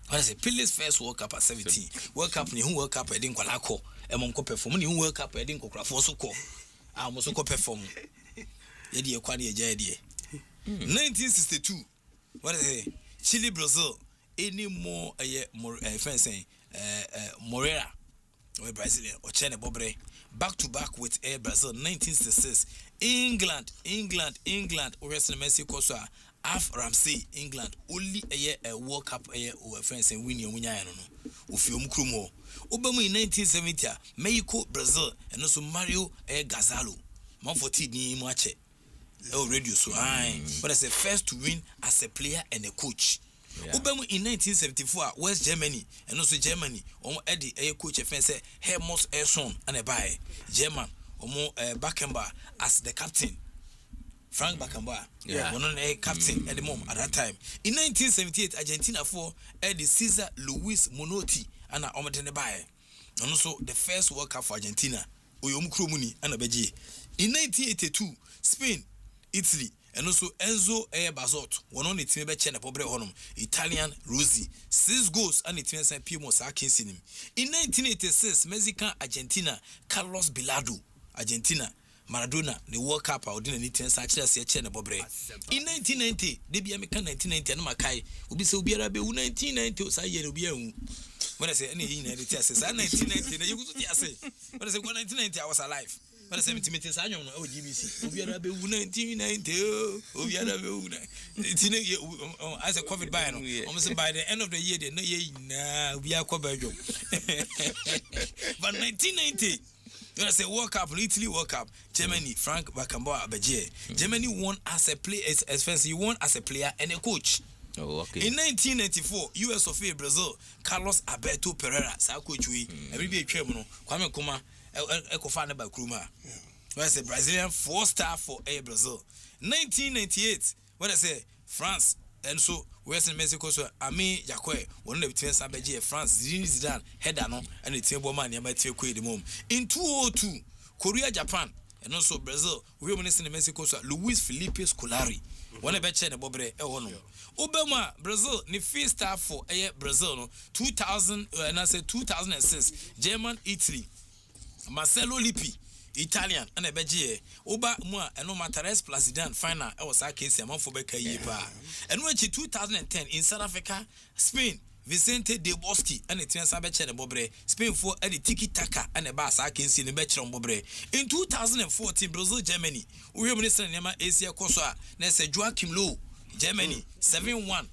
What is it? Pele's first World Cup at 17. World Cup, Nihu World Cup, I didn't call among perform, Nihu World Cup, I didn't call for so call. I almost perform. Yedi Kwani Jedi. 1962. What is it? Chile, Brazil. Any more friends saying Moreira or Brazilian or China Bobre back to back with Brazil 1966. England. Or Mexico so Af Ramsey, England only a World Cup or friends saying Winnie Winyano. Ufium Krumo. Obama in 1970, Mexico, Brazil, and also Mario Gazalo. Monforti ni Mwache. Oh, radio so but as a first to win as a player and a coach. Obama in 1974, West Germany and also Germany, Eddie a coach offense Hermos Erson and a buy German Beckenbauer as the captain. Frank Beckenbauer, one on a captain at the moment at that time. In 1978, Argentina for Eddie Cesar Luis Monotti and a Omatene Baye. And also the first World Cup for Argentina, Uyum Krumuni and a Beji. In 1982, Spain, Italy, and also Enzo Bazot, one on the team by China Pobre Honum, Italian Rossi, 6 goals and the team San Pimo Sarkins in him. In 1986, Mexican Argentina, Carlos Bilardo, Argentina, Maradona, the World Cup, I didn't need to say China Pobre. In 1990, the American 1990, and Makai, will be so be 1990, so I will be when I say any in the test, 1990, you could say, when I say 1990, I was alive. But I said, Timothy's annual GBC. We are a 1990. We are as a COVID by almost by the end of the year, they know we are covered. But 1990, when I say World Cup, Italy World Cup, Germany, Frank Beckenbauer Abaje. Germany won as a player, as fancy, won as a player and a coach. Oh, okay. In 1994, US of A, Brazil, Carlos Alberto Pereira, sa coach we, every day Kwame Kuma. Eco-founded by Kruma. Where's a Brazilian 4-star for Brazil. 1998, when I say France, and so Western Mexico, so Ami Jacque, one of the twins Abaji, France, Zidane, Hedano, and the table man, you might take the mom. In 2002, Korea, Japan, and also Brazil, we were in Mexico, so Luis Felipe Scolari, one of the China Bobre, Obama, Brazil, the 5-star for Brazil, 2000, and I said 2006, German, Italy. Marcelo Lippi, Italian, and a Beji, Oba Mua, and no Matares Placidan final. I was a case among for Becca Yepa. And when 2010 in South Africa, Spain, Vicente de Bosque, and the Tiansabach and Bobre, Spain for Eddie Tiki Taka and a Bass, I can see the Betcher on Bobre. In 2014, Brazil, Germany, we are Minister Nema Asia Kosa, Nessa Joachim Low. Germany 7-1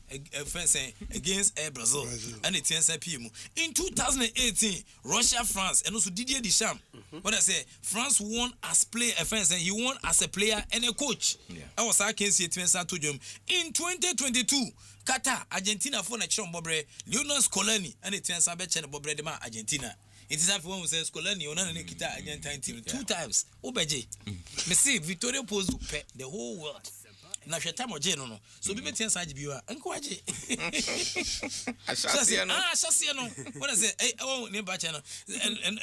against Brazil and the TNSP. In 2018, Russia, France, and also Didier Deschamps. What I say, France won as player, and he won as a player and a coach. I was against the TNSP. In 2022, Qatar, Argentina for the Chon Bobre, Lionel Scaloni and the TNSP and Bobre de Argentina. It is after one who says Scaloni on a Kita Argentine team 2 times. Obeje, me see Vittorio Pozzo the whole world. na hwe time oje no so bi metia saje bi wa enko aje
asase
no what say oh ne ba che no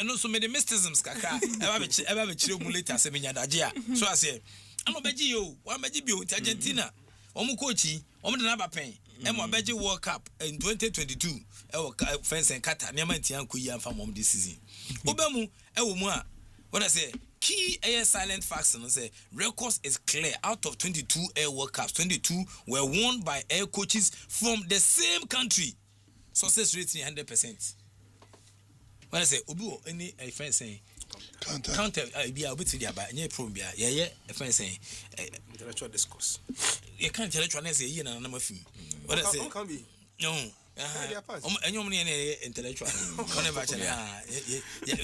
no so me the mysticisms kaka e ba be chire mu later se menya daje a so ase ano beji yo wa beji bi o ti Argentina omu coachi omu de na ba pen e mo beji World Cup in 2022 e wo fence en kata ne man tian ko yi amfa mom this season obemu e wo mu a what say key air silent facts and say records is clear. Out of 22 air World Cups, 22 were won by air coaches from the same country. Success rate 100%. When I say obu any a friend saying counter be a bit there but any problem yeah a friend saying
intellectual discourse.
You can't intellectual say you na number film. What I say
can be
no intellectual. Whenever yeah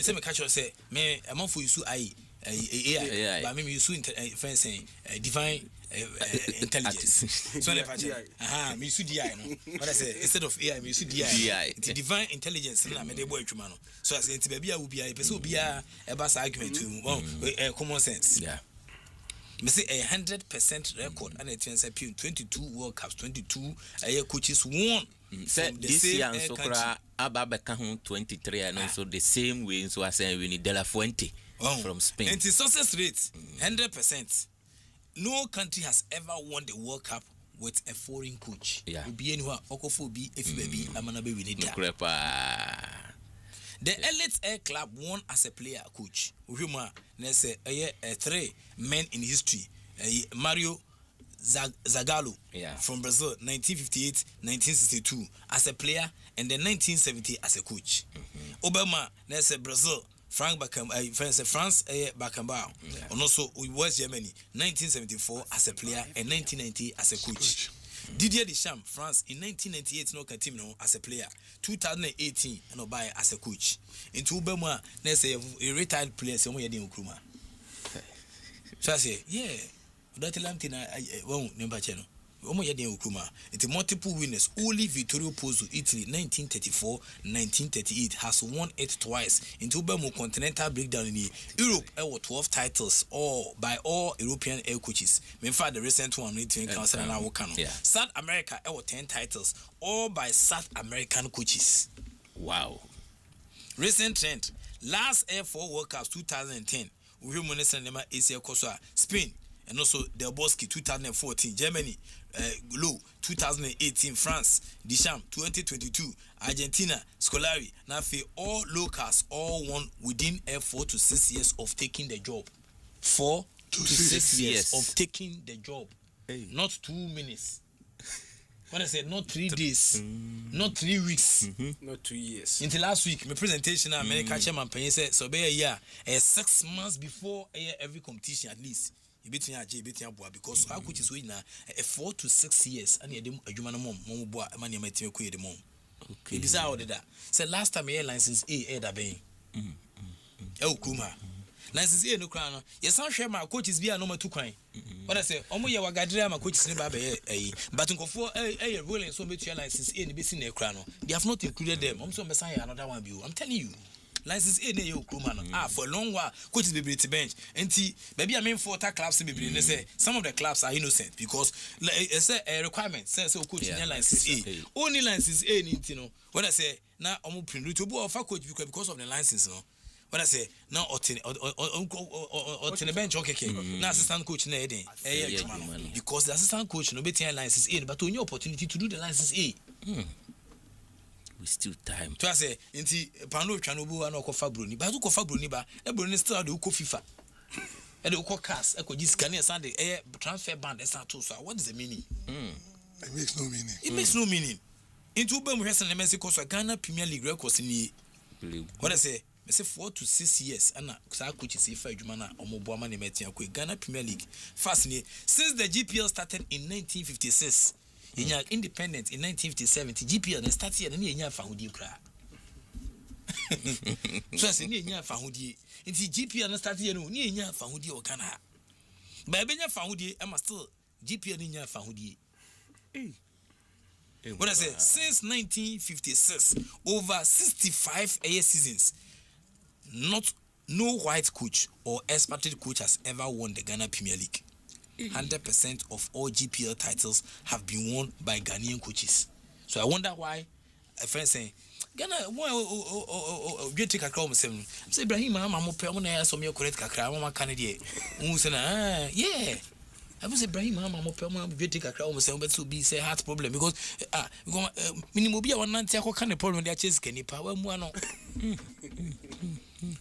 say me catch you say me am for you so AI but me you so friend saying divine intelligence. So me so DI no. What I say instead of AI me so DI. It's divine intelligence na me dey boy twuma no. So I say nti bia will be a person obi a eba argument to common sense.
Yeah.
Me say 100% record and it say 22 World Cups 22 coaches won.
Say this year so kra ababeka ho 23 and so the same way so I say we need De La Fuente from Spain.
And the success rate 100%. No country has ever won the World Cup with a foreign coach.
Yeah.
Be anywhere okofo bi efibabi amana be win it. The Elite Air Club won as a player coach. Uhuma na say 3 men in history. Mario Zagallo from Brazil 1958 1962 as a player and then 1970 as a coach. Obama na say Brazil France Beckenbauer and also West Germany 1974 as a player and 1990 as a coach. Didier Deschamps, France in 1998 no team no as a player, 2018 no buy as a coach. Into Obama na say a retired player say mo ye den Nkrumah. So I say yeah that lamtina won't number channel. Omo yede Nkrumah. It's multiple winners. Only Vittorio Pozzo, Italy, 1934, 1938 has won it twice. Into Bemo continental breakdown in Europe. 12 titles, all by all European air coaches. In fact, the recent one in Council and Awokano. South America, 10 titles, all by South American coaches.
Wow.
Recent trend. Last Air 4 World Cups 2010. We Monesa Asia Kosoa, Spain. And also Del Bosque 2014, Germany, Low 2018, France, Deschamps 2022, Argentina, Scolari. Now for all locals, all won within 4 to 6 years of taking the job. 4 to 6 years of taking the job. Not 2 minutes. When I said not 3 days, not 3 weeks,
not 2 years.
Until last week, my presentation, American chairman Penny said, so be a year, 6 months before every competition at least. Because our coaches win 4 to 6 years and a human mom boy money might make the mom. Okay. This how did that. Say last time license A da ben. Kuma. License A no crown. Yes, I'm sure my coaches be a number 2 coin. What I say, Omo ya wagadria my coaches never be but for a rolling so much license A in the basin a crown. They have not included them. I'm so messiah another one view. I'm telling you. License A ne Nkrumah for a long while coaches be able to bench and maybe I mean for clubs be able say some of the clubs are innocent because it's a requirement says coach license A only license A you know when I say now I'm print to go for coach because of the license no when I say now on the bench okay now assistant coach na because the assistant coach no be license A but only opportunity to do the license A.
Still time.
So I say, inti pano chanobu ano kofa broni. But kofa broni ba, e broni still de uko FIFA. E de uko cast, e ko ji scan Sunday, transfer ban e start to so. What is the meaning?
It makes no meaning.
It makes no meaning. Into be we hesen Mexico so Ghana Premier League records ni. What I say, me say 4 to 6 years ana sa coach say fa adwuma na omobo ama ne metia ko Ghana Premier League. Fast ni since the GPL started in 1956. In independent in 1957, GPL and started here and you found you cry. So I say, you found you. In GPL and started here, you found you or can I? But I found you, I must still GPL in your found you. What I say, since 1956, over 65 AS seasons, no white coach or expatriate coach has ever won the Ghana Premier League. 100% of all GPL titles have been won by Ghanaian coaches. So I wonder why a friend saying Ghana you take a call say Ibrahim mama mo pe mo na so me correct kakra mama kan dey who say na yeah I was Ibrahim mama mo pe mo you take a call say but to be say heart problem because minimum be one nanti akoka ne problem dey chase kanipa wa mu ano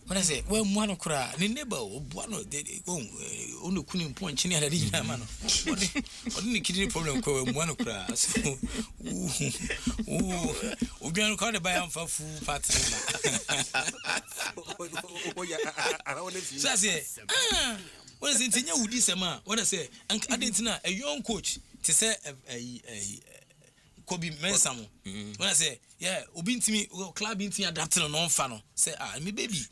when I say well mu ano kra ni neighbor obuano dey onu kuni mponchi ni adadi na ma no oni kidney problem ko mu ano kra so obiano ka dey buy am for full party so I say what is it nya wudi sema what I say adentina a young coach to say Kobe Mensamo. When I say, yeah, Ubintimi club intimi adapting on fan. Say, me baby.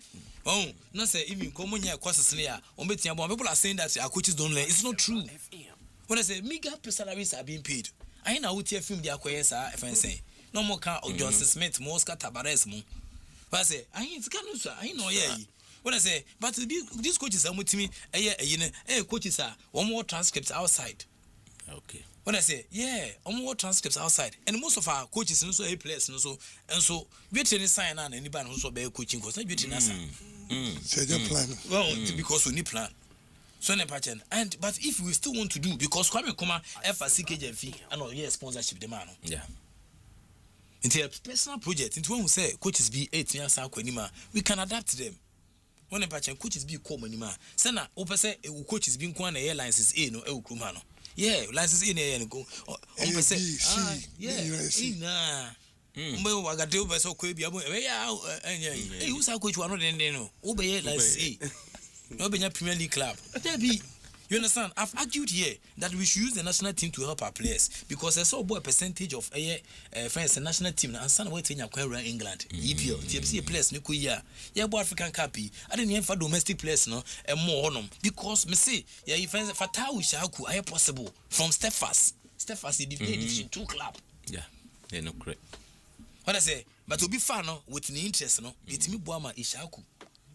Oh, no say even come on here courses near. People are saying that our coaches don't learn. It's not true. When I say mega salaries are being paid, I know what film the acquaintance are if I say no more car or Johnson Smith, Mosca Tabares mo. But I say, I ain't scared, I know yeah. When I say, but these coaches are with me, coaches are one more transcripts outside.
Okay.
When I say, yeah, more transcripts outside, and most of our coaches and so a players and so we training sign on anybody who's be coaching course. Not beauty nasa.
Plan.
Well, because we need plan. So and but if we still want to do because Kwame Kuma FCKJ fee and all sponsorship demand.
Yeah.
Into a personal project, into when we say coaches be 8 years anima, we can adapt them. When a patient coaches be common anima. Sana open say coaches being one airlines is no Krumano. Yeah, license in here and go. Yeah, Mbo wagate over so kwebi abo eh who's our coach one no obey license no be Premier League club. You understand? I've argued here that we should use the national team to help our players because I saw a percentage of friends the national team and some way to acquire England. EPL, TFC players no year. Yeah, African Cup. I didn't even for domestic players no and more on them because me say yeah if Fatah Shaku are possible from Steadfast the Division 2 club.
Yeah, they no correct.
What I say, but to be fair no with the interest no it's me Boama Ishaku.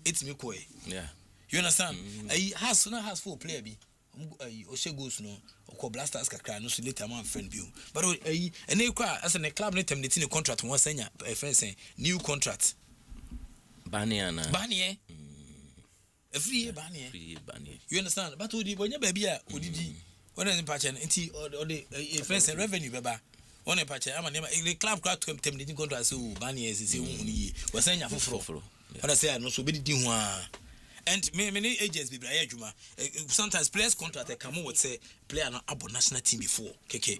It's me Koi.
Yeah.
You understand? Has full player be Oshegos no or Blasters kakra no so later man friend view. But and they cry as a club net terminating a contract one senior a friend saying new contract.
Baniana.
Banier. A free year Banier. You understand? But when your baby Udidi when is in patch and or the friends and revenue baba. One patch I'm a club crowd terminating contract so Banier is only was saying for what I say no so be the and many agents be Juma. Sometimes players contract come on would say player not about national team before. Okay.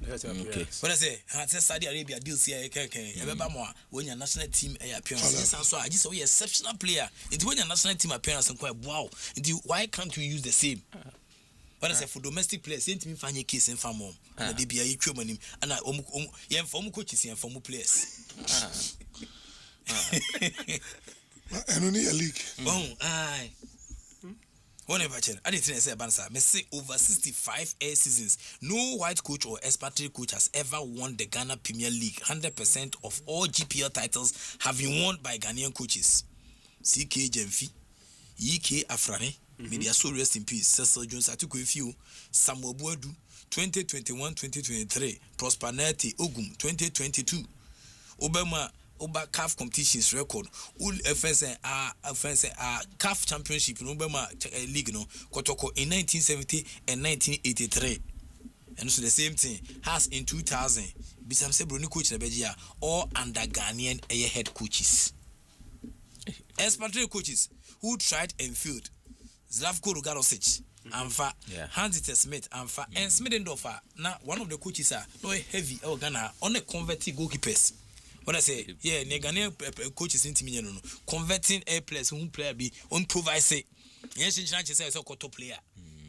What I say, Saudi Arabia deals here. Remember more when your national team appearance. So I just say exceptional player. It's when your national team appearance and quite wow. Why can't we use the same? What I say for domestic players, same me find a case in farm home. And they be a human and I form coaches and form players.
And only a league.
Oh, aye. One I didn't say Bansa. Me say over 65 air seasons, no white coach or expatriate coach has ever won the Ghana Premier League. 100% of all GPL titles have been won by Ghanaian coaches. CK Jemfi, EK Afrane, media so rest in peace. Cecil Jones Atuku Few, Samuel Boadu, 2021-2023, Prosper Nati Ogum, 2022, Obama. Oba CAF competitions record all offense CAF championship no Obama league no Kotoko in 1970 and 1983 and so the same thing has in 2000 Bisam say Bruni coach na Bejia all under Ghanaian head coaches expatriate coaches who tried and failed. Zlavko Rugarosic Amfa Hans-Dieter Smith Amfa and Smidendorfer now one of the coaches are no heavy Ghana on a converted goalkeepers. What I say, yeah, Ghanaian coaches into me, no, converting a players who player be improvise. Yes, in China, say so top player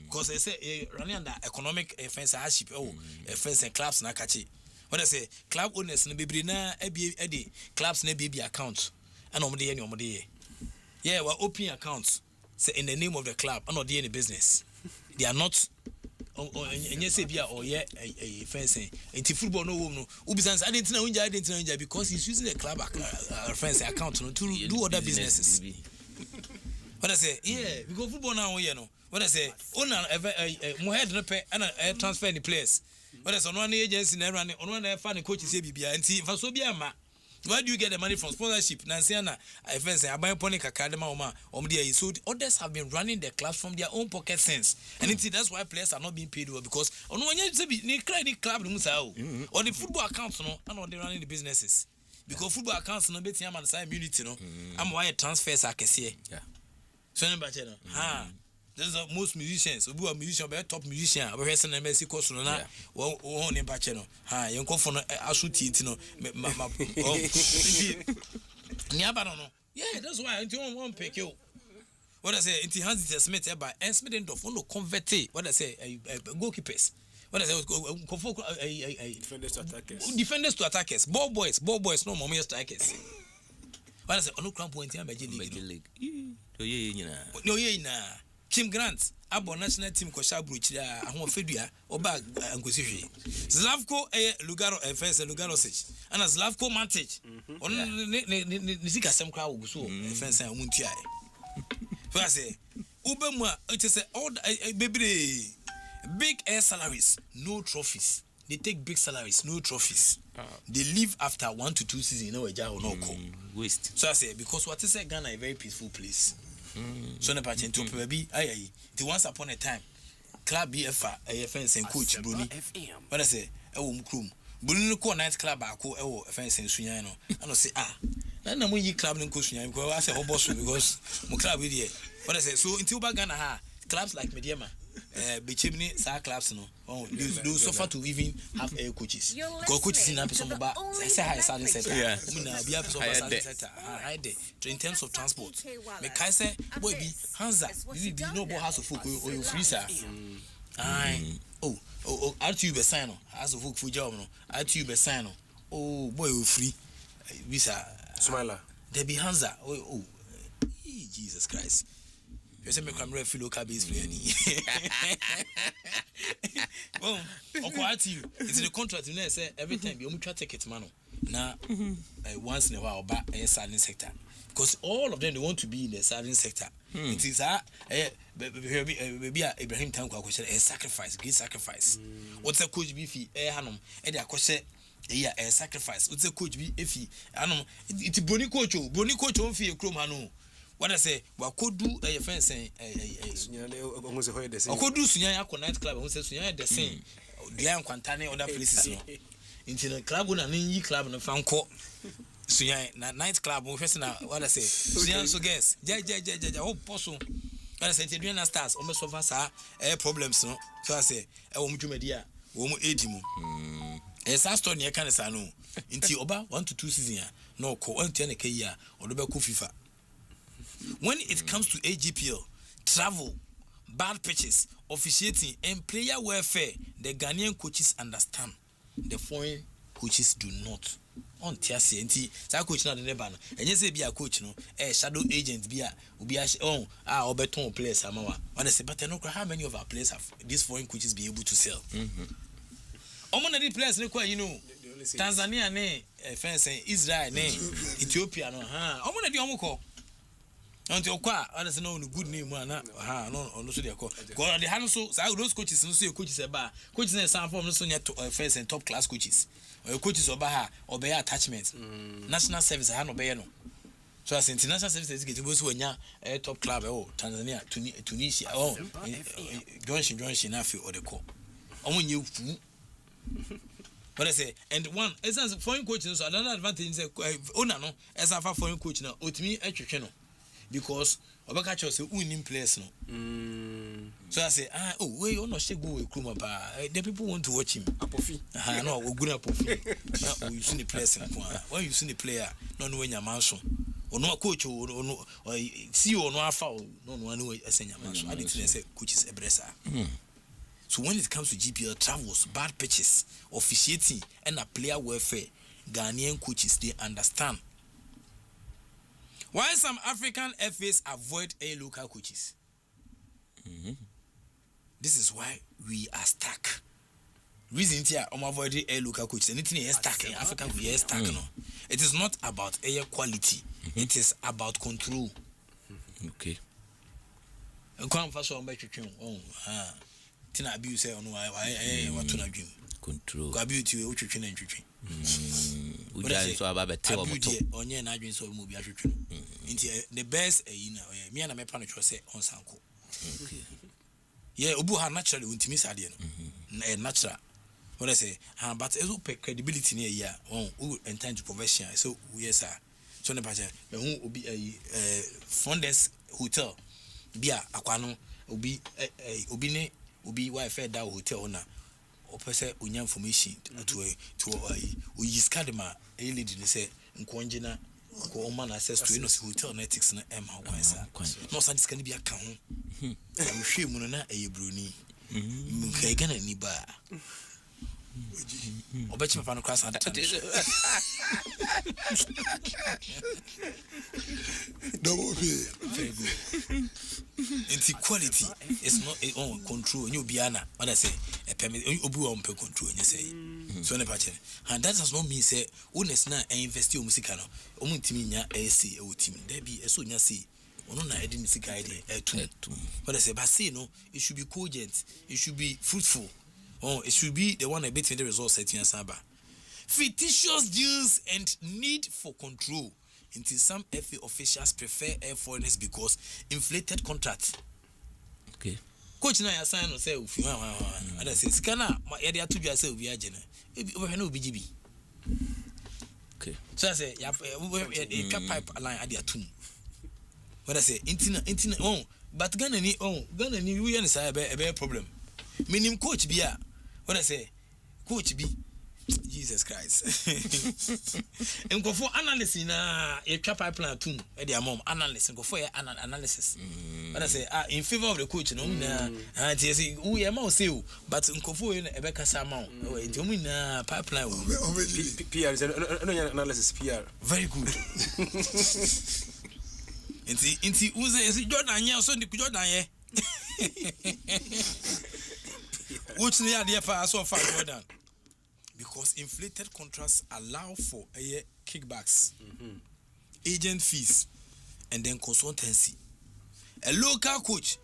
because I say running under economic offense hardship. Oh, offense and clubs na catch it. What I say, club owners na be na ebi clubs na be account. And omde. Yeah, we open accounts. Say in the name of the club, and not the any business. They are not. And yes, or yeah, a fencing. Into football, no, Ubisans, I didn't know because he's using the club fencing account to do other businesses. But I say, yeah, because football now, you know, What I say, owner more head no pay and transfer any players. What I say, one agency never running on one funny coaches say BBI and see for so be a ma. Where do you get the money from sponsorship? Nansiana, I fancy I buy Ponic Academy so others have been running the clubs from their own pocket sense. And that's why players are not being paid well because on one year credit club or the football accounts and on they running the businesses. Because football accounts no bet him and side immunity no. I'm why transfers are kese. Yeah. So there's most musicians. We are musicians, but top musician. We have some MSc course no na. On in patch no. You go for no asuti no. Yeah, that's why until one pick you. What I say, until Hans is Smith by and Smith and Doff no convert. What I say, goalkeepers. What I say, defenders to attackers. Ball boys, no more strikers. What I say, no cramp point here, Major League. No, Kim Grant, Abo national team Kosha Bruch, Ahon Fedua, Oba Angusishi. Slavko Lugaro FS Lugaro Sech. And as Slavko Mante. On Nizika some crowd so FS and Muntia. So I say, Ubema, it is all baby big air salaries, no trophies. They take big salaries, no trophies. They leave after 1 to 2 seasons, you know, a job or no call. Waste. So I say, because what is Ghana a very peaceful place. So the patient to maybe the once upon a time club BFA AFNs and coach Bruni. What I say, Krum. Bulunu ko night club ako fence and Sunyano. And I say, na mo yi club nko Sunyano because I say oboso because mo club here. What I say, so until Ghana ha clubs like Mediama Bichimni sa clubs no. Oh, do suffer to even have air coaches. Because coaches in episode about say high starting center. Yeah. Be episode starting center. High there. In terms of transport. Me kai say boy be Hansa. You know about house of folk or you free sir. RTU be sign no. House of folk for job no. RTU be sign no. Oh boy you free. Visa Smiler. There be Hansa. Oh Jesus Christ. You say me come real feel local base player ni. Well, RTU. It's in the contract you know say every time you try ticket man. Now once in a while back a serving sector. Because all of them they want to be in the serving sector. It is maybe Ibrahim Tanko question a sacrifice, great sacrifice. What's a coach be fee hanum e dia question a sacrifice. What's a coach be if he hanum it's boni coach on fee chrome hanu. What I say, what could do a fence saying could do Sunya night club who says Sunya the same. Dian Quantane other places into the club and any club and a fan court. Sunya night club what I say. Sunya so guess. Oh possum. What I say to Diana stars almost of us are problems no. So I say Media, Womo 80 mo. A Saston near Canisano. Into Oba 1 to 2 seasons. No call 10 a year or the FIFA. When it comes to AGPL, travel, bad pitches, officiating, and player welfare, the Ghanaian coaches understand. The foreign coaches do not. On TSC, that coach not the never. And you say be a coach, no, a shadow agent be a Oberton players. When I say, but I know how many of our players have these foreign coaches be able to sell. Omon the players, you know, Tanzania, ne, fence, Israel, ne, Ethiopia, no, Omon the Omoko. Until qua, others know the good name, no, so they call. God, the hand so those coaches, no, say coaches about coaches and some form, no, to first and top class coaches, or coaches or Baha or Bayer attachments. National service, I have no Bayer. So as international services get to when a top club, Tanzania, Tunisia, Johnson, Nafi, or the call. Only you. But I say, and one, as foreign coaches, another advantage is owner, no, as a foreign coach now, with me, a channel. Because Obakacho say winning players no. So I say, wait, you not shake go with Kruma ba. The people want to watch him. Apofi. No, we good apofi. You see the players in when you see the player, no when your mansion. Or no coach or no see or no alpha no one as your mansion. I didn't say coaches ebresa. So when it comes to GPL travels, bad pitches, officiating and a player welfare, Ghanaian coaches they understand. Why some African FAs avoid a local coaches? This is why we are stuck. Reason here, avoid a local coaches. Anything is stuck in Africa, we are stuck. No, it is not about air quality. It is about control. Okay. Come for some better tune. Tina abuse on why want to dream.
Control.
Go abuse you, which you and tree.
We so about tell
on your night so movie. The best, me and my panic was on Sanko. Yeah, Ubuha naturally won't miss Adian. Natural. What I say, but as open credibility near ya, who intend to profession. So, yes, sir. So, the pattern, who will be a Fondes hotel. Bia, Aquano, will be a Ubine, will be why fair that hotel owner. Or per se, unya information to we Skadima, a lady, say, Nquanjina, man access to hotel netics and M. No, such can be a count. I'm sure Munana a Bruni. Kagan and Niba. I bet you found class at that. Very good. Equality is not a own control. You Biana, what I say, a permit, Obu on per control, and you say, so in a pattern. And that does not mean, say, honest now, and invest your musicano, Omuntimia, a C, O team, there be a soon see. I didn't see idea. But I say, but say no, it should be cogent, it should be fruitful. It should be the one I bet in the results setting and Saba. Fictitious deals and need for control. Until some FA officials prefer air foreigners because inflated contracts.
Okay.
Coach na ya sign say ofi and I say scanner my area to you say we are general. We no BGB.
Okay.
So I say ya a pipe line at their tomb. What I say intina but Ghana ni we and say a problem. Minim coach bia. What I say coach B Jesus Christ. And go for analysis na a pipeline too. At their mom analysis go for analysis. But I say in favor of the coach no na and say we am say but nkofo e beka sama o enti na pipeline
PR no analysis PR.
Very good. Enti uze is Jordan ya so ndi Jordan ye. Which near the FA so far Jordan. Because inflated contracts allow for kickbacks, agent fees, and then consultancy. A local coach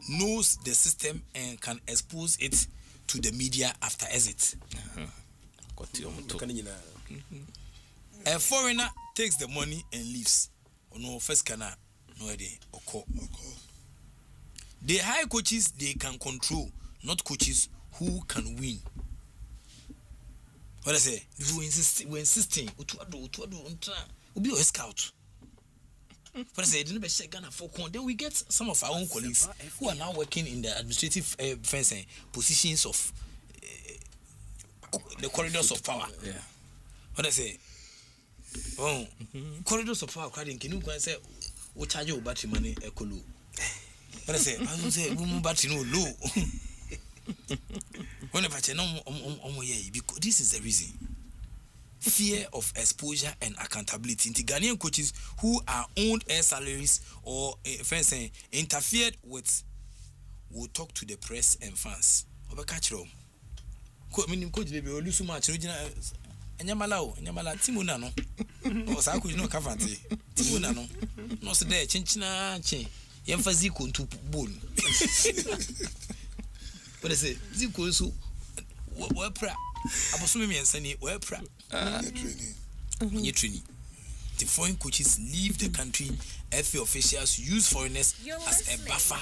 knows the system and can expose it to the media after exit. A foreigner takes the money and leaves. No first cannot no idea or they hire coaches they can control, not coaches who can win. What I say? We're insisting. We'll be a scout. What I say? Didn't be Ghana for corn. Then we get some of our own colleagues who are now working in the administrative positions of the corridors of power.
Yeah.
What I say? Corridors of power. Can you go and say, "We charge you battery money ekolu?" What I say? I don't say we battery no low. Because this is the reason. Fear of exposure and accountability. Into Ghanaian coaches who are owned air salaries or interfered with will talk to the press and fans. Catch them. Coach baby will lose so much. Nyamala Timuna no. O sa coach no kafante. Timuna no. No se there chinchina chin. Yemfazi ko ntu bone. What I say? Ziko so we pra. Abosume me ensani we pra. Training. The foreign coaches leave the country. FA officials use foreigners as a buffer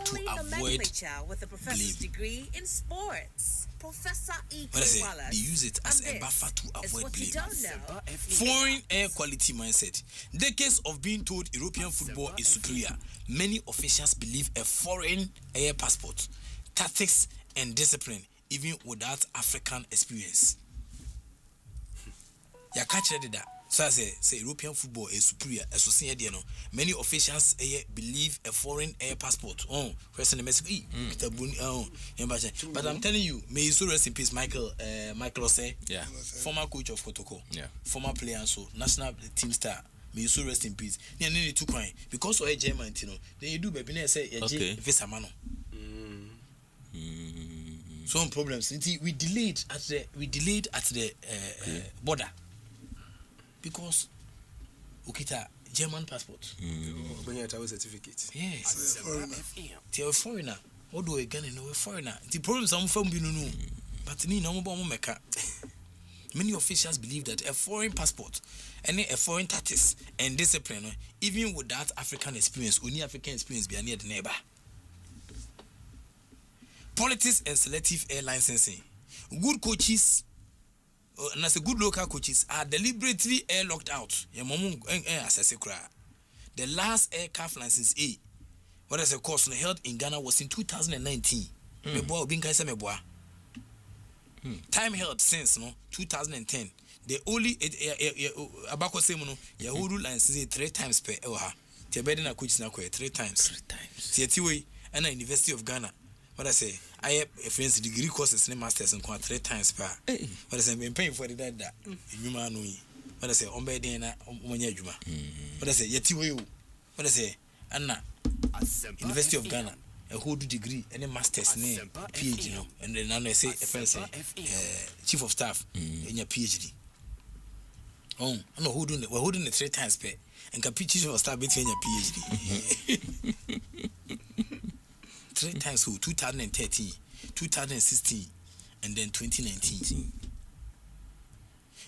to avoid
with a professor's degree in sports. Professor E.
What I say? They use it as a buffer to avoid blame. Foreign air quality mindset. Decades of being told European football is superior. Many officials believe a foreign air passport, tactics and discipline, even without African experience. Ya catch that. So I say European football is superior. As we see here, many officials believe a foreign air passport. Question the message. But I'm telling you, may you so rest in peace, Michael Ose, former coach of Kotoko, former player and so national team star. May you so rest in peace. Because of a German, then you do baby say visa mano. Some problems. We delayed at the border because Ukita German passport.
When you travel certificate.
Yes. You're a foreigner. What do we get in a foreigner? The problem some from Binunu. But me no more meka. Many officials believe that a foreign passport, a foreign status and discipline, even without African experience, only African experience be near the neighbor. Politics and selective air licensing. Good coaches, and as a good local coaches, are deliberately air locked out. The last aircraft license A, what is a course held in Ghana, was in 2019. Time held since 2010. The only abako say Yahudu license 3 times per hour. Tebedina coaches na 3 times. 3 times. Tietiwe and University of Ghana. What I say, I have a friend's degree courses and masters and 3 times per. What I say, I'm paying for that. You man know. What I say, Ombedina, Omanyajuma. What I say, Yetiwe. What I say, Anna, University of Ghana, a whole degree and a master's name, PhD, and then I say, a friend say, chief of staff in your PhD. Oh, I'm not holding it. We're holding it 3 times per, and can chief of staff between your PhD. 3 times who 2013, 2016, and then 2019.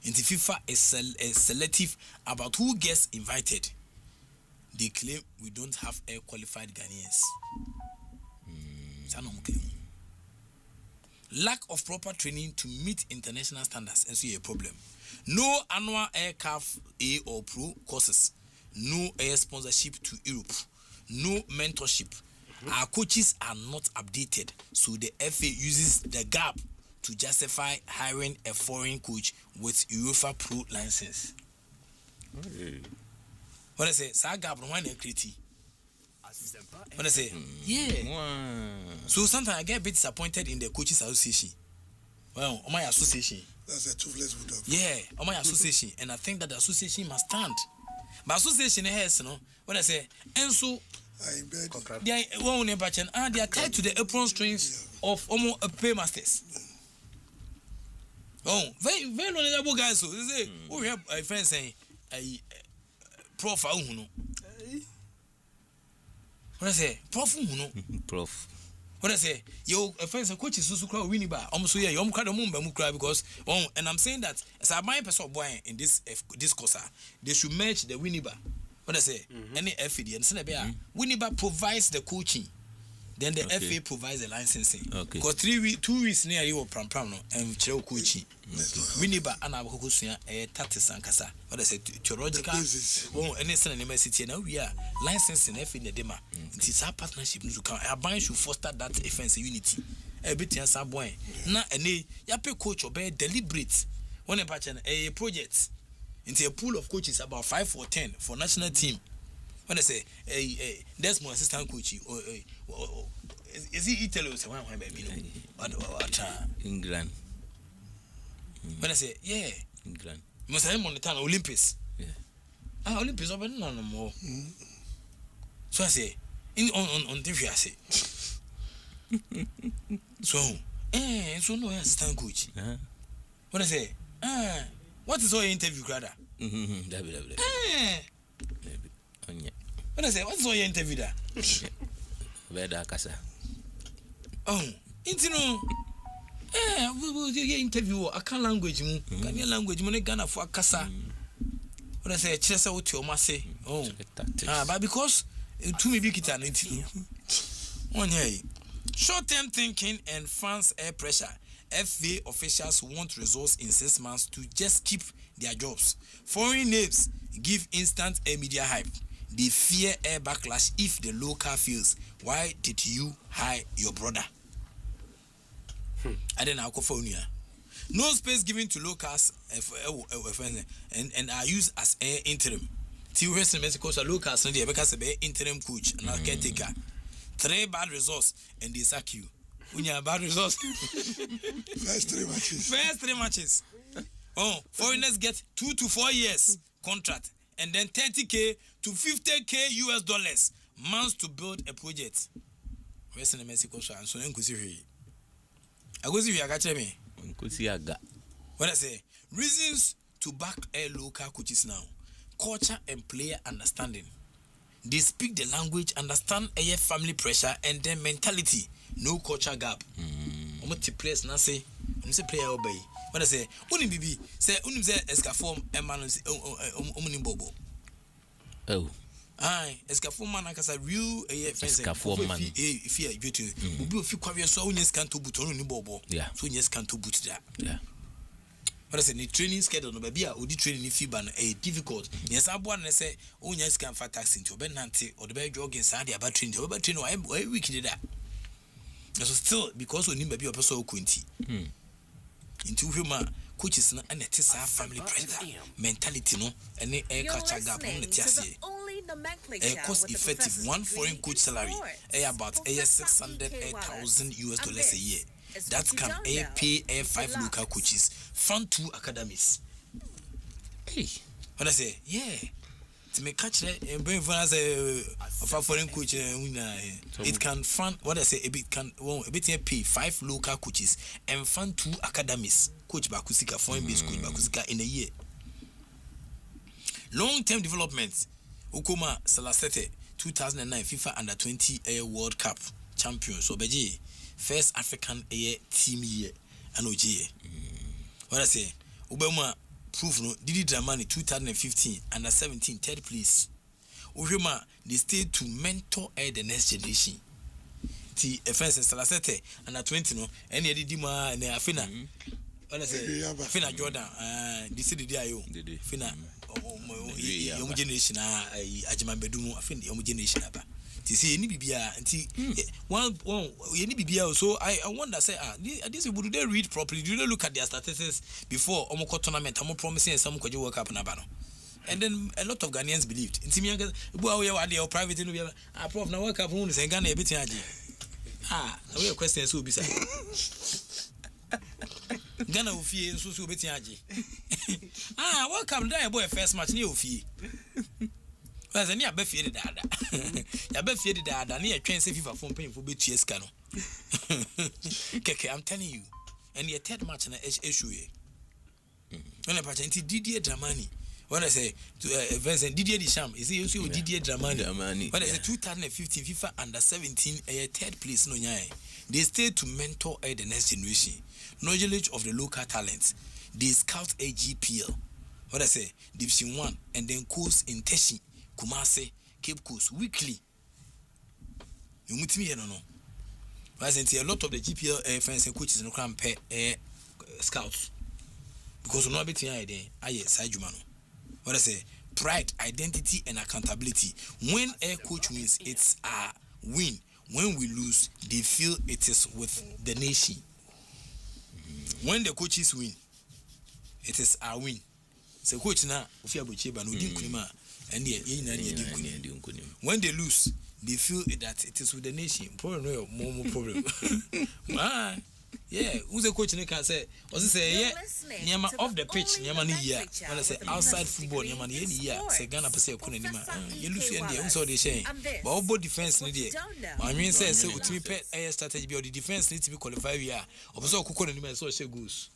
And the FIFA is selective about who gets invited. They claim we don't have air qualified Ghanaians. Lack of proper training to meet international standards and so a problem. No annual aircraft A or Pro courses. No air sponsorship to Europe. No mentorship. Our coaches are not updated, so the FA uses the gap to justify hiring a foreign coach with UEFA Pro license. What I say, Saga one creative. What I say, So sometimes I get a bit disappointed in the coaches association. Well, on my association.
That's a toothless bulldog.
Yeah, on my association, and I think that the association must stand. But association has, what I say, and so. They are tied to the apron strings of almost a paymasters. Oh, very knowledgeable guys. So they say, we have a friend saying, a prof. What I say, prof.
Prof.
What I say, yo, a friend coach is so called Winnie Bar. Almost so yeah, you can't remember because and I'm saying that as I buy a person boy in this course, they should match the Winnie Bar. What I say, any FA and Winneba provides the coaching, then the FA provides the licensing. Because 2 weeks near you pram and chill coaching. Winneba and our Hokusia a tatis and casa. What I say, theological, any university now we are licensing FA in the dema. It is our partnership. Our bank should foster that offensive unity. A bit in some boy. Now, any yape coach obey deliberate. One a project. Into a pool of coaches about 5 or 10 for national team. When I say, that's my assistant coach. Is he Italy or someone?
England.
When I say, yeah,
England.
Must have him on the town Olympus. Yeah. Olympus over no more. So I say, on TV I say. So no assistant coach. When I say, what is all your interview, brother? What I say, what's all your interview there?
Veda Casa.
Oh, interview. We will interview a can language, Ghanaian language, Ghana for Casa. What I say, Chesa with your masse. Oh, but because to me, big it an interview. One hey, short term thinking and fans air pressure. FA officials want results in 6 months to just keep their jobs. Foreign names give instant air media hype. They fear air backlash if the local fails. Why did you hire your brother? I didn't know. No space given to locals and are used as air interim. Till Western Mexico, locals and the interim coach and caretaker. 3 bad results and they sack you. When you have bad results.
First
3 matches. Oh, foreigners get 2 to 4 years contract and then 30K to 50K US dollars months to build a project. Western Mexico, so I go see here. I got me. What I say? Reasons to back a local coaches now. culture and player understanding. They speak the language, understand a family pressure and then mentality. No culture gap. Players na say player obey. When I say unim bibi say unim say escafom e man say bobo.
Oh.
Aye, escafom man akasa real
escafom man.
If you beauty, obi ofi kwawe so unyes kan to boot onu bobo.
Yeah.
So unyes kan to boot that.
Yeah.
But I say the training schedule no baby odi training ni fiba no difficult. Yes abo na say unyes kan fa taxi into obenante or the be jogging side about training. Obe training why week did that. So still because we need baby person okunti. Into huma coaches na and it is our family pressure mentality no and a culture gap on the tiase. A cost effective one foreign coach salary about $600,000 a year. That can pay 5 local coaches, fund 2 academies. Hey, what I say? Yeah. To me catch and bring for us a foreign coach it can fund what I say a bit pay 5 local coaches and fund 2 academies. Coach Bakusika, foreign based coach Bakusika in a year. Long-term development. Ukoma Salasete 2009 FIFA Under 20 World Cup champions. Obeji first African team year and OJ. What I say? Ubema proof no Didi Dramani 2015 Under 17 third place. Uhema they stayed to mentor the next generation. The offense Salasete Under 20 no any Didima and Afina. What I say? Afina Jordan. This is the DIO. Fina. Young generation, Asiamah Bedumo, I think young generation. To see any BBA, and one any BBA. So I wonder, say, this would they read properly? Do they look at their statistics before Omoko tournament? I'm promising some could you work up in Abano. And then a lot of Ghanaians believed. In Timianga, we are private in the prof now work up on and Ghana a bit. We have questions who be Ghana will fee and so bit. Welcome there, boy. First match new fee. As any abefeated dada. Abefeated dada near train safe for phone paying for BTS cano. Keke, I'm telling you. And your third match in the issue. When I patch into Didier Dramani. When I say to Vincent Didier Deschamps, is he also Didier Dramani? When I say 2015 FIFA Under 17 third place no nyai. They stay to mentor the next generation. Knowledge of the local talents. They scout a GPL. What I say, Division 1 and then course in Teshi, Kumase, Cape Coast weekly. You meet me, I don't know. I say a lot of the GPL friends and coaches no can pay scouts because no betting idea. Sajumano. What I say, pride, identity, and accountability. When a coach wins, it's a win. When we lose, they feel it is with the nation. When the coaches win, it is our win. So coach na ufia bocheba no din kunima and when they lose, they feel that it is with the nation. Problem no more problem. Yeah, who's the coach can say? Say yeah, Nyama off the pitch, Nyama ni year. When I say outside football, Nyama ni year. Say Ghana per se kunima. You lose and they so they say. But all both defense need it. I mean say so to pet air strategy or the defense needs to be qualified here. Also kukunima so say goose.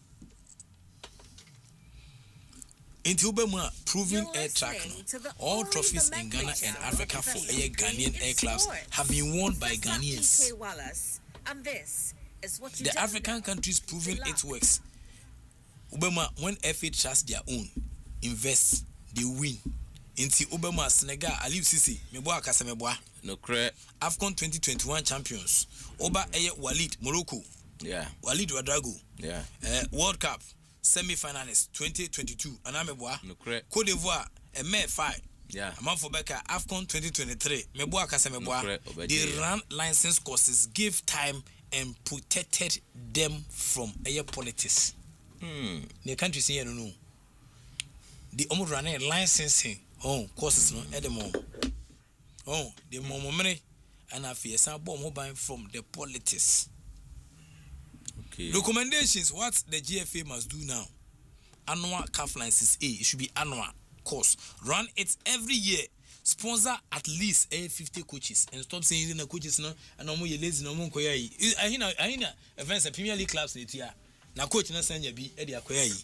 Into Ubema proving air track. All trophies in Ghana and Africa for air Ghanaian air clubs have been won by Ghanaians. The African countries proving it works. Ubema when FA trust their own, invest, they win. Into Ubema Senegal, Aliou Cissé, Meboa Kasemeboa.
No credit.
AFCON 2021 champions. Oba Eye Walid, Morocco.
Yeah.
Walid Ouedraogo.
Yeah.
World Cup semi-finalists 2022. Anameboa.
No credit.
Côte d'Ivoire, May 5.
Yeah.
Amanfobeka AFCON 2023. Meboa Kasemeboa. They ran license courses, give time and protected them from air politics. The countries here no. The almost running licensing courses no at the moment. The money and I fear some bomb mobile from the politics.
Okay.
Recommendations what the GFA must do now. Annual CAF license A, it should be annual course. Run it every year. Sponsor at least 50 coaches and stop saying the coaches no and no more lazy no more koya. I hear events Premier League clubs in here. na coach na sanya bi e de akoya yi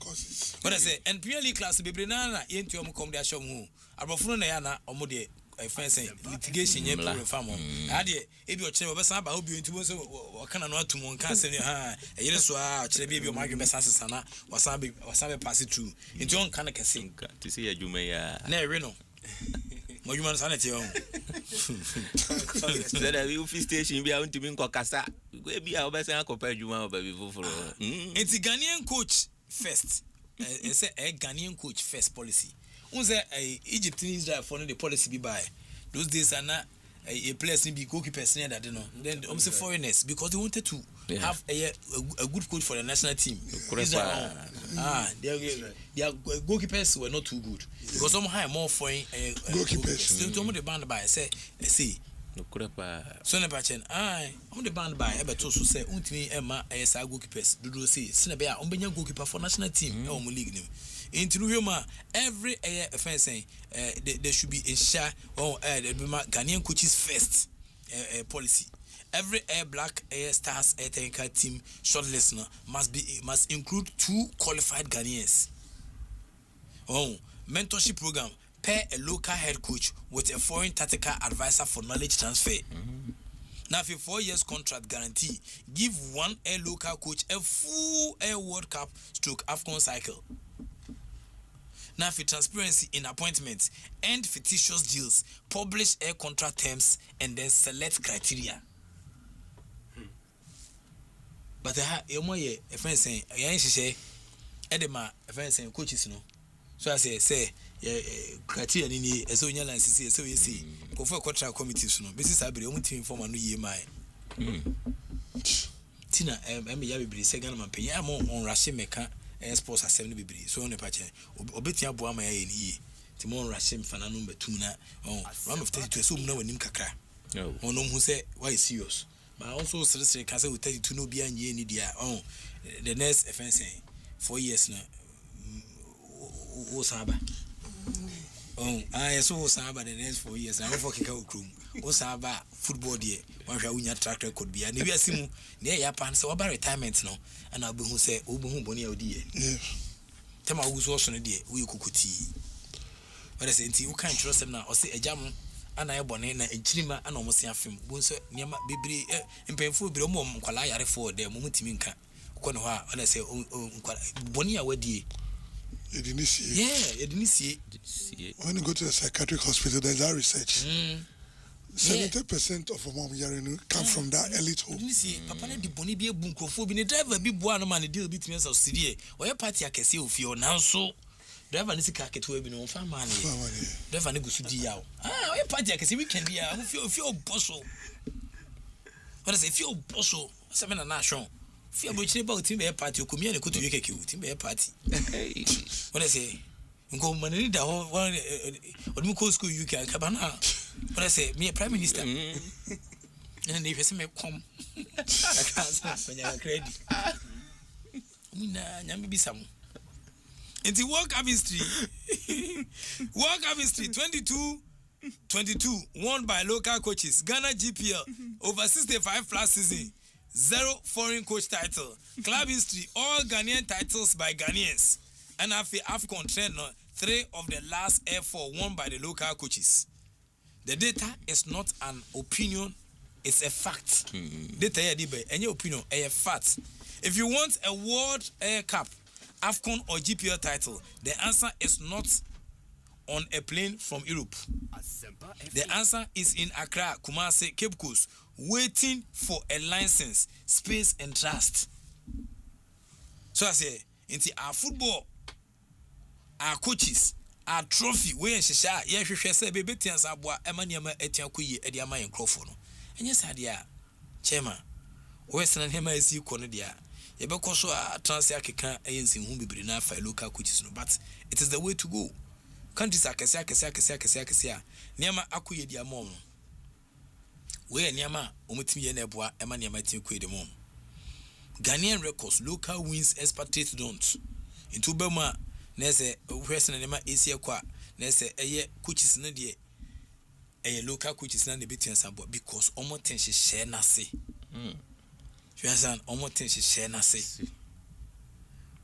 but I say and Premier League class bebre na yenti omo kom de ashom hu abofo na ya na omo de fence litigation ye problem fam ade e bi o kire obesan ba obi ntubo so wakana no atum nka se ne ha yire so a kire bi o magwe besa sesana wasabe pass it through nti on kan kese
nka ti se adwuma ya
na ewe no mo dwuma no sanete on
so that we office station bi a ntumi nko kasa we bi a obesan akopa adwuma o ba bi foforo
nti Ghanaian coach first say Ghanaian coach first policy unse Egypt and Israel for the policy be by those days are not a place in be goalkeepers near that then say foreigners because they wanted to have a good coach for the national team. Israel, their goalkeepers were not too good because some hire more foreign goalkeepers. They told me the band by say so never chen on the band by ebeto so say untimi ema esa goalkeepers do say sinebia ombenya goalkeeper for national team e o mo league nim into Roma every fencing there should be a share or Ghanaian coaches first policy. Every black stars tanker team shortlist must include 2 qualified Ghanaians. Mentorship program pair a local head coach with a foreign tactical advisor for knowledge transfer. Now, for 4 years contract guarantee, give one local coach a full World Cup / AFCON cycle. Now, for transparency in appointments, end fictitious deals, publish contract terms, and then select criteria. But a friend saying, Edema, a friend saying, coaches, no. So I say, criteria ni so nya license so you see go for contract committees no business abere o mutim inform anu ye mai tina ya bibiri se Ghana man penya am on rashe meka sports asem no bibiri so on pache obetia bo ama ya ye ti mo on rashe mfana no betum na round of 32 so mu na wanim kakra ono hu se why serious but also seriously can say with 32 no bia nye ni dia the next offense 4 years na o saba so Saba the next 4 years. I'm for Kika Krum. O Saba football dear. One shall win track record be. And if you are Simu, near Japan, so about retirement no. And I'll be who say, Obu Boni Odi. Tema who's also a dear, we cookee. But I say, you can't trust them now, or say a jam, and I bonnet and a chima and almost a film. Bunso, Niama, Bibri, and painful Bromo, Kolaya for the Mumutiminka. Konoha, and I say, Bonia Wedi.
You didn't see it.
Yeah, you didn't see it.
When you go to a psychiatric hospital, there's that research. 70% of a mom come from that elite home.
You see, Papa, the Bonnie be a bunkophobia driver, be one man, a deal between us of Syria, or a party I can see of your now so. Driver is a cacket to have been on family. Driver goes to the out. A party I can see we can be a few bosso. What is a few bosso? 7 and nation. Fear which about team a party, come here and go to your team a party. What I say? Go money down one or school you can cabana. What I say, me a prime minister. And if you see me come, I can't when you are credit. Maybe some. Into World Cup history. World Cup history 22 won by local coaches. Ghana GPL over 65 plus season. 0 foreign coach title. Club history, all Ghanaian titles by Ghanaians. And after AFCON trend, 3 of the last F4 won by the local coaches. The data is not an opinion, it's a fact. Data here, any opinion, a fact. If you want a World Cup, AFCON or GPL title, the answer is not on a plane from Europe. The answer is in Accra, Kumasi, Cape Coast, waiting for a license, space, and trust. So I say, into our football, our coaches, our trophy, we and Shisha, yes, we say, baby, Tians Abwa, Emmanuel Etiakuyi, Ediama, and Crawford. And yes, Adia, Chairman, Western and Hema is you, Conadia. Yabakoso a transfer can ANC whom be bring for local coaches, but it is the way to go. Countries are Kasia, Niama Akuye dia mom. Where Niama, Umutimi Nebua, Emmanuel Etiakuyi the mom. Ghanaian records, local wins, expatriate don't. Into Burma, Nese, Western and Emma Asia Qua, Nese, a year coaches in the a local coaches in the bit because almost tension share nasi. You understand? Almost tension share nasi.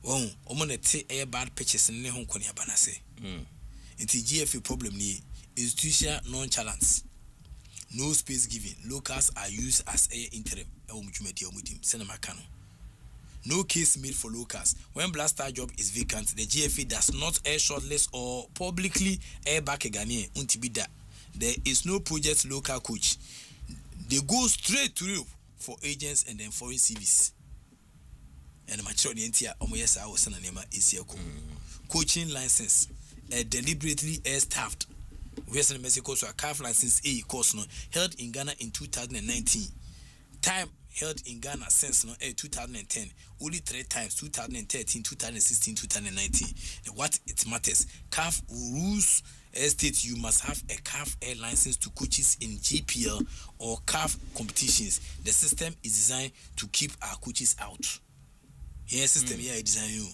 Oh, omonete a bad pitches in the home konya banase. It's a GFA problem ni institutional nonchalance. No space given. Locals are used as a interim. No case made for locals. When blaster job is vacant, the GFA does not air shortlist or publicly air back a Ghanaian. Untibida. There is no project local coach. They go straight to you for agents and then foreign CVs. And the maturity omoyesa was an anema is coaching license deliberately air staffed. Western Mexico so a CAF license A course no held in Ghana in 2019. Time held in Ghana since 2010. Only 3 times 2013, 2016, 2019. What it matters, CAF rules state you must have a CAF air license to coaches in GPL or CAF competitions. The system is designed to keep our coaches out. Yeah, system here design you.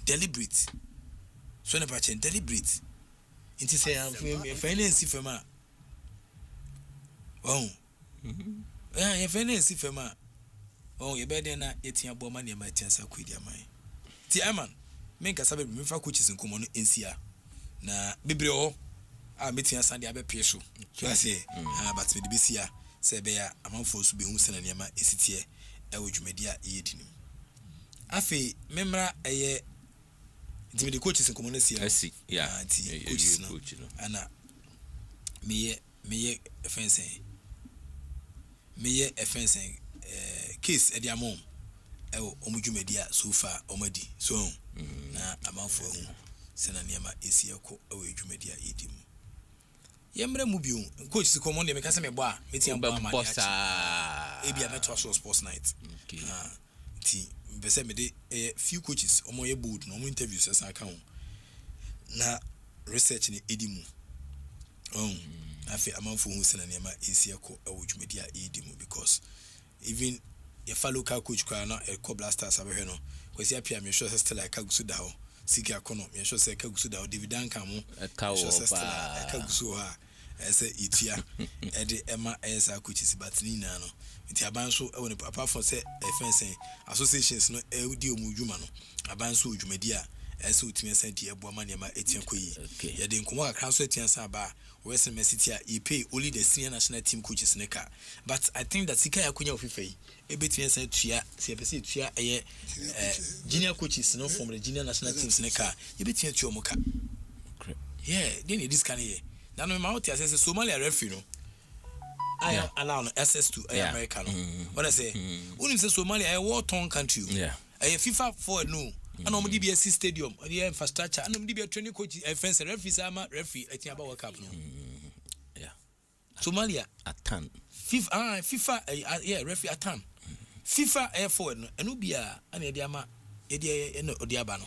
Deliberate. So never change deliberate. It is a finance firma. Oh, yeah, finance firma. Oh, you better not eat your bomb money, my chance of quid your mind. Tiaman, make us have a river coaches in common in Sia. Na Bibrio, I meet you Sunday abe peso. So I say, but with the BCA, say bear among folks to be Unsen and Yama is it here, I would media eating. Afe, memra a the coaches in community. I see, yeah, coaches no. Anna me a fencing. Me a fencing case at your mom. Omuju media so far, Omadi, so na amount for Senanema is here, away media eating. Yamre Mubium, coach to come on the Mecasame bar, meeting about my boss. Maybe I met sports night. Besemede a few coaches or more board, no interviews as I count. Na research in Edimu. I feel amount for Senanema is here, away media edimu because even a fellow coach can not a co-blasters have no, because you appear, I'm sure still like Kagusudao. Sika kono me sure say Kagusuda dividend kamo a cow Kagusuha as a itia ede Emma as a coaches batini no nti abanso e woni apart from say fencing associations no e udi omudwuma no abanso odwumadi a ese utimi senti ebo ma nema etian koyi ye de nkomo akran so etian sa ba Western City you pay only the senior national team coaches neka but I think that sika yakunya ofifei ebetien say tua se pese tua junior coaches no from the junior national teams neka ebetien tua moka yeah then this can here na no ma out say Somalia referee no I allow access to America no what I say unim say Somalia a war torn country yeah FIFA for no and on the BSC stadium or the infrastructure and on the training coach fence referees ama referee etin about World Cup no yeah Somalia a ton FIFA yeah referee a ton FIFA air forward no enu bia ana de ama e de odi aba no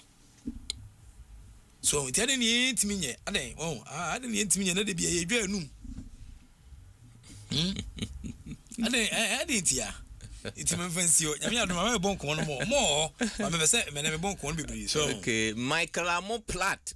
so it had any ntimi nye aden ade ne ntimi nye na de bia ye dwa anum ade tia it's my fancy. I mean, I'm born more. I'm say, me born corn so okay,
Michael Amo Platt.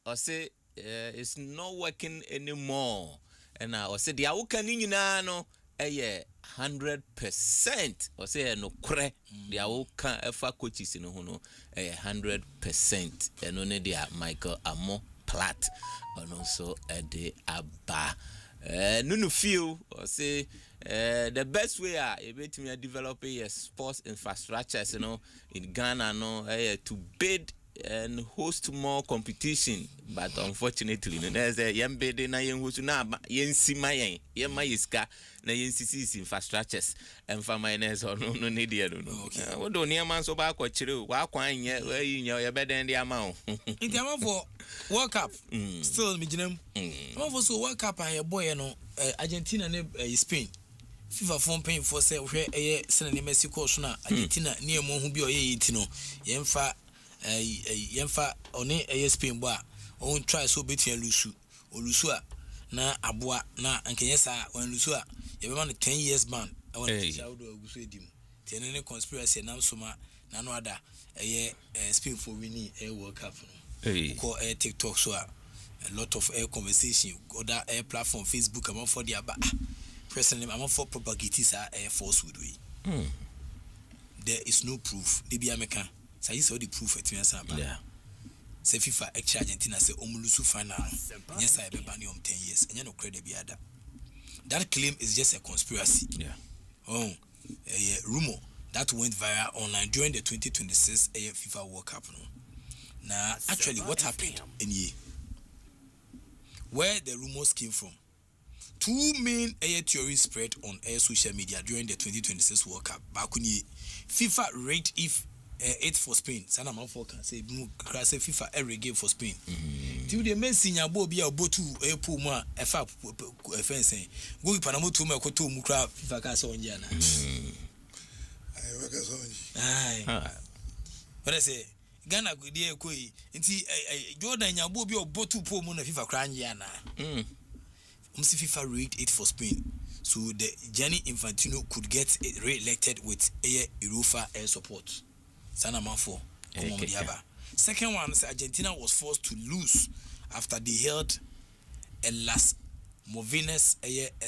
I say, it's not working anymore. And I say, the Awukani no, 100%. I say, no cre. The Awuka Efa coaches in no 100%. And only the Michael Amo Platt. And also the Abba. No feel. I say. The best way to develop a sports infrastructures, in Ghana, to bid and host more competition. But unfortunately, there's a young bid na who's na yen si my iska na yen CC's infrastructures and for my or no need you know. What do near man so back or chill? Why quite where you better than the amount?
In the amount for World Cup, still, Mijinum. Also, World Cup, I a boy, Argentina and Spain. FIFA phone paying for say where a send Mexico na Argentina near mo hu bi oye yitino yemfa on a Spain boa on try so between lusu a na aboa na ankenye sa wan lusu a ye be man 10 years ban I want to shout do agusu edim tiene ne conspiracy na soma na no ada Spain for winning a World Cup no ko TikTok so a lot of conversation other platform Facebook am for the aba personally, I'm for propagating falsehood way. There is no proof. Maybe America Say you saw the proof at me Samba.
Yeah.
Say FIFA ex Argentina say omulusu final. Yes, I be banning 10 years and you no credit be other. That claim is just a conspiracy.
Yeah.
Oh, a rumor that went viral online during the 2026 FIFA World Cup. No? Now, actually, what happened in ye? Where the rumors came from? Two main theories spread on social media during the 2026 World Cup. Back when FIFA rate if it for Spain. Sana man can say FIFA every game for Spain. Till the men senior Bobby or Botu a Puma a fap fencing. Go Panama to me to Mukra FIFA Casa on Jana. Aye. What I say? Ghana good dear Koi. Jordan Yabobi or Botu Pomo FIFA crying Yana. FIFA rate it for Spain. So the Gianni Infantino could get re-elected with Europa air support. Sana Manfo. Second one, Argentina was forced to lose after they held a Las Movinas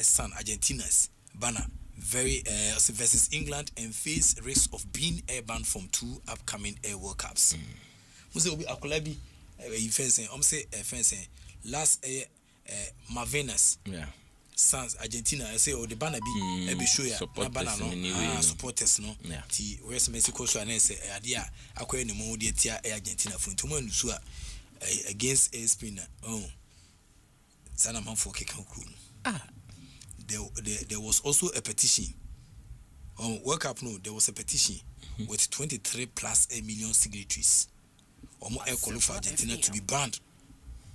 San Argentinas banner versus England and face risk of being airborne from 2 upcoming Air World Cups. Muse obi akolabi fencing fencing last Malvinas.
Yeah.
Sans Argentina, I say, or the banner be show ya banner no supporters no. Ti West Mexico so and say adia akwa ni mo de tia Argentina for to man so against Spain. Oh. Sana man for kekan crew. There was also a petition. World Cup no, there was a petition with 23 plus a million signatories. Almost call for Argentina to be banned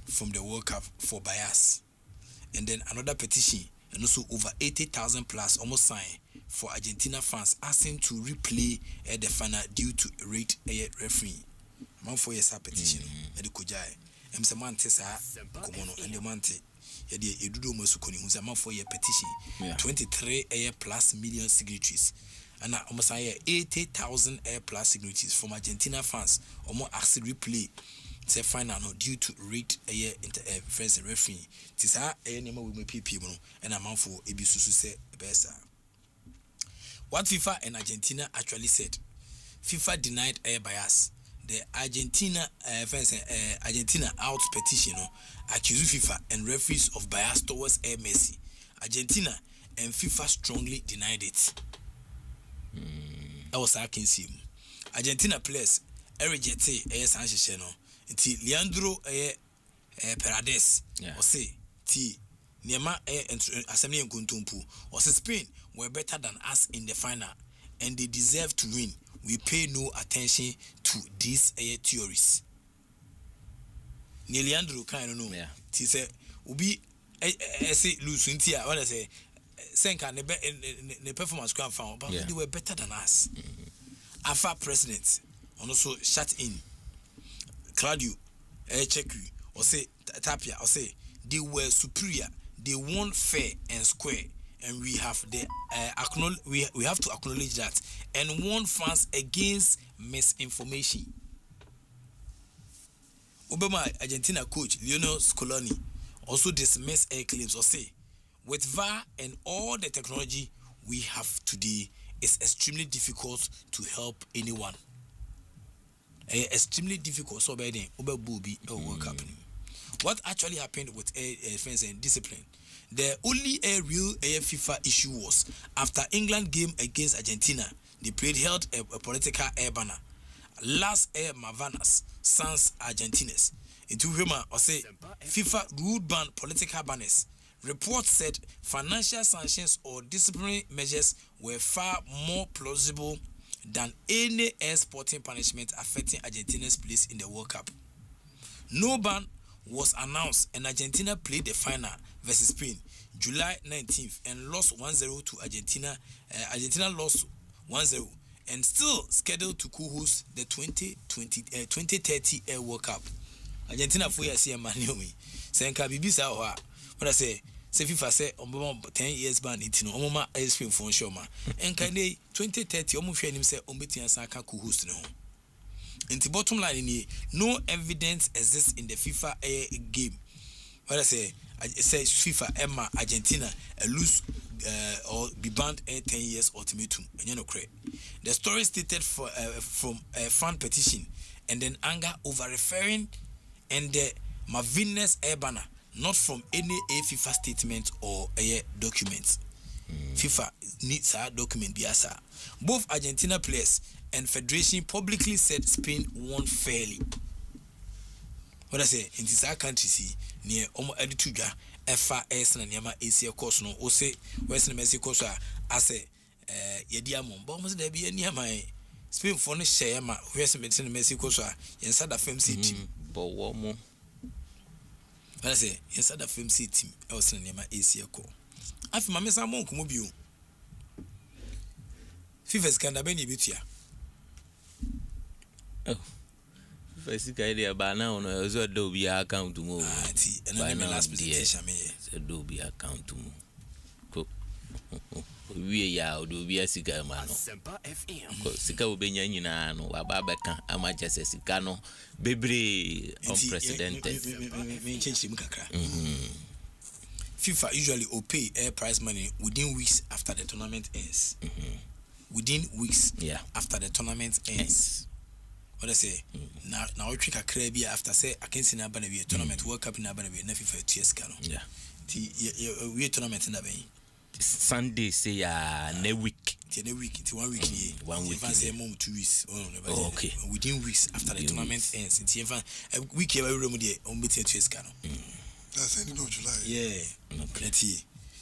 from the World Cup for bias. And then another petition, and also over 80,000 plus almost signed for Argentina fans asking to replay the final due to rate referee. Man for yes petition, and the Kojai. Mse Mante sa Komono and the Mante. Yedi Edudo Mosukoni, who's a man for your petition. 23 plus million signatories. And almost 80,000 plus signatories from Argentina fans. Almost asked replay. Say final no due to rate friends and referee. Tisa name we people and a man for ebisusu say besa. What FIFA and Argentina actually said. FIFA denied air bias. The Argentina Argentina out petition accused FIFA and referees of bias towards Air Messi. Argentina and FIFA strongly denied it. That was I can see. Argentina players rejected Sanchez Ti Leandro Paredes or say T Niema Assembly and Kuntumpu or say Spain were better than us in the final and they deserve to win. We pay no attention to these theories. Leandro kind of know. T say Ubi say lose intia what I say Senka ne performance grand found but they were better than us. Afa president also shut in. Claudio, check you, or say Tapia, or say they were superior, they won fair and square, and we have the we have to acknowledge that, and warn fans against misinformation. Obama Argentina coach Lionel Scaloni also dismissed air claims or say, with VAR and all the technology we have today, it's extremely difficult to help anyone. Extremely difficult so bad World Cup. What actually happened with defense and discipline? The only real FIFA issue was after England game against Argentina, they held a political air banner. Last air Mavanas sans Argentines. Into Roma or say FIFA ruled ban political banners. Reports said financial sanctions or disciplinary measures were far more plausible than any air sporting punishment affecting Argentina's place in the World Cup. No ban was announced and Argentina played the final versus Spain July 19th and lost 1-0 to Argentina. Argentina lost 1-0 and still scheduled to co-host the 2030 Air World Cup. Argentina for Asiamah Naomi. Senka Bibisa or what I say FIFA say 10 years ban it no omoma ice cream for sure ma enka 2030 omo hwe nim say ombetian san ka co-host no. In the bottom line, no evidence exists in the FIFA game. What I say, say FIFA Emma Argentina lose or be banned 10 years ultimatum. The story stated from a fan petition and then anger over referring and the Marvinus Urbana, not from any FIFA statement or a document. FIFA needs a document. Both Argentina players and federation publicly said Spain won fairly. What I say in this country, near Omo Edituga, FAS and Yama Asia course no, or say Western Mexico, I say, Yediamon, Bombs there be any my Spain for the share my Western Mexico, inside the FMC team.
Bowomo.
What I say, inside the FMC team, else in Yama Asia co. After my Messa Monk Mobile FIFA's Candabeni Butia.
Oh. First idea by now, no, so do be account to move.
And I last presentation,
so do be account to move. We are do be a cigar man.
Asempa FM.
Sika will be Yanina, no, Ababaka, Amajas Sicano, Bebre, unprecedented.
FIFA usually will pay air prize money within weeks after the tournament ends. Within weeks after the tournament ends. What I say? Now we trick a crabby after say I can see Nabana be a tournament World Cup in Nabana be nothing for 2 years.
Yeah.
We tournament in Nabana.
Sunday say ne week.
The week, it's 1 week.
1 week.
Say more 2 weeks.
Oh, okay.
Within weeks after the tournament ends. It's even a week every room there on meeting 2 years.
That's end of July.
Yeah. Okay.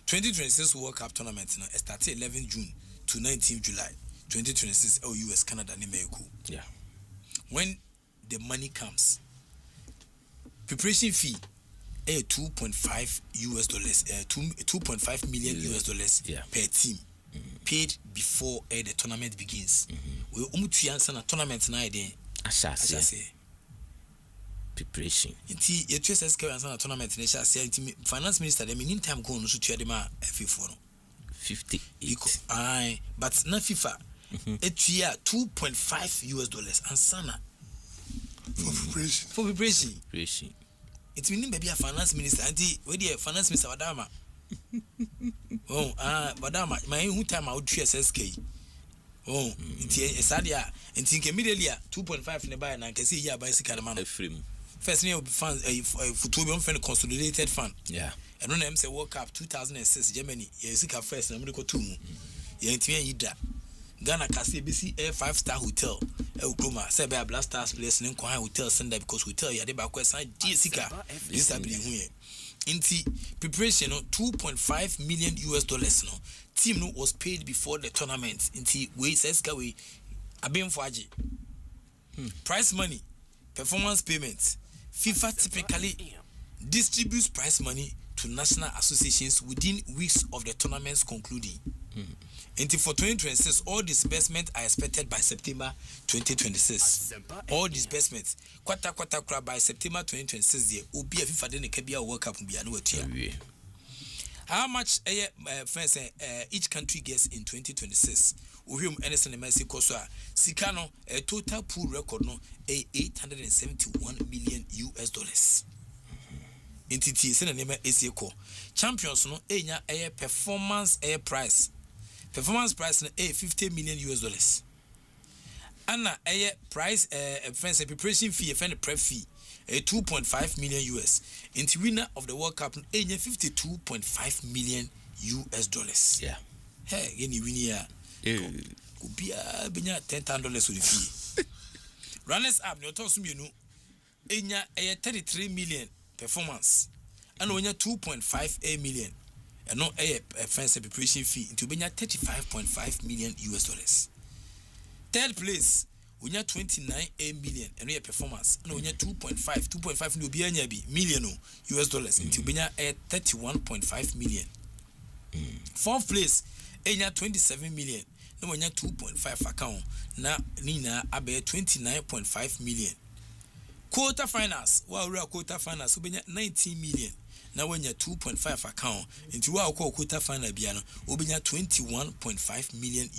2026 World Cup tournament started 11 June to 19 July. 2026 US Canada and Mexico.
Yeah.
When the money comes, preparation fee $2.5 $2.5 million per team paid before the tournament begins. We answer the tournament now then.
Preparation.
Inti you choose as answer the tournament finance minister they mean time go no so to dem FIFA 58. But na FIFA it year $2.5 and sana for preparation. It mean maybe a finance minister anti we the finance minister Wadama. Wadama my who time I would choose SK. Inti esadia inti immediately 2.5 in the buy na can see here bicycle man frame. First name fund football fund consolidated fund.
Yeah.
And when them say World Cup 2006 Germany, you see first na medical 2 mu. You intime yida. Ghana kasi BC Air 5-star hotel. Ukroma say be Black Stars place in Kwa hotel send because hotel ya dey ba kwesa Jessica. This abi hu Inti preparation $2.5 million no. Team no was paid before the tournament. Inti we says ka we abem for aje. Prize money, performance payments. FIFA typically distributes prize money to national associations within weeks of the tournaments concluding. Until for 2026, all disbursements are expected by September 2026. All disbursements, quarter by September 2026, there will be a FIFA then can be a World Cup be another year. How much each country gets in 2026? Uhum Anderson Mexico so Sikano a total pool record no $871 million. Entity send name Asiamah champions no enya a performance price no $50 million. Anna a price friends preparation fee prep fee $2.5 million. Into winner of the World Cup enya $52.5 million. Yeah. Hey, any winner could be a $10,000 with the fee. Runners up no toss me no enya a 33 million performance and when you 2.5 million and no a fancy preparation fee into being $35.5 million. Third place when you 29 million and a performance and when you 2.5 no be million into being a $31.5 million. Fourth place enya 27 million no when you 2.5 account na nina abe 29.5 million. Quarter finals, quarter finals, we 19 million. Now when you 2.5 account into our quarter final biano, we $21.5 million.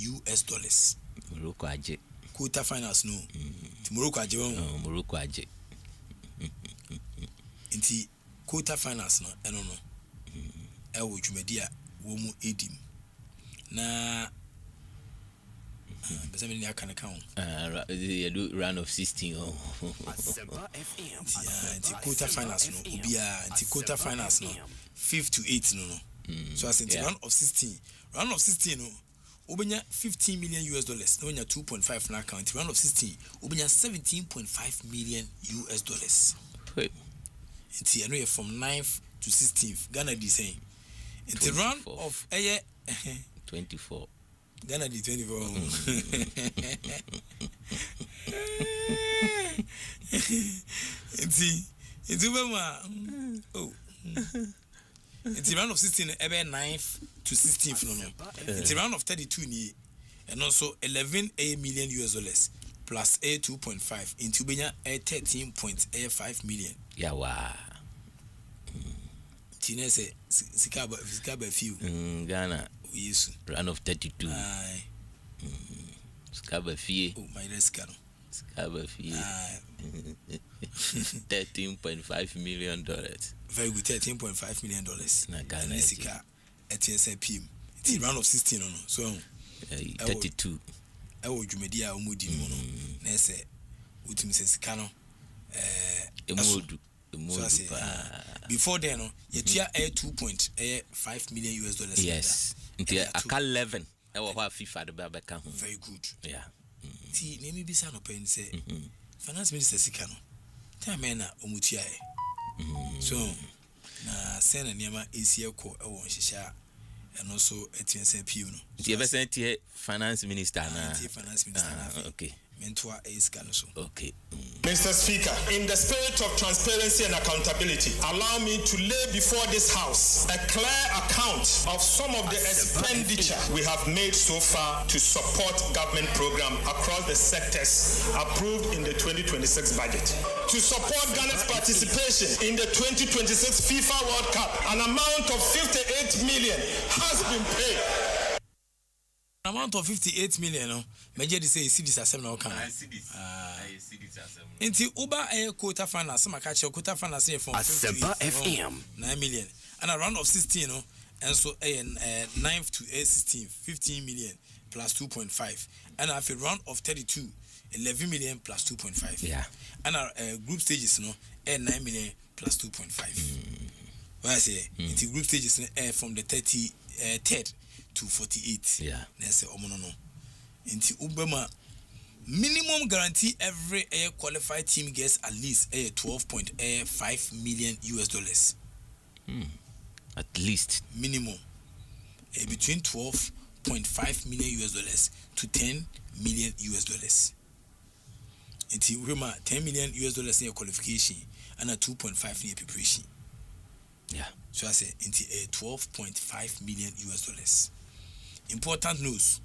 Morocco aje.
Quarter finals no. Morocco aje.
Morocco aje.
Into quarter finals no, I don't know. ɛwɔ dwumadi a wɔ mu edim na besa me ni aka na ka ho
you do round of 16
Asempa FM
anti quarter finals no obia anti quarter finals no 5 to 8 no so as in round of 16 no obenya $15 million no onya 2.5 na account round of 16 obenya $17.5 million It's from 9th to 16th Ghana di saying it's a round of
24
Ghana di 24 it's oh it's a round of 16 ebe 9th to 16th no it's a round of 32 ni and also $11 million plus a 2.5 into benya a 13.5 million
yawa
Tina say sikaba few
Ghana
yes
round of 32 sikaba fee
oh my risk
sikaba fee $13.5 million
very good $13.5 million
na Ghana
sika ETSPM it's round of 16 no so
32
ewo dwumadi a omudi no na say utimi se sika no
emodu
before then no yetua $2.5 million
yes until aka 11 ewo ho FIFA de ba ka ho
very good
yeah
ti nemi bisa no pen say finance minister sika no time na omutua so na sena niema esie ko ewo nhihia eno so etiense piu no
ti ebese tie finance minister na
finance minister na
okay
mentor escano so
okay
Mr. Speaker, in the spirit of transparency and accountability, allow me to lay before this House a clear account of some of the expenditure we have made so far to support government programs across the sectors approved in the 2026 budget. To support Ghana's participation in the 2026 FIFA World Cup, an amount of $58 million has been paid.
Amount of 58 million no meje dey say cities asem na okan
cities
inti uba quota finance maka che quota finance from
Asempa FM
9 million and a round of 16 no and so 9th to 16 15 million plus 2.5 and a round of 32 11 million plus 2.5
yeah
and a group stages no 9 million plus 2.5 what I say inti group stages from the 33rd to 48
yeah
nese omono nti ubema minimum guarantee every qualified team gets at least $12.5 million
at least
minimum between $12.5 million to $10 million nti ubema $10 million in qualification and a 2.5 in preparation
yeah
so I say into $12.5 million. Important news.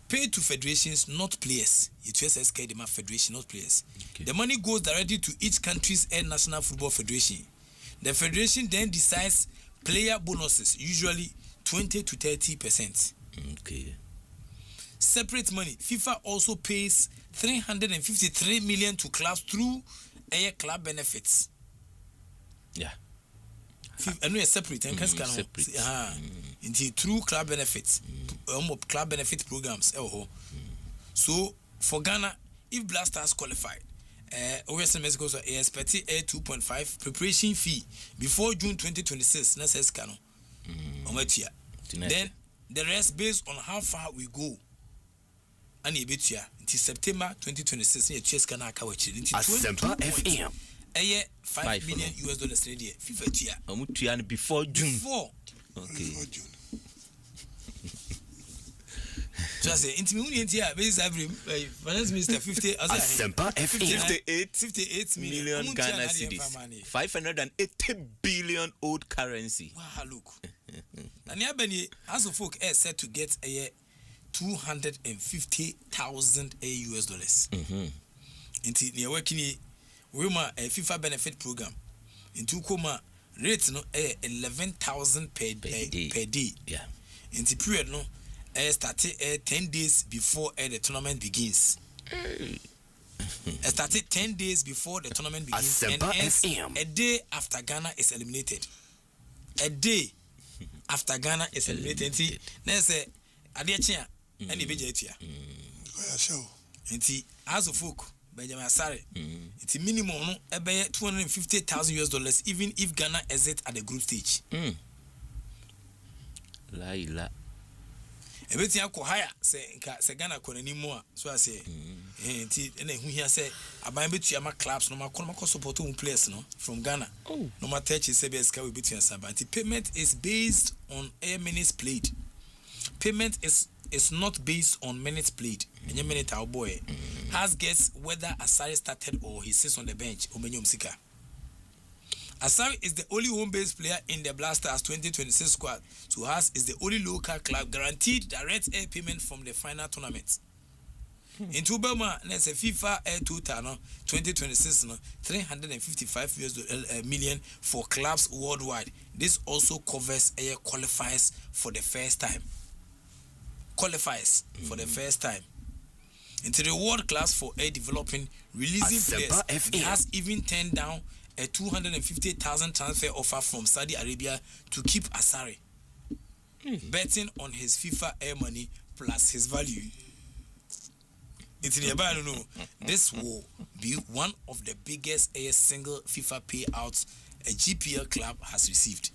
Pay to federations, not players. It's SSK Dema Federation, not players.
Okay.
The money goes directly to each country's national football federation. The federation then decides player bonuses, usually 20 to 30%.
Okay.
Separate money. FIFA also pays $353 million to clubs through club benefits.
Yeah.
And we are separate and
separate.
Into true club benefits, club benefit programs. So for Ghana, if Black Stars qualified, OSM Mexico so expect a 2.5 preparation fee before June 2026. Next canon. Then the rest based on how far we go. And until September 2026, you chase Ghana
Asempa FM.
$5 million ready. FIFA
before June.
Okay.
Before June.
Just say intimate finance minister 50
Asempa FM
58 million Ghana cedis. 580 billion old currency.
Wow, look. And Yabani as a folk is set to get a $250,000 US. Into near working Roma a FIFA benefit program into Koma rate no 11,000 per day.
Yeah.
In the period no started 10 days before the tournament begins. Started 10 days before the tournament begins and ends a day after Ghana is eliminated. a day after Ghana is eliminated. Then say Adiachia and Ibejetia. As of folk, Benjamin Asare, it's a minimum about $250,000 even if Ghana exit at the group stage.
Laila.
Everything I could hire, say Ghana could anymore. So I say, and who here say, I buy between Yama clubs, no matter support players no from Ghana. No matter CBS can be between some, but the payment is based on air minutes played. Payment is not based on minutes played. And your minute our boy has guessed whether Asari started or he sits on the bench. Omenyom Sika. Asari is the only home-based player in the Blasters 2026 squad. So Has is the only local club guaranteed direct air payment from the final tournament. In Tubama, there's a FIFA Air Total 2026 $355 million for clubs worldwide. This also covers air qualifiers for the first time. For the first time. Into the world class for air developing, releasing players. It has even turned down a 250,000 transfer offer from Saudi Arabia to keep Asari, betting on his FIFA air money plus his value. This will be one of the biggest air single FIFA payouts a GPL club has received.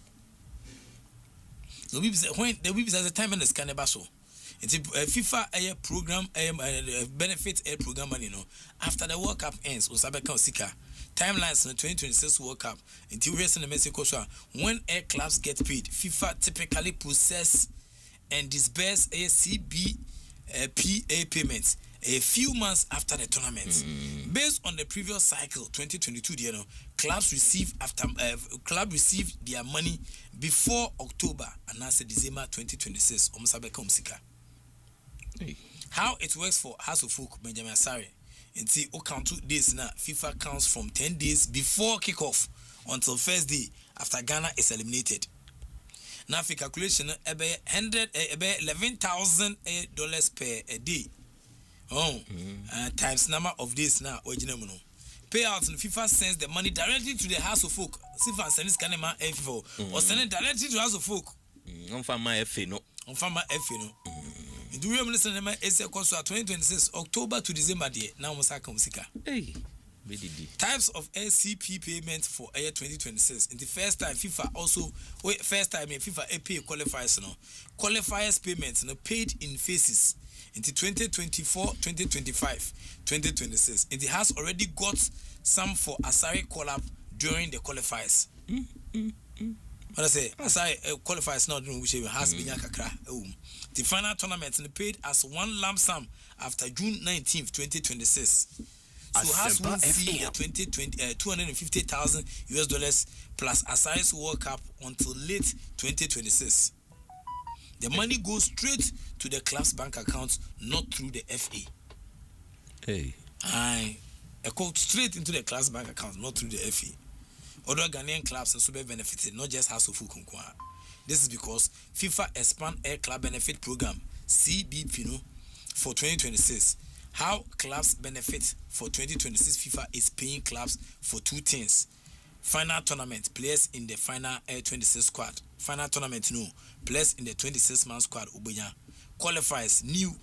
So when the Wibs has a time in the Scanebaso. It's a FIFA air program, benefit air program, after the World Cup ends, Osabeka Osika. Timelines in the 2026 World Cup until we in Mexico. When air clubs get paid, FIFA typically process and disburse a CBPA payments a few months after the tournament. Based on the previous cycle, 2022, clubs received their money before October and now December 2026. How it works for House of Folk, Benjamin Asare. Until count 2 days now, FIFA counts from 10 days before kickoff until first day after Ghana is eliminated. Now for calculation, about $11,000 per day. Times number of days now. Payouts in FIFA sends the money directly to the House of Folk. FIFA sends Kanema FFO or send it directly to House of Folk.
On Fama FA no.
Do you remember the is a course 2026 October to December day? Now Musaka Musika. Types of SCP payments for year 2026. In the first time FIFA pay qualifiers qualifiers payments paid in phases into 2024, 2025, 2026. And it has already got some for Asari collab during the qualifiers. What I say, Asari qualifiers now doing which has been kakra. The final tournament paid as one lump sum after June 19th, 2026. So Has will see the $250,000 plus Asari's World Cup until late 2026. The money goes straight to the club's bank account, not through the FA. A quote straight into the club's bank account, not through the FA. Other Ghanaian clubs also benefited, not just House of Fukunkwa. This is because FIFA Expand Air Club Benefit Program, CBP, for 2026. How clubs benefit for 2026 FIFA is paying clubs for two things. Final tournament, players in the final Air 26 squad. Final tournament, players in the 26-man squad. Qualifiers new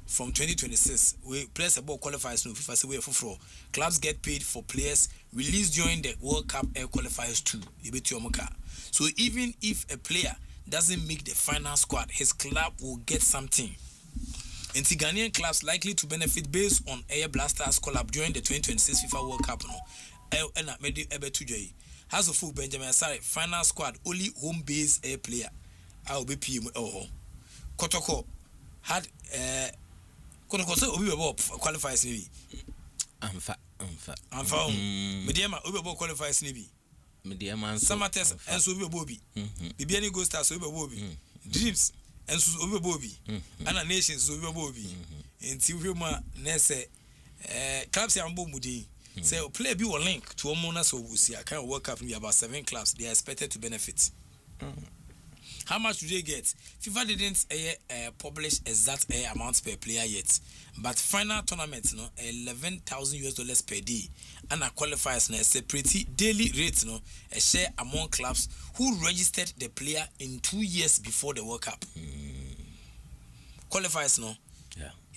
from 2026. We players about qualifiers new. FIFA say we for clubs get paid for players released during the World Cup Air qualifiers too. So even if a player doesn't make the final squad, his club will get something. And the Ghanaian clubs likely to benefit based on Air Blasters collab during the 2026 FIFA World Cup. House of Folk Benjamin Asare final squad only home base air player. I will be PM. Kotoko had Kotoko so we qualifies maybe. I'm Mediama Uber qualifies maybe.
Mediama
Samates and so we Bobby. Bibiani Ghost Stars over Bobby. Dreams and so over Bobby. And a nation so over Bobby. And Tiwima Nesse clubs are Mudi. Say play be a link to a Mona so we see I can work up about 7 clubs. They are expected to benefit. How much do they get? FIFA didn't publish exact amounts per player yet, but final tournament, $11,000 per day, and a qualifiers a separate daily rate, a share among clubs who registered the player in 2 years before the World Cup. Qualifiers,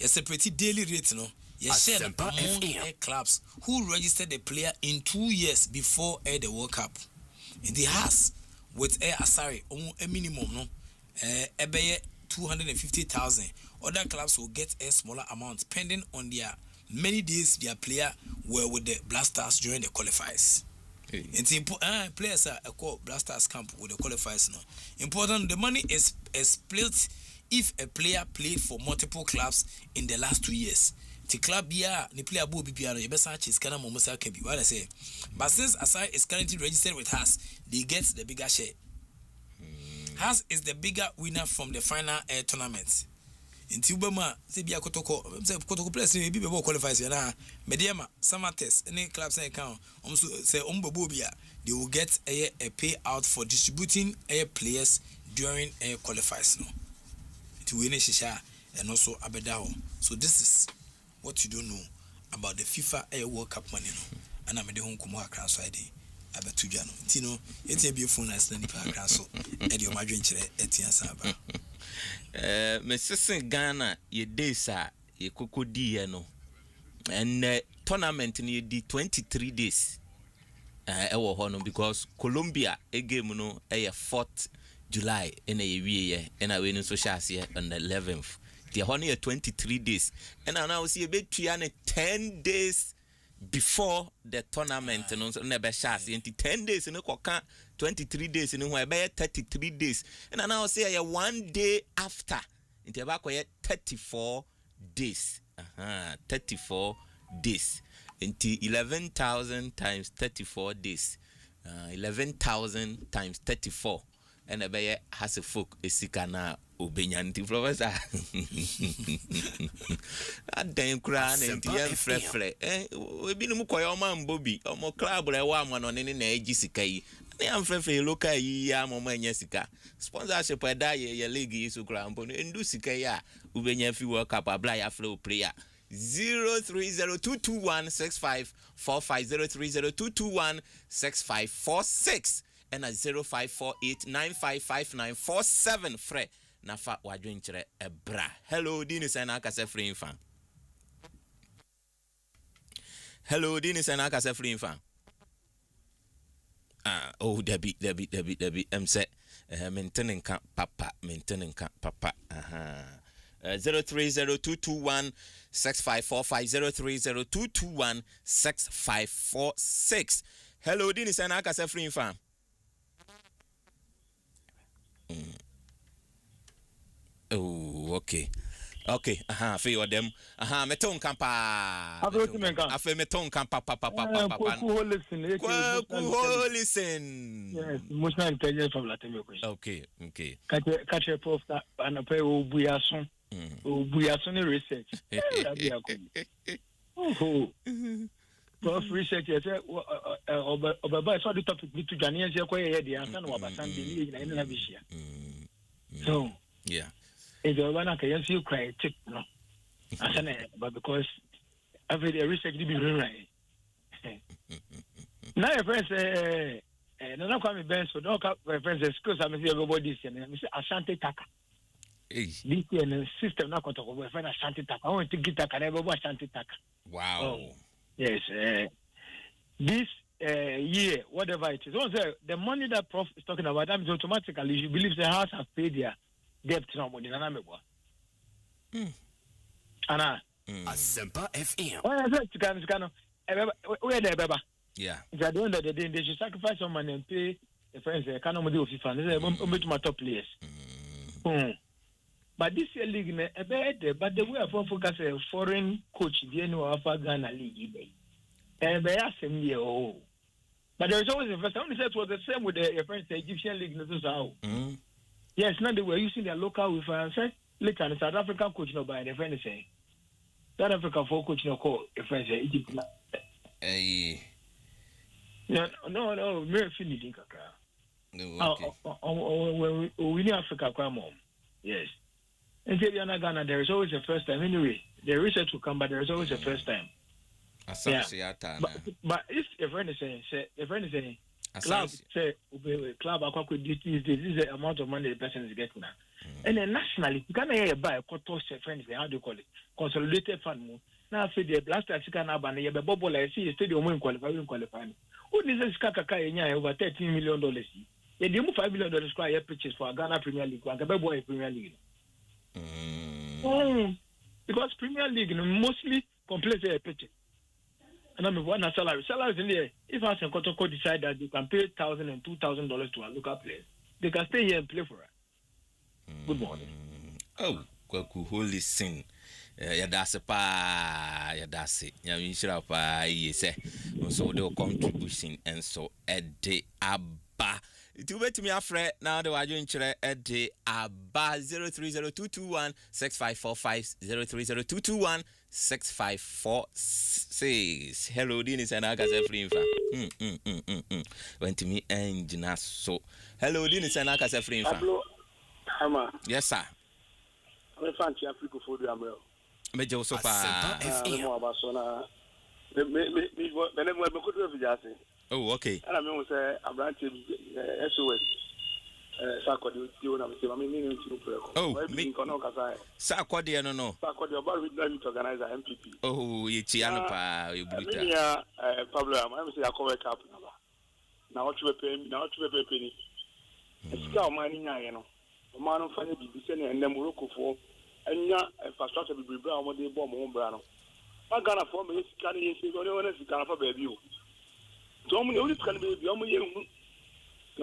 a separate daily rate, a share among clubs who registered the player in 2 years before the World Cup. It has with a minimum a 250,000. Other clubs will get a smaller amount depending on their many days their player were with the Blasters during the qualifiers. It's important players are called Blasters camp with the qualifiers now. Important, the money is split if a player played for multiple clubs in the last 2 years. The club the player will be piano, what I say. But since Asai is currently registered with Haas, they get the bigger share. Haas is the bigger winner from the final tournament. In Tubama, Sibia Kotoko players may be qualifies. Mediama, Samates, any clubs and account, say Umbobobia, they will get a payout for distributing players during qualifiers. To win a Shisha and also Abedaho. So this is what you don't know about the FIFA World Cup money, and I'm at the home Kumoha Cross Friday. I bet to Jano. Tino, it's a beautiful nice Nipa Crasso, Eddie Madrin, Etienne Saba.
Mrs. Ghana, ye day, sir, ye cuckoo diano, and tournament in ye 23 days. Because Colombia, a game, no, a 4th July in a year, and I win in social here on the 11th. The only 23 days, and I now see a bit 10 days before the tournament, and also never shas into 10 days in a coca, 23 days in a way, 33 days, and I now say 1 day after in tobacco 34 days, 34 days into 11,000 times 34 days, 11,000 times 34, and a bear has a folk a sikana. Benyanti professor. A damn crown and the frefre. We been Mukoya man Bobby, or more club or a woman on any Jessica. I am frefre look at ya, Mama Jessica. Sponsorship a die, your leg is to ground, and do Sikaya, Ubenya fi work up a blaya flow player. 03022165450 03022165546 and at 0548955947 fre. Nafa wadwenchere ebra. Hello, Dini sana akase free infan. Hello, Dini sana akase free infan. Oh, Debbie. Say, maintaining camp papa. 03022165450 03022165546. Hello, Dini sana akase free infan. Oh, okay. Feel them. Meton campa. Afe meton campa papa. Listen.
Yes, emotional intelligence from Latin.
Okay.
Catch a post and a pay Buyason. Buyason research. Prof research Obaba saw the topic to Ghanaians the answer about Sunday in Navisia. So
yeah.
It's the one I can see you cry tip, no. But because every day research be right. Now your friends say no come me Ben so don't come my friends excuse I see everybody this and I say Asante Taka. This year system not got to go friend Asante Taka. I want to get Taka never Asante Taka.
Wow.
Yes, this year, whatever it is, the money that Prof is talking about, that means automatically you believe the house has paid their debt to somebody. Anna.
Asempa FM.
Oh, I said, where the Baba?
Yeah.
At the end of the day, they should sacrifice some money and pay the friends. They can't do FIFA. They say, my top players. But this year league, but the way I focus a foreign coach, the end of Ghana league. And they asked him, but there is always a first. I only said it was the same with the friends, the Egyptian league. Yes, now they were using their local with later the South African coach no by the friend say. South Africa for coach no call the friends Egypt. No, me feeling kakra. We need Africa come home. Yes. In Ghana, there is always a first time. Anyway, the research will come, but there is always a first time. Yeah. But if a friend is saying, club this is the amount of money the person is getting now. And then nationally, you can't buy a quarter friends, how do you call it? Consolidated fund. Now, for the last time, you can have a bubble, I see a stadium win qualifying. Who needs a Skaka over $13 million? They move $5 million square purchase for a Ghana Premier League, like a boy Premier League. Because Premier League mostly complete a purchase. And I'm one salary. Salaries in there. If Asen Kotoko decide that they can pay $1,000 and $2,000 to a local player, they can stay here and play for us. Good morning.
Oh, Kwaku holy sin. Yadase pa yadase. Nyamishira pa yese. So the contribution and so ede abba. To bet me afre now the waju inchere ede abba 0302216545 0302216546. Hello, Dinis and Akas Efrinfa. Went to me engine so. Hello, Dinis and Akas Efrinfa.
Hama.
Yes, sir.
I'm a fan of Africa for the Amel.
Major so far. Oh, okay.
And I mean, a branch SOS. Sakodi, I mean,
oh, me. Sakodi, no.
Sakodi, about to organize a MPP.
Oh, it's Yanapa, you believe
problem. I'm saying I call it up now. What you pay, now to pay penny. It's got money, you know. A man of funny be sending and then Morocco for and ya infrastructure will be brown when they bomb home brown. I got a form of scanning, only one is going for baby. So many only can be the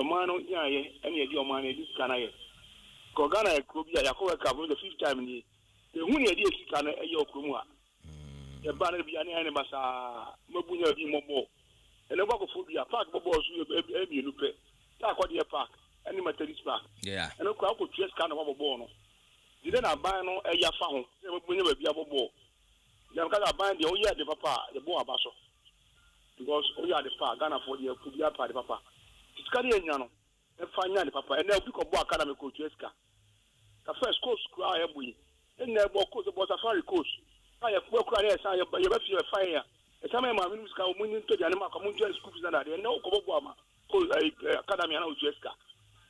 man on any of your money, this can I. Kogana could be a Yakoa cover the fifth time in the only idea she can a Yokumua. The banner be any animals are Mabunya be more. And a walk of food, a park, Bobos, you pay. Takodia Park, any Methodist Park.
Yeah.
And a crowd could just kind of a born. You then buy no a Yafan, never be a ball. You can't buy the Oya de Papa, the Boa Basso. Because Oya de Pa, Ghana for the Kubia Party Papa. It's Canadian, and finally, Papa, and they'll pick up academy coach Eska. The first coast cry every, and they're more coast about Safari Coast. I have worked on this, I have a fire. The time my minister come into the animal community schools and I know Kobama, Academy and Eska.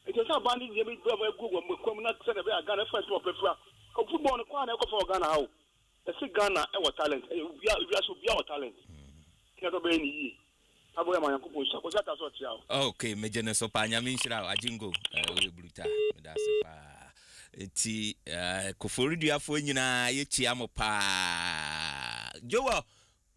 It is a bandit, the big brother Google, not send a Ghana first to a prefer. Football on the corner for Ghana. I see Ghana, our talent, we should be our talent.
Okay, Major Sopanya Minshra, Ajingo, Bruta, Medasipa. Eti Koforidia Fuina, Yichiamo Pa. Joa,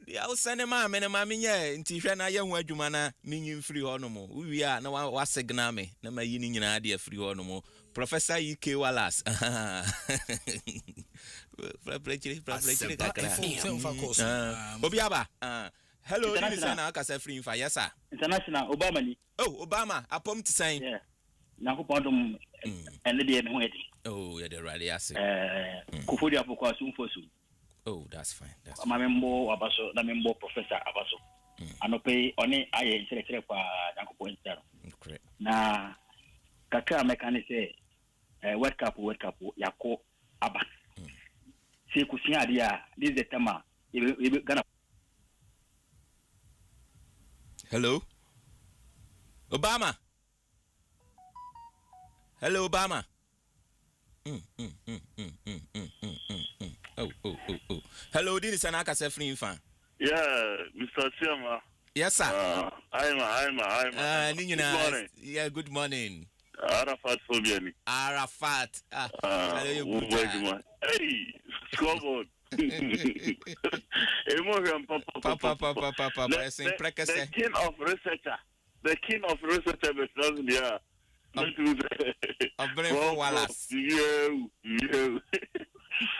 the outside mamma and mammy, and Tifana young Wajumana, meaning free honomo. We are no one was a gname, no my union idea free honomo. Professor E.K. Wallace. Obiaba. Hello, International Free Fire, yes, sir.
International Obama.
Oh, Obama, a pump to sign.
Yeah. Now, Podum and the day.
Oh, you're the right answer.
Kufudia for soon for soon.
Oh, that's fine. That's
my member Abaso, the member Professor Abaso. I no pay only I select for Yanko.
Correct. Now,
Kaka mechanic say, World Cup, Yako Abba. See, Kusia, this is the Tama. You're gonna.
Hello? Obama? Hello, Obama? Oh. Hello, this is Anaka Sefrin fan.
Yeah, Mr. Asiamah.
Yes, sir.
I'm.
Good morning. Yeah, good morning.
Arafat Fobiani.
Arafat.
Hey, Scoreboard. The king of researcher. The king of researcher is not there.
Wallace.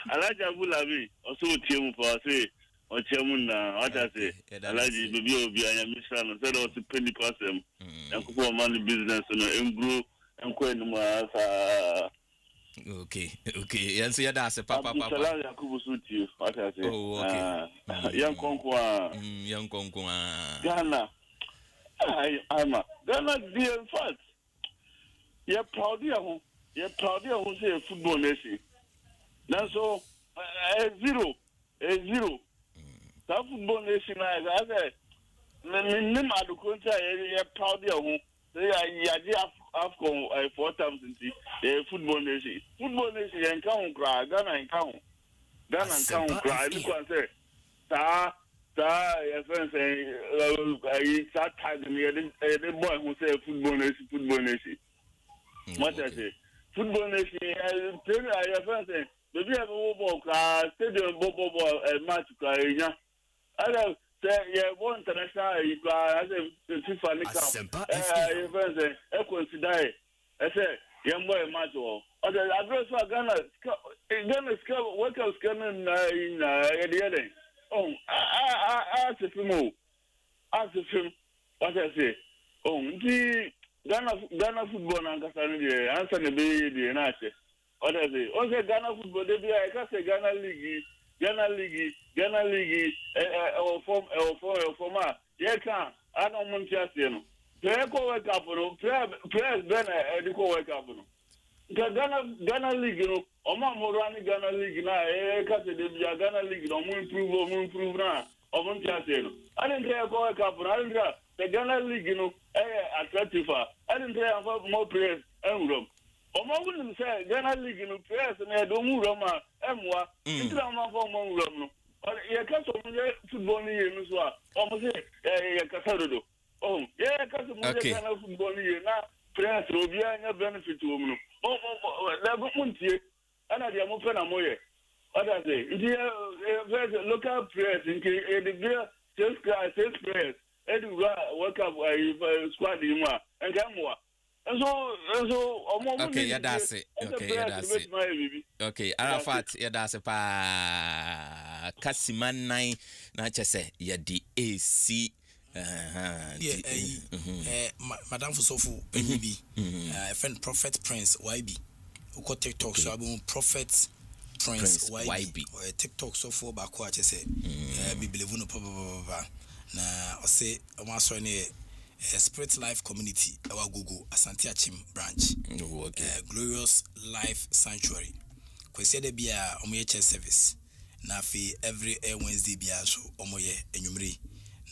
Alaja Bulabi also Tiamu for say or Tiamun what I say. Alaji Baby Obi and Mission said also penny pass them. And go money business and grow and
Okay. Yes, yeah, that's a papa.
Oh, okay. Young Konkwa. Ghana. Ghana, dear fact. you're proud of say football nation. That's all. A zero. That football nation, I said, name at the country, you're proud of home. They are AFCON 4 times in the football nation. Football nation, and count, Ghana and count. Ghana and count, cry. You can say, your friends say, it's that time, the boy who say football nation. What I say? Football nation, your friends say, maybe have a ball, stadium, match, I say, yeah, one international, I say, FIFA, your friends say, I consider it. I say, young boy, match all. The address for Ghana, what else can in the other? Oh, ask him, what I say. Oh, the Ghana football and Cassandra, answer the baby, and I say, what I say. Also, Ghana football, I can say Ghana League, or former, yeah, I don't want to say, Prayer wake up, prayers, Ben, and wake up. Ghana League, you know, Oma Morani Ghana League now, Ghana League, no improve now, or one chance. I didn't care wake up, I didn't care the Ghana League, you know, attractive. I didn't care about more prayers and room. Oma wouldn't say Ghana League, you know, prayers and I don't move Roma, Emwa, it's not for more room. But you can't football in Muswa, almost a Casado. Oh, yeah, because of football here now, prayers will be a benefit to women. Oh, never Muntie, and I am open a moye. What I say, local prayers in the sales prayers, and work up squad in one, and Gamma. And so,
okay, yeah, that's it. Okay, yeah, that's it. Okay, Arafat, yeah, that's a pa Kasiman 9, not just say, yeah, the AC.
Madame Fusofu, NB, friend Prophet Prince YB, who got TikTok, so I'm Prophet Prince YB, or TikTok so for back what I say, believe no papa. Now, I say, I want to say, Spirit Life Community, our Google, Asante Achim branch, Glorious Life Sanctuary. Kwesi de bia omoye service. Na fi every Wednesday bia so omoye enyumre.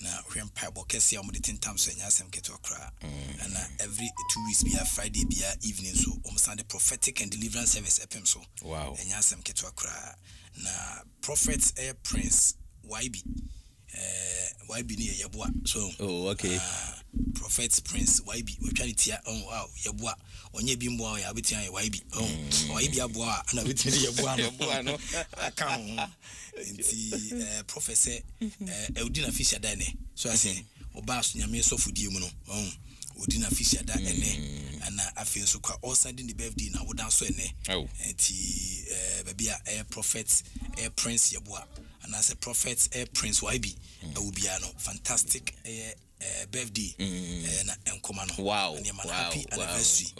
Na hwempa bokese ya omde tintam so nyasem keto kra. And every 2 weeks bia Friday bia evening so Sunday prophetic and deliverance service epem so.
Wow.
Nyasem keto kra. Na Prophet Prince YB. YB ni yeboa. So
okay.
Prophet Prince YB we try to wow yeboa onye bi mboa ya betia YB YB aboa na betia yeboa no account nti professor Eudina Fisher dane so I say oba so nyame so fudie mu no Eudina Fisher da ene ana afi so kwa all sending the birthday na wo dan so ene nti babia Prophet Prince yeboa and as a Prophet Prince YB will be fantastic birthday na enkomano
wow
happy anniversary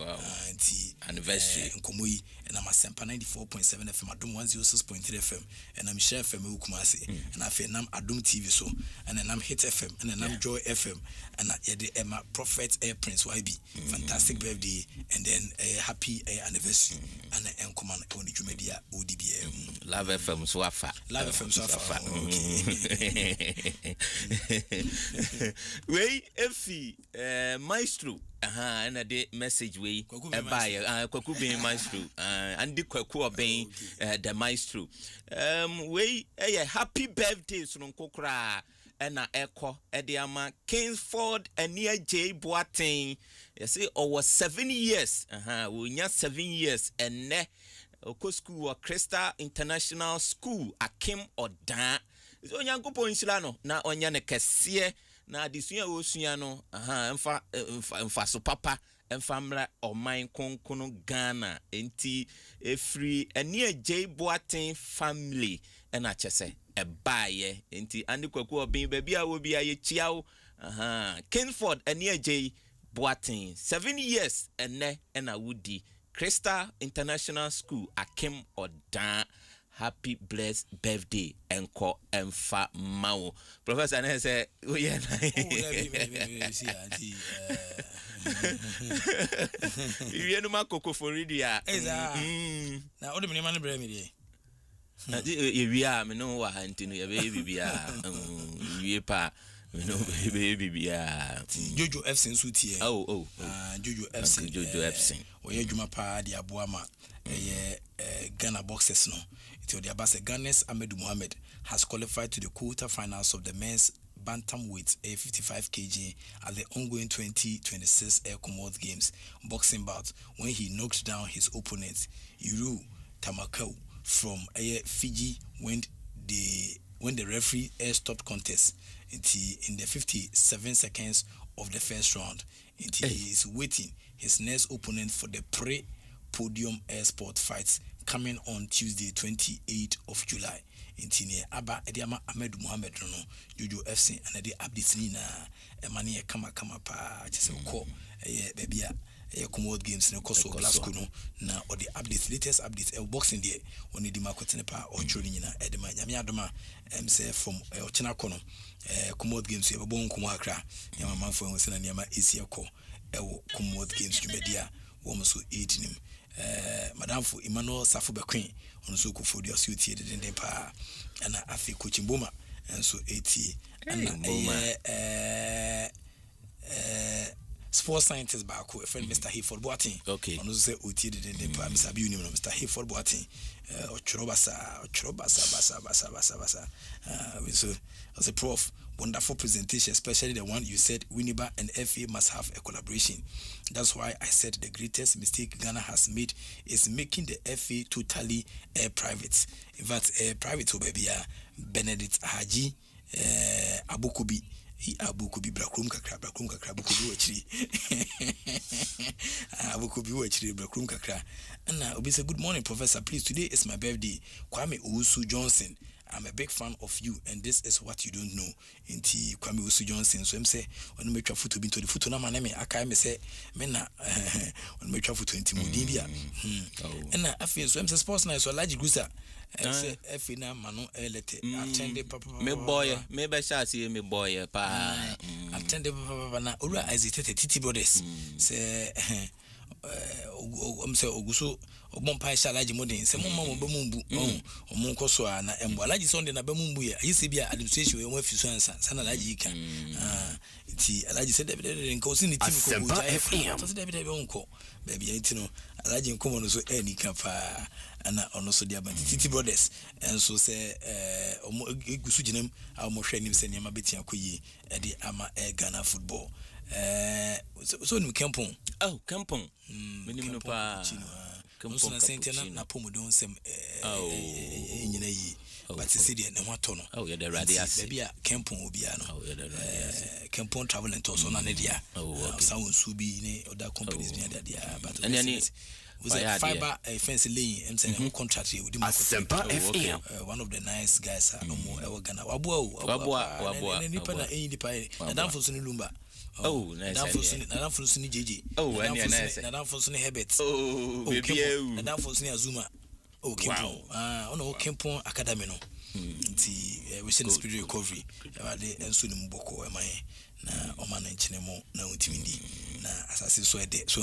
anniversary
enkomoyi na Asempa 94.7 FM adom 106.3 FM and I'm share FM ukumase and afi nam adom TV so and nam hit FM and nam joy FM and yede Emma Prophet Prince YB fantastic birthday and then happy anniversary and enkomano on the Jumedia ODB
Love FM so afa Wey efi maestro na de message wey buy kwaku ben maestro and the kwaku oben the maestro wey happy birthday so nkokra na eko de ama Kingsford Ania J Boateng you say over 7 years we nya 7 years enne oko school or Crystal International School Akim Odan so onyankopo nsira no na onya ne kese na adisua osua no mfa so papa mfa mra oman konkono Ghana enti efri Ania J Boateng family na chese ebaye enti andi kwaku obin baby a wo bia ye chiawo Kingsford Ania J Boateng 7 years enne na wudi Crystal International School Akim Odan happy blessed birthday enko emfa mawo. Professor na say we na. You no makoko for radio.
Na o de me man bre me dey.
We are me no wa antinu ya baby bia. We pa me no baby bia.
Jojo FC nso tie.
Oh.
Jojo FC.
Jojo FC.
Oye djuma pa dia boama. Ghana boxers no. It the Abase Ghana's Ahmed Mohamed has qualified to the quarter-finals of the men's bantamweight 55 kg at the ongoing 2026 Air Commonwealth Games boxing bout when he knocked down his opponent Yuru Tamakau from Fiji when the referee stopped contest in the 57 seconds of the first round. He is waiting his next opponent for the pre-podium air sport fights coming on Tuesday 28th of July. Intine Aba Ediama Ahmed Mohamed no Jojo FC and the updates ni na emani kama pa chese ko baby Commonwealth Games no koso Glasgow no na or the updates latest updates boxing there oni di makotene pa o chori nyina edema nyame adoma say from ochina kono Commonwealth Games e bo nko akra nyama manfo en se na nyama esi ko Commonwealth Games jumedia wo mo so 18 Madam for Emmanuel Safu Bequin on so ko for the suit de pa ana afi coaching boma and so 80 and sports scientist ba ko friend Mr. Hayford Boatin on so say oti de pa Mr. Biuni Mr. Hayford Boatin ochorobasa so as a prof wonderful presentation, especially the one you said Winneba and FA must have a collaboration. That's why I said the greatest mistake Ghana has made is making the FA totally private. In fact, private baby Benedict Haji Abukubi Brakrum kakra Abukubi wachiri Brakrum kakra. And Obi say, good morning, Professor. Please, today is my birthday. Kwame Owusu Johnson. I'm a big fan of you, and this is what you don't know. Inti Kwame Owusu Johnson. So I'm say when me try photo bin to the photo na maneme aka me say me na when me try photo inti mudibia. And na afi so I'm say sports na so large gusa. Say afi na mano elete attend papa.
Me boy, me be sha see me boy pa.
Attend papa na ora hesitate Titi Brothers. Say say oguso obompa sha large modern say mama mo bemumbu omo nkoso na embo large Sunday na bemumbu ya yisi bia administration we wan fiso ansa sana large ka ti large say David nko si ni team ko go ja so David nko baby yitino large nko no so eni ka pa ana ono so dia banti Titi Brothers enso say omo egusu ginam a omo hwe nim say niam betia koyi e di ama Ghana football so ni Kempon
Kempon minim no pa
Kempon na sentena na pomodon sem nyina yi but see the na wato no
the radius
baby Kempon obia no Kempon travel and tours on na dia sound subi ne other companies ne dia but
any
was a fiber fence laying and saying contract with
Asempa FM
one of the nice guys no more Ghana wabua nipa na enyi nipa na dan for sunu lumba
nice.
Nadam for Sunny JJ.
Nice.
Nadam for Sunny Herbert.
Baby.
Nadam for Sunny Azuma. Wow. Ono Kempon Academy no. Nti we see the spirit recovery. Ade enso ni mboko emaye na oma na nchenemo na utimindi na asase so ede so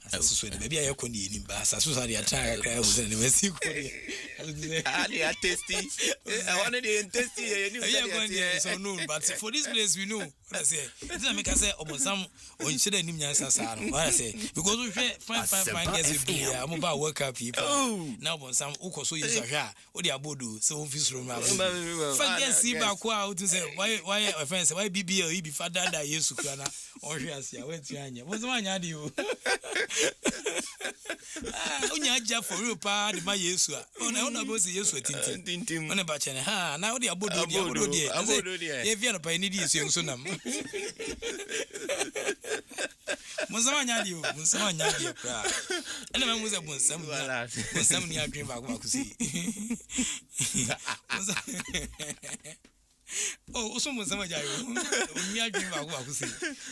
asase so ede baby ayeko ni ni ba asase so ade ataka kra ho se ne wesi ko ni
ali tasty I wanted the tasty you
so no but for this place we know what I say it na make say obonsam on shede nim nyansa sa no what I say because we fine guys we be am ba work up people now obonsam ukoso yesu ahwa o de abodo so on fit room fine guys see ba ko out to say why offense why BBL he be father da yesu kana on hwe asia wetu anya obonsam anya de o onya ja for you pa de ma yesu a ona bo se yesu tintim ona ba chene ha na o de abodo de ye via no pa ni di yesu nso nam Musama nyadi pra. Ena me muze bonsam ni adwen ba ko si. Oso musama jayo. Ni adwen ba ko si.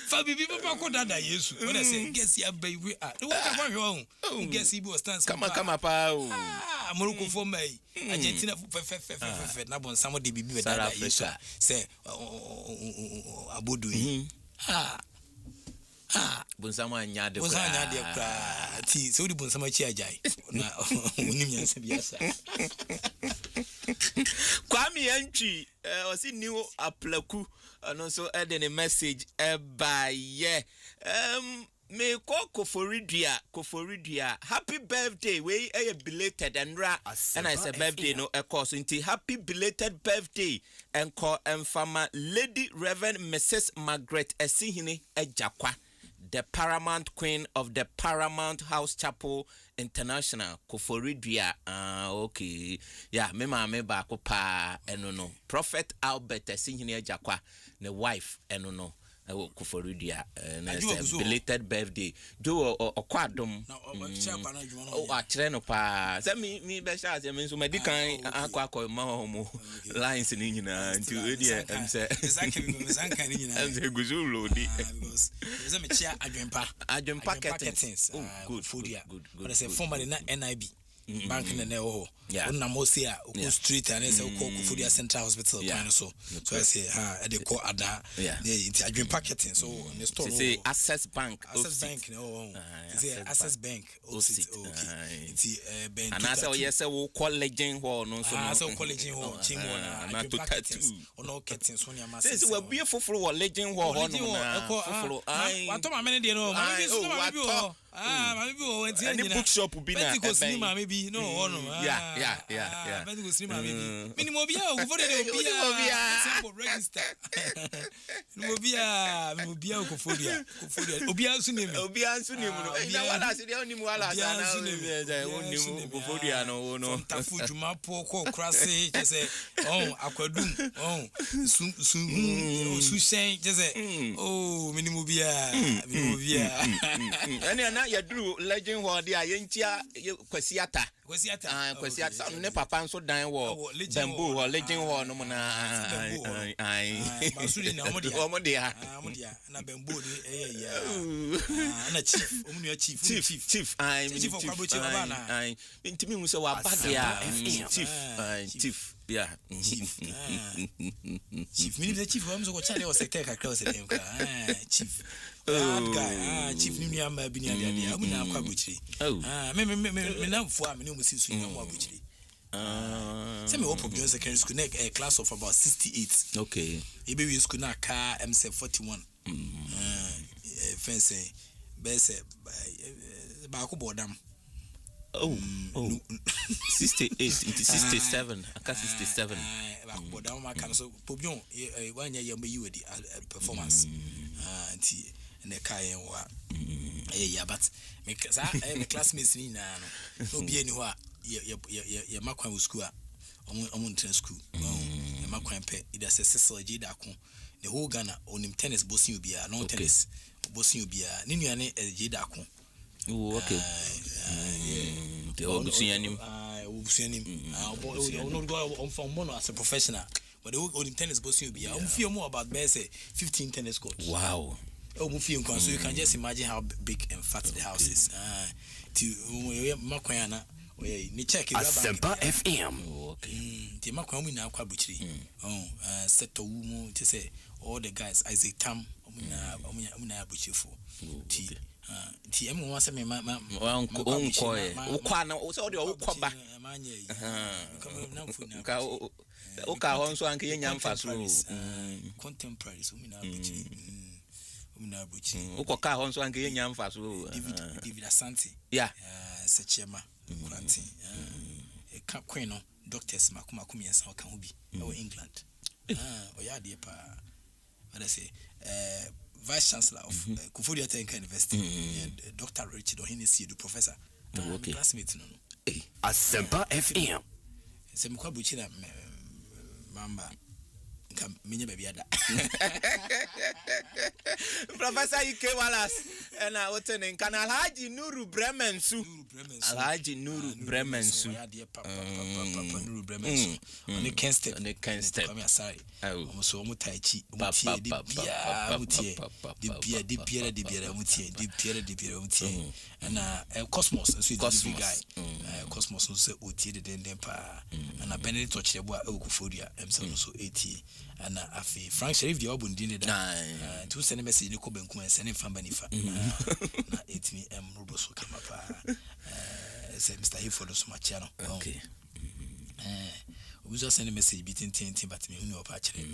Fa bibi papa ko dada Yesu. When I say guess ya baby ah. The one ka hwe on. Guess he be stand
kama pa o.
Morocco for me. Argentina na bon some de bibi da Isa say Abudu.
Bonsama nya de
kra ti so di bonsama chi ajai na onim nyansa biasa
Kwame Antwi osi new aplaku no so e de message by me koforidua happy birthday we belated and I said birthday no course into happy belated birthday and call farmer Lady Reverend Mrs. Margaret Esihini Ejakwa, the paramount queen of the Paramount House Chapel International. Koforidua okay, yeah, me ba ko pa eno Prophet Albert Esihini Ejakwa, the wife eno Koforidua belated birthday do okwadom atreno pa say me be sha say me so medican akwa ma homo lines ni nyina nti e dey em say exactly ni nyina em say guzulo di
because say me chia adwempa curtains good but say formerly na NIB bank na na ho na mo say o street and say ko Koforidua Central Hospital kind so I say e dey call ada it adwin packeting so the store
say Access Bank
no say Access Bank okay it ben
and I say yes wo colleging ho no so
no so colleging ho chimo na
to tattoo
no curtains so nya
say we be foforo wo legend ho no na foforo
wa to ma me dey no ma be so ma be ho ma be ho enti
any bookshop bi na
maybe no no
yeah
but go stream maybe minimum bia o for dey bia simple register minimum bia o Koforidua obia nsu nem no
na wala se dey onim wala sa na onim Koforidua no
tafu juma po ko krase je say akwadum su shen je say minimum bia
ene na ya duru legend ho dey ayentia kwasiata ne papa nso dan wo bamboo ho legend ho no na
masudi na
omodia
na bamboo de ya na chief omunu chief kwabo chief baba na
ntimi hu se wa badia chief yeah
chief mini the chief wamzo ko chale o sector ka cross dem ka chief that guy chief ni amba bi ni ade amuna akwa buchiri me na fo am ni o musi su ni mo abuchiri say me open John secondary school a class of about 68
okay
e be we school na car MC 41 fence bese ba ko bodam
68 into 67 aka 67
ba ko bodam ma kan so pobion wanya yamba yi wedi performance anti ne kai wa yeah but me classmates ni na no obi ani ho a ye makwan school a omun train school ye makwan pe ida se Cecil J Dako the whole Ghana onim tennis bossing obi a no tennis bossing obi a ni nuane J Dako
okay the obusuanim
on from mono as a professional but the onim tennis bossing obi a feel more about say 15 tennis courts.
Wow.
So you can just imagine how big and fat the house is.
Asempa FM.
The Macron na kwa buchiri. Set to wumu to say all the guys Isaac Tam omuna buchifo. Ti emu wase me
ukwana so de ukwoba. Ka uka honso anke yenya mfaso.
Contemporaries omuna buchiri.
Uko ka honso anke yenya mfaso.
David Asante.
Yeah.
Sechema. Kwanti. Ka queen no doctors makumi ensa o kan obi e England. Oya de pa. What I say vice chancellor of Koforidua University, Dr. Richard Ohinesi, the professor.
Okay.
Classmate no.
Asempa FM.
Se mkwa buchira mamba. Minye baby ada.
Professor Ike Wallace and I was in Canal Haji Nuru Bremensu. Alhaji Nuru Bremensu.
Nuru Bremensu. On the can step. Come here, sorry. So mutaichi. And Cosmos, so the big guy. Cosmos no say oti de den pa na Benedict Ochebo a okufodia emse so 80 and afi Frank Sheriff the obun din da to send message ni ko benku en send fam banifa na 80 rubo so kama pa say Mr. Hifo do so machi no okay we just send a message between TNT but me who pa kire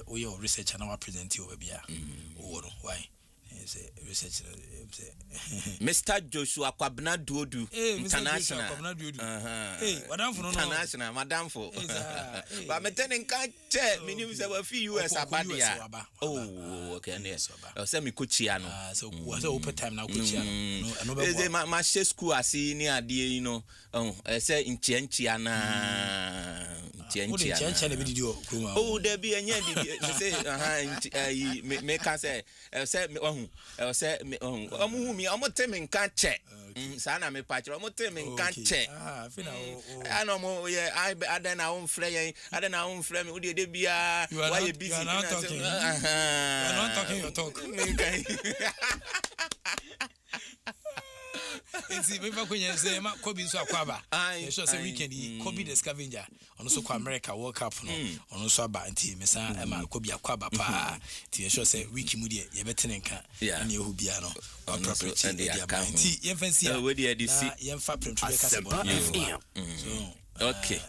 we your research and our present you bia why research
Mr. Joshua Kwabna Duodu International
madam for
international madam for but me ten kan che minim say we fi US abadia okay yes say me coachia no
so was open time now coachia no
be my school asi ni ade you say nchianchia na nchianchia
na be didio
there be anya say me can say say me temi nkan che sana me patro mo temi nkan che ana mo ye adena on frɛ yen adena on frɛ me wo de bia why you busy
you are not talking your talk Enzi mefa kwenye say ma Kobe so akwaba e sure say weekend Kobe the scavenger ono so kwa America World Cup no ono so aba nti mesa e ma Kobe akwaba pa ti e sure say week mu de ye betene nka na ehu bia no property and dia ba nti ye fancy
we dey dey see
ye fa prem to be ka
okay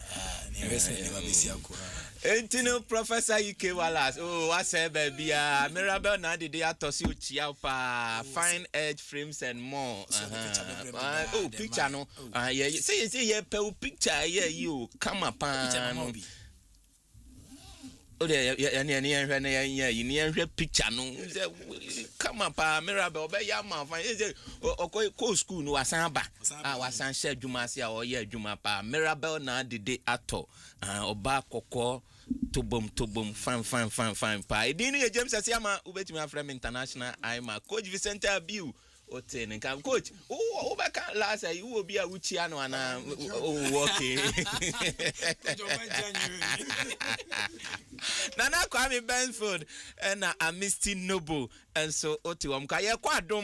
never miss akwa
Entino Professor Ike Wallace. Oh, I say baby, Mirabel na de atosi uchia pa fine edge frames and more. Oh, picture no. Yeah, say yeah, picture yeah you come up oh yeah, any picture no. Come up Mirabel be ya man fine. Say ko school no wasan ba. Wasan share juma sia o yeah juma pa Mirabel na de ato. Oba kokko to boom fine pa edin ye James Asiamah ubetimi afrem international Aima coach Vicente Abiu oten kan coach o ba kan last you will be a wuchia no ana okay Nana Kwame Benford and Amisty Noble and so otiwam ka ye kwadom